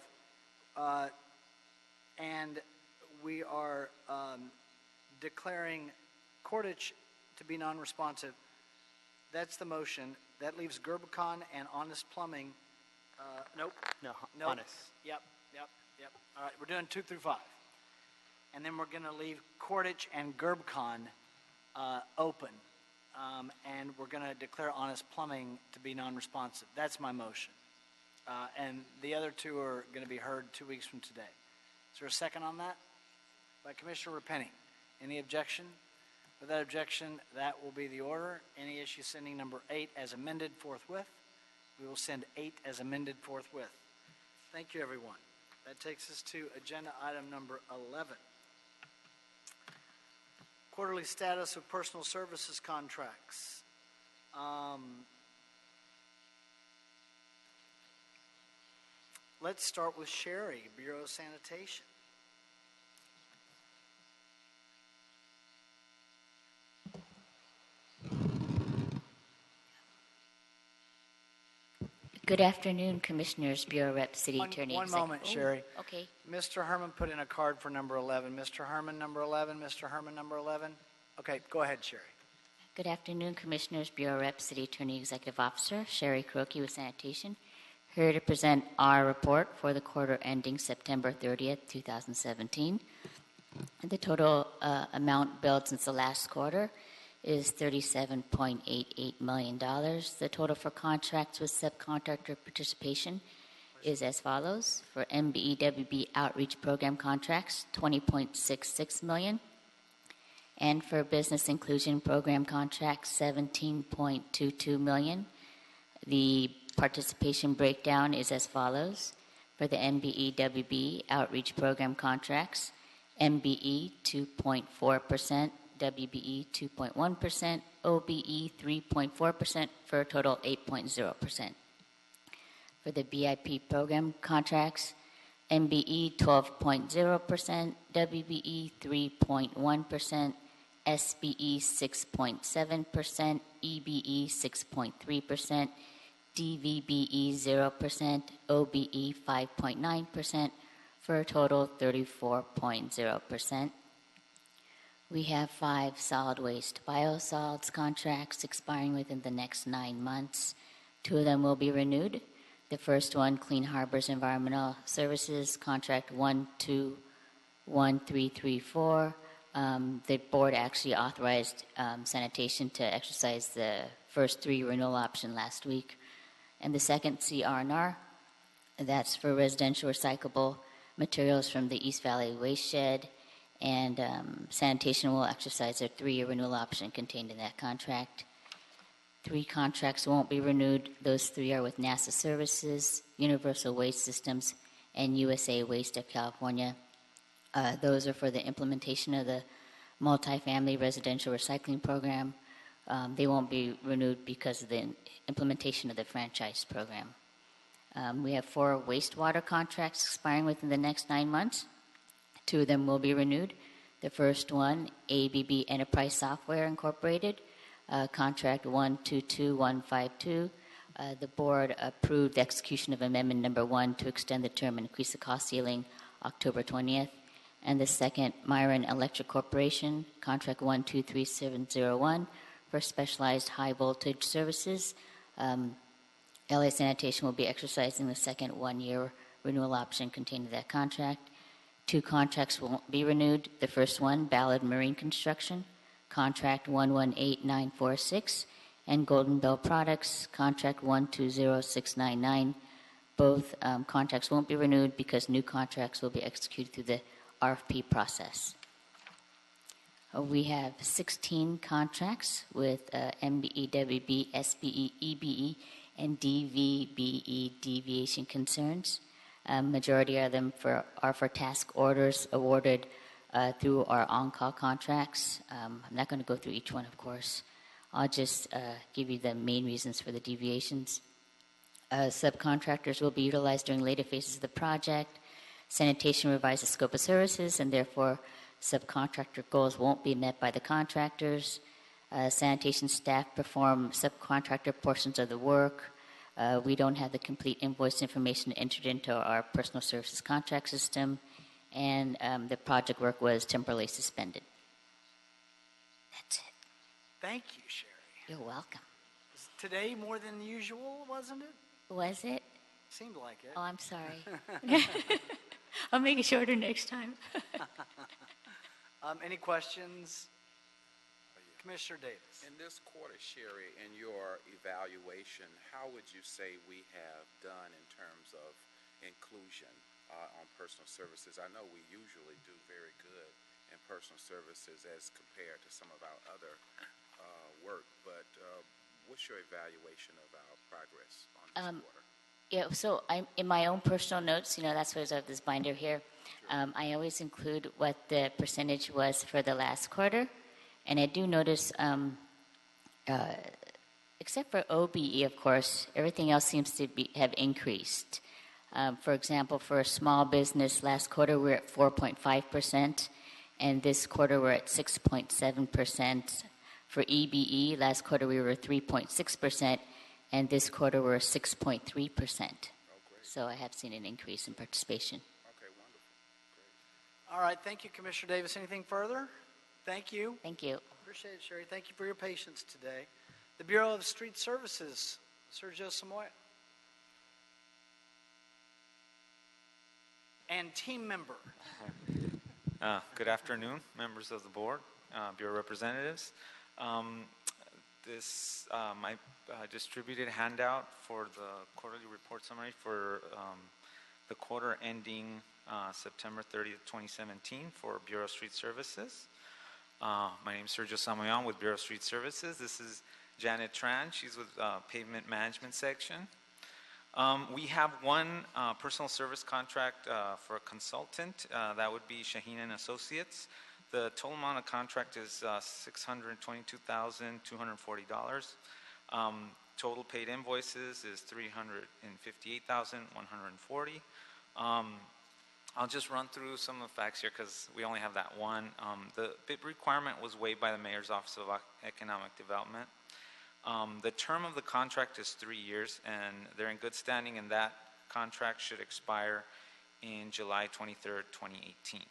and we are declaring Cordich to be non-responsive. That's the motion. That leaves Gerbicon and Honest Plumbing. Nope. No, Nope. Honest. Yep. All right, we're doing 2 through 5. and then we're going to leave Cordich and GerbCon open, and we're going to declare Honest Plumbing to be non-responsive. That's my motion. And the other two are going to be heard 2 weeks from today. Is there a second on that? By Commissioner Rapenny. Any objection? Without objection, that will be the order. Any issue sending number 8 as amended forthwith? We will send 8 as amended forthwith. Thank you, everyone. That takes us to agenda item number 11. Quarterly status of personal services contracts. Let's start with Sherry, Bureau of Sanitation. Good afternoon, Commissioners, Bureau Rep, City Attorney. One moment, Sherry. Okay. Mr. Herman put in a card for number 11. Mr. Herman, number 11. Mr. Herman, number 11. Okay, go ahead, Sherry. Good afternoon, Commissioners, Bureau Rep, City Attorney, Executive Officer, Sherry Kuroki with Sanitation, here to present our report for the quarter ending September 30th, 2017. The total amount billed since the last quarter is $37.88 million. The total for contracts with subcontractor participation is as follows. For MBEWB Outreach Program contracts, $20.66 million. And for Business Inclusion Program contracts, $17.22 million. The participation breakdown is as follows. For the MBEWB Outreach Program contracts, MBE 2.4%, WBE 2.1%, OBE 3.4%, for a total 8.0%. For the BIP program contracts, MBE 12.0%, WBE 3.1%, SBE 6.7%, EBE 6.3%, DVBE 0%, OBE 5.9%, for a total 34.0%. We have 5 solid waste biosolids contracts expiring within the next 9 months. 2 of them will be renewed. The first one, Clean Harbors Environmental Services, contract 121334. The board actually authorized sanitation to exercise the first 3 renewal option last week. And the second, CR&R, that's for residential recyclable materials from the East Valley Waste Shed. And sanitation will exercise their 3-year renewal option contained in that contract. 3 contracts won't be renewed. Those 3 are with NASA Services, Universal Waste Systems, and USA Waste of California. Those are for the implementation of the multifamily residential recycling program. They won't be renewed because of the implementation of the franchise program. We have 4 wastewater contracts expiring within the next 9 months. 2 of them will be renewed. The first one, ABB Enterprise Software Incorporated, contract 122152. The board approved the execution of amendment number 1 to extend the term and increase the cost ceiling October 20th. And the second, Myron Electric Corporation, contract 123701 for specialized high voltage services. LA Sanitation will be exercising the second 1-year renewal option contained in that contract. 2 contracts won't be renewed. The first one, Ballard Marine Construction, contract 118946, and Golden Bell Products, contract 120699. Both contracts won't be renewed because new contracts will be executed through the RFP process. We have 16 contracts with MBE, SBE, EBE, and DVBE deviation concerns. Majority of them are for task orders awarded through our on-call contracts. I'm not going to go through each one, of course. I'll just give you the main reasons for the deviations. Subcontractors will be utilized during later phases of the project. Sanitation revised the scope of services, and therefore subcontractor goals won't be met by the contractors. Sanitation staff perform subcontractor portions of the work. We don't have the complete invoice information entered into our personal services contract system, and the project work was temporarily suspended. That's it. Thank you, Sherry. You're welcome. Was today more than usual, wasn't it? Was it? Seemed like it. Oh, I'm sorry. I'll make it shorter next time. Any questions? Commissioner Davis. In this quarter, Sherry, in your evaluation, how would you say we have done in terms of inclusion on personal services? I know we usually do very good in personal services as compared to some of our other work, but what's your evaluation of our progress on this quarter? Yeah, so in my own personal notes, that's why I have this binder here. I always include what the percentage was for the last quarter. And I do notice, except for OBE, of course, everything else seems to have increased. For example, for a small business, last quarter we're at 4.5%, and this quarter we're at 6.7%. For EBE, last quarter we were 3.6%, and this quarter we're 6.3%. So I have seen an increase in participation. Okay, wonderful. Great. All right, thank you, Commissioner Davis. Anything further? Thank you. Thank you. Appreciate it, Sherry. Thank you for your patience today. The Bureau of Street Services, Sergio Samoa. And team member. Good afternoon, members of the board, Bureau representatives. I distributed a handout for the quarterly report summary for the quarter ending September 30th, 2017 for Bureau of Street Services. My name is Sergio Samayon with Bureau of Street Services. This is Janet Tran. She's with Pavement Management Section. We have one personal service contract for a consultant. That would be Shaheen and Associates. The total amount of contract is $622,240. Total paid invoices is $358,140. I'll just run through some of the facts here because we only have that one. The BIP requirement was waived by the Mayor's Office of Economic Development. The term of the contract is 3 years, and they're in good standing, and that contract should expire in July 23rd, 2018.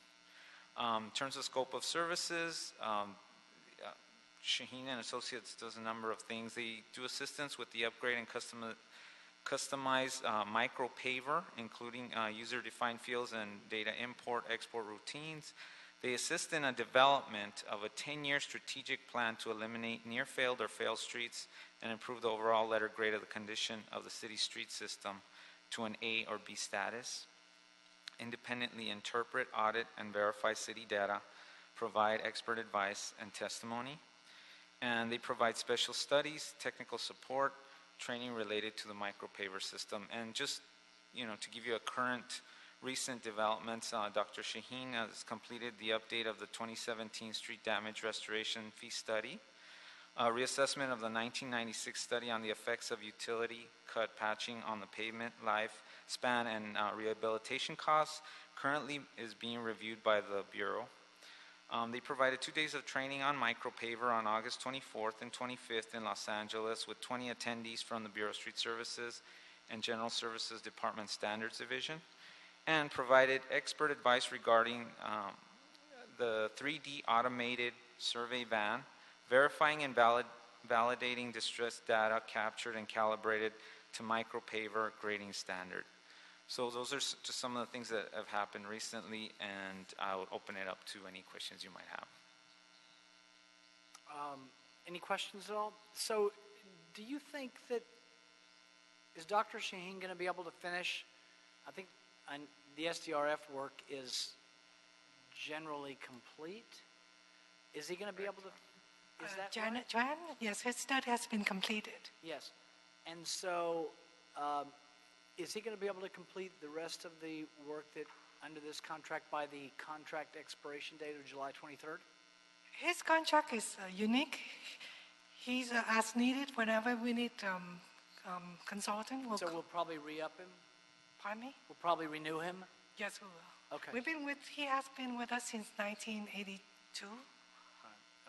In terms of scope of services, Shaheen and Associates does a number of things. They do assistance with the upgrade and customized micro paver, including user-defined fields and data import-export routines. They assist in a development of a 10-year strategic plan to eliminate near-failed or failed streets and improve the overall letter grade of the condition of the city street system to an A or B status. Independently interpret, audit, and verify city data, provide expert advice and testimony. And they provide special studies, technical support, training related to the micropaver system. And just, to give you a current recent developments, Dr. Shaheen has completed the update of the 2017 street damage restoration fee study, reassessment of the 1996 study on the effects of utility cut patching on the pavement life span and rehabilitation costs currently is being reviewed by the Bureau. They provided 2 days of training on micropaver on August 24th and 25th in Los Angeles with 20 attendees from the Bureau of Street Services and General Services Department Standards Division, and provided expert advice regarding the 3D automated survey van, verifying and validating distressed data captured and calibrated to micropaver grading standard. So those are just some of the things that have happened recently, and I would open it up to any questions you might have. Any questions at all? So do you think that, is Dr. Shaheen going to be able to finish? I think the SDRF work is generally complete. Is he going to be able to, is that Janet Tran, yes, his study has been completed. Yes. And so, is he going to be able to complete the rest of the work that under this contract by the contract expiration date of July 23rd? His contract is unique. He's as needed whenever we need consultant. So we'll probably re-up him? Pardon me? We'll probably renew him? Yes, we will. Okay. He has been with us since 1982.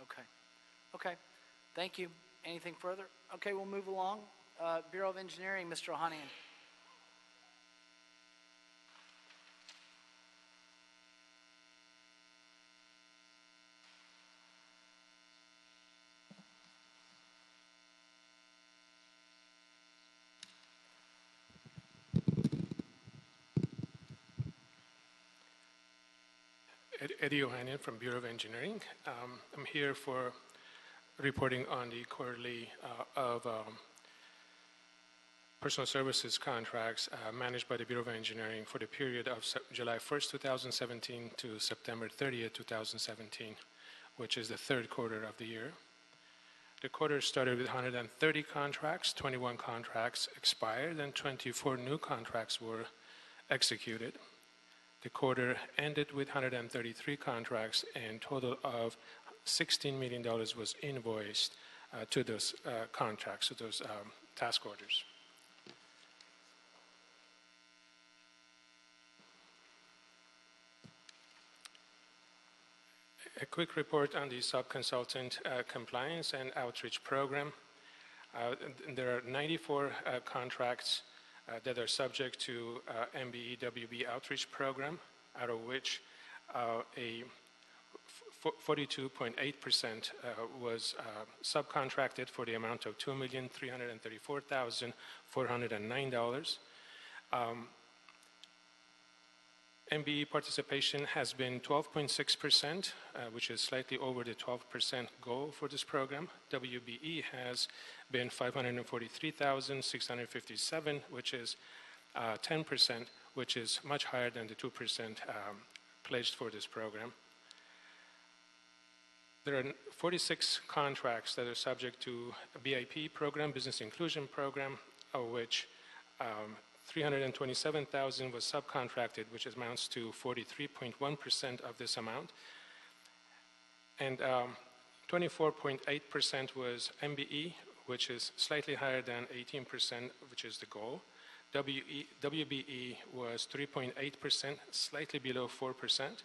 Okay. Okay. Thank you. Anything further? Okay, we'll move along. Bureau of Engineering, Mr. Ohanian. Eddie Ohanian from Bureau of Engineering. I'm here for reporting on the quarterly of personal services contracts managed by the Bureau of Engineering for the period of July 1st, 2017 to September 30th, 2017, which is the third quarter of the year. The quarter started with 130 contracts, 21 contracts expired, and 24 new contracts were executed. The quarter ended with 133 contracts, and total of $16 million was invoiced to those contracts, to those task orders. A quick report on the sub-consultant compliance and outreach program. There are 94 contracts that are subject to MBEWB outreach program, out of which a 42.8% was subcontracted for the amount of $2,334,409. MBE participation has been 12.6%, which is slightly over the 12% goal for this program. WBE has been 543,657, which is 10%, which is much higher than the 2% pledged for this program. There are 46 contracts that are subject to a BIP program, business inclusion program, of which 327,000 was subcontracted, which amounts to 43.1% of this amount. And 24.8% was MBE, which is slightly higher than 18%, which is the goal. WBE was 3.8%, slightly below 4%.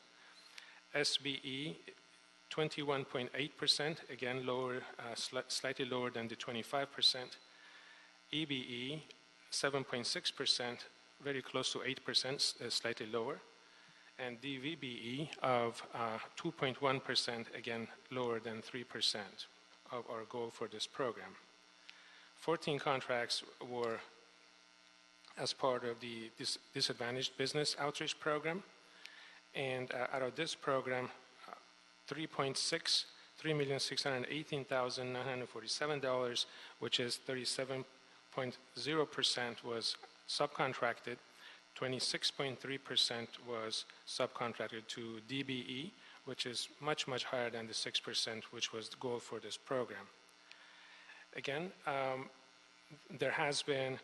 SBE, 21.8%, again lower, slightly lower than the 25%. EBE, 7.6%, very close to 8%, slightly lower. And DVBE of 2.1%, again lower than 3% of our goal for this program. 14 contracts were as part of the disadvantaged business outreach program. And out of this program, $3,618,947, which is 37.0% was subcontracted, 26.3% was subcontracted to DBE, which is much, much higher than the 6%, which was the goal for this program. Again, there has been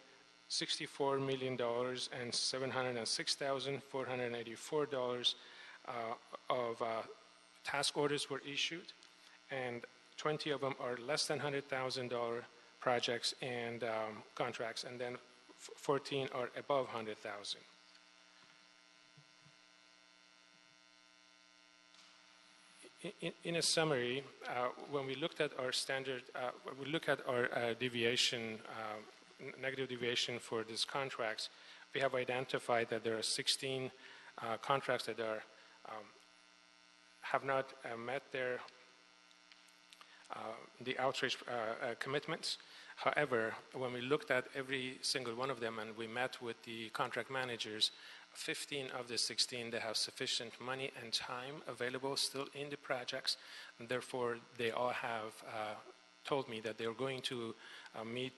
$64,706,484 of task orders were issued, and 20 of them are less than $100,000 projects and contracts, and then 14 are above 100,000. In a summary, when we looked at our standard, we look at our deviation, negative deviation for these contracts, we have identified that there are 16 contracts that are have not met their the outreach commitments. However, when we looked at every single one of them and we met with the contract managers, 15 of the 16, they have sufficient money and time available still in the projects, and therefore they all have told me that they're going to meet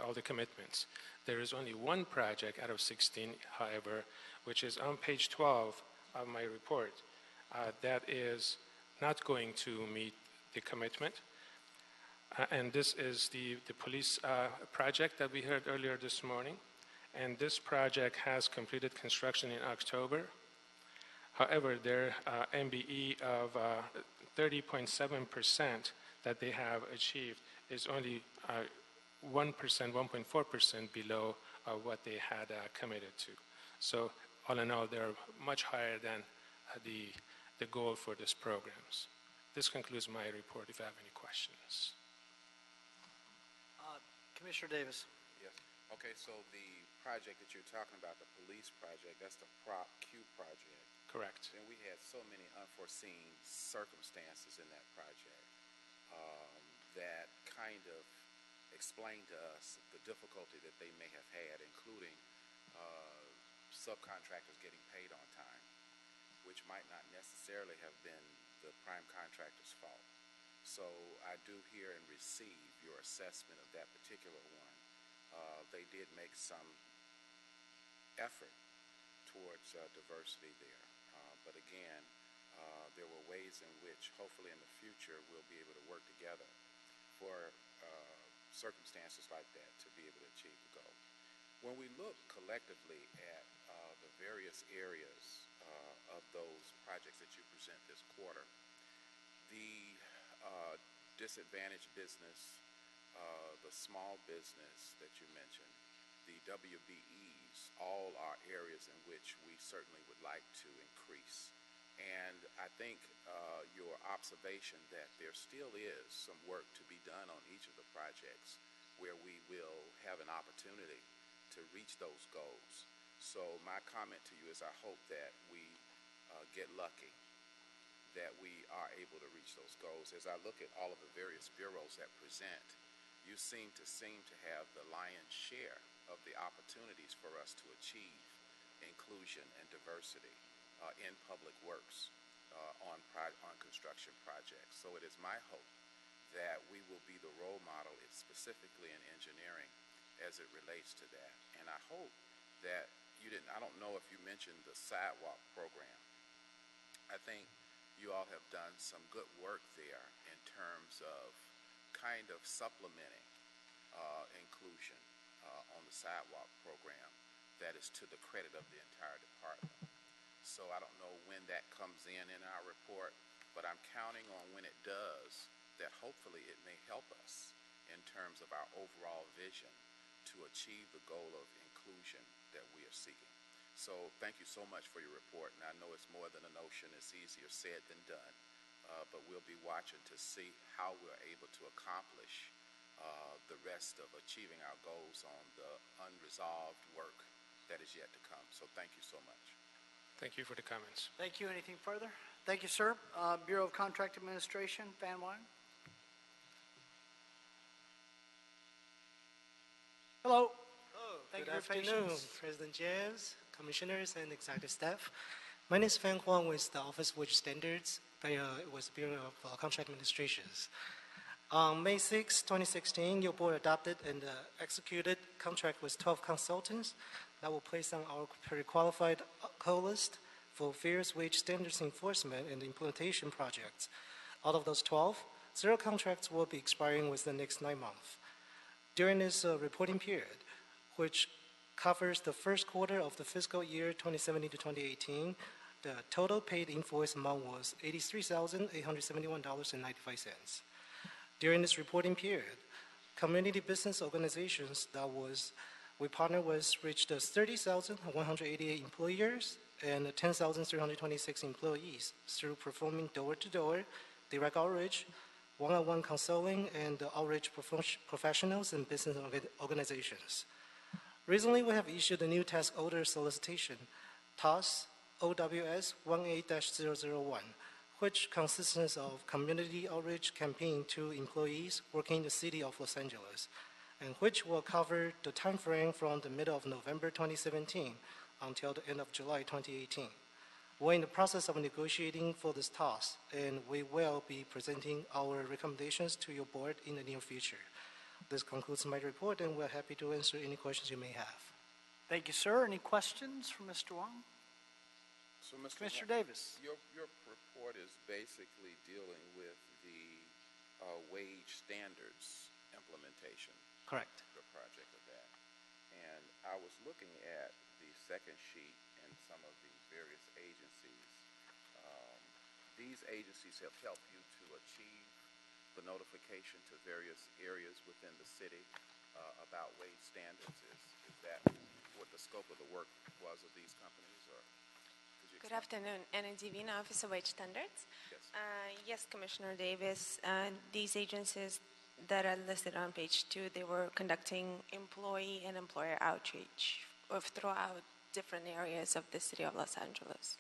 all the commitments. There is only one project out of 16, however, which is on page 12 of my report, that is not going to meet the commitment. And this is the police project that we heard earlier this morning. And this project has completed construction in October. However, their MBE of 30.7% that they have achieved is only 1%, 1.4% below what they had committed to. So all in all, they're much higher than the goal for these programs. This concludes my report. If you have any questions. Commissioner Davis. Yes. Okay, so the project that you're talking about, the police project, that's the Prop Q project. Correct. And we had so many unforeseen circumstances in that project that kind of explained to us the difficulty that they may have had, including subcontractors getting paid on time, which might not necessarily have been the prime contractor's fault. So I do hear and receive your assessment of that particular one. They did make some effort towards diversity there. But again, there were ways in which hopefully in the future we'll be able to work together for circumstances like that to be able to achieve the goal. When we look collectively at the various areas of those projects that you present this quarter, the disadvantaged business, the small business that you mentioned, the WBEs, all are areas in which we certainly would like to increase. And I think your observation that there still is some work to be done on each of the projects where we will have an opportunity to reach those goals. So my comment to you is I hope that we get lucky, that we are able to reach those goals. As I look at all of the various bureaus that present, you seem to have the lion's share of the opportunities for us to achieve inclusion and diversity in public works on construction projects. So it is my hope that we will be the role model, specifically in engineering, as it relates to that. And I hope that I don't know if you mentioned the sidewalk program. I think you all have done some good work there in terms of kind of supplementing inclusion on the sidewalk program. That is to the credit of the entire department. So I don't know when that comes in our report, but I'm counting on when it does that hopefully it may help us in terms of our overall vision to achieve the goal of inclusion that we are seeking. So thank you so much for your report, and I know it's more than a notion, it's easier said than done, but we'll be watching to see how we're able to accomplish the rest of achieving our goals on the unresolved work that is yet to come. So thank you so much. Thank you for the comments. Thank you. Anything further? Thank you, sir. Bureau of Contract Administration, Van Wine. Hello. Thank you Good for your afternoon, patience. President James, commissioners, and executive staff. My name is Fan Huang with the Office of Wage Standards with Bureau of Contract Administrations. On May 6, 2016, your board adopted and executed contract with 12 consultants that will place on our pre-qualified call list for various wage standards enforcement and implementation projects. Out of those 12, 0 contracts will be expiring within the next 9 months. During this reporting period, which covers the first quarter of the fiscal year 2017 to 2018, the total paid invoice amount was $83,871.95. During this reporting period, community business organizations we partner with reached 30,188 employers and 10,326 employees through performing door-to-door, direct outreach, one-on-one consulting, and outreach professionals and business organizations. Recently, we have issued a new task order solicitation, TAS OWS 18-001, which consists of community outreach campaign to employees working in the city of Los Angeles, and which will cover the time frame from the middle of November 2017 until the end of July 2018. We're in the process of negotiating for this task, and we will be presenting our recommendations to your board in the near future. This concludes my report, and we're happy to answer any questions you may have. Thank you, sir. Any questions from Mr. Wong? So, Mr. Commissioner Wong, Davis. Your report is basically dealing with the wage standards implementation. Correct. The project of that. And I was looking at the second sheet and some of the various agencies. These agencies have helped you to achieve the notification to various areas within the city about wage standards. Is that what the scope of the work was of these companies? Or could you Good afternoon, Anna Divina, Office of Wage Standards. Yes. Yes, Commissioner Davis. These agencies that are listed on page 2, they were conducting employee and employer outreach throughout different areas of the city of Los Angeles.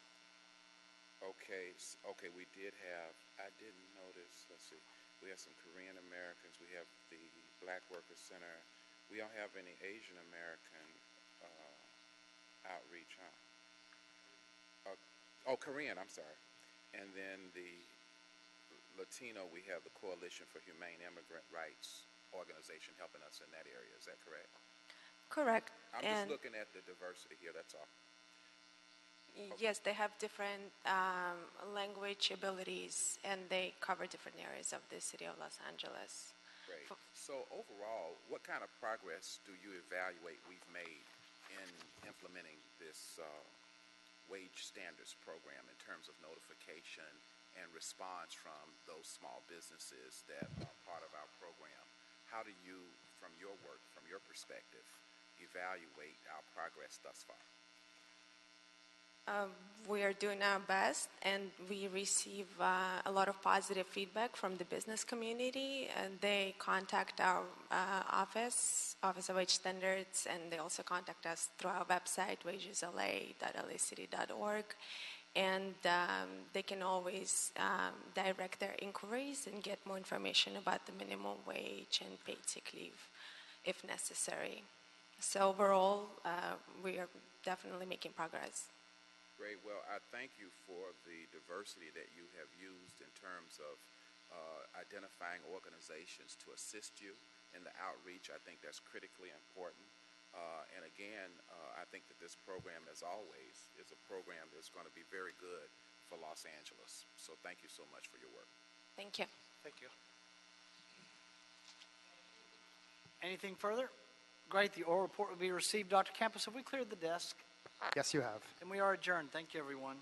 Okay, we did have, I didn't notice, let's see, we have some Korean Americans, we have the Black Workers Center, we don't have any Asian American outreach, huh? Oh, Korean, I'm sorry. And then the Latino, we have the Coalition for Humane Immigrant Rights organization helping us in that area. Is that correct? Correct. I'm And just looking at the diversity here, that's all. yes, they have different language abilities, and they cover different areas of the city of Los Angeles. Great. So overall, what kind of progress do you evaluate we've made in implementing this wage standards program in terms of notification and response from those small businesses that are part of our program? How do you, from your work, from your perspective, evaluate our progress thus far? We are doing our best, and we receive a lot of positive feedback from the business community, and they contact our Office of Wage Standards, and they also contact us through our website, wagesla.lacity.org, and they can always direct their inquiries and get more information about the minimum wage and paid sick leave if necessary. So overall, we are definitely making progress. Great. Well, I thank you for the diversity that you have used in terms of identifying organizations to assist you in the outreach. I think that's critically important. And again, I think that this program, as always, is a program that's going to be very good for Los Angeles. So thank you so much for your work. Thank you. Thank you. Anything further? Great. The oral report will be received. Dr. Campos, have we cleared the desk? Yes, you have. And we are adjourned. Thank you, everyone.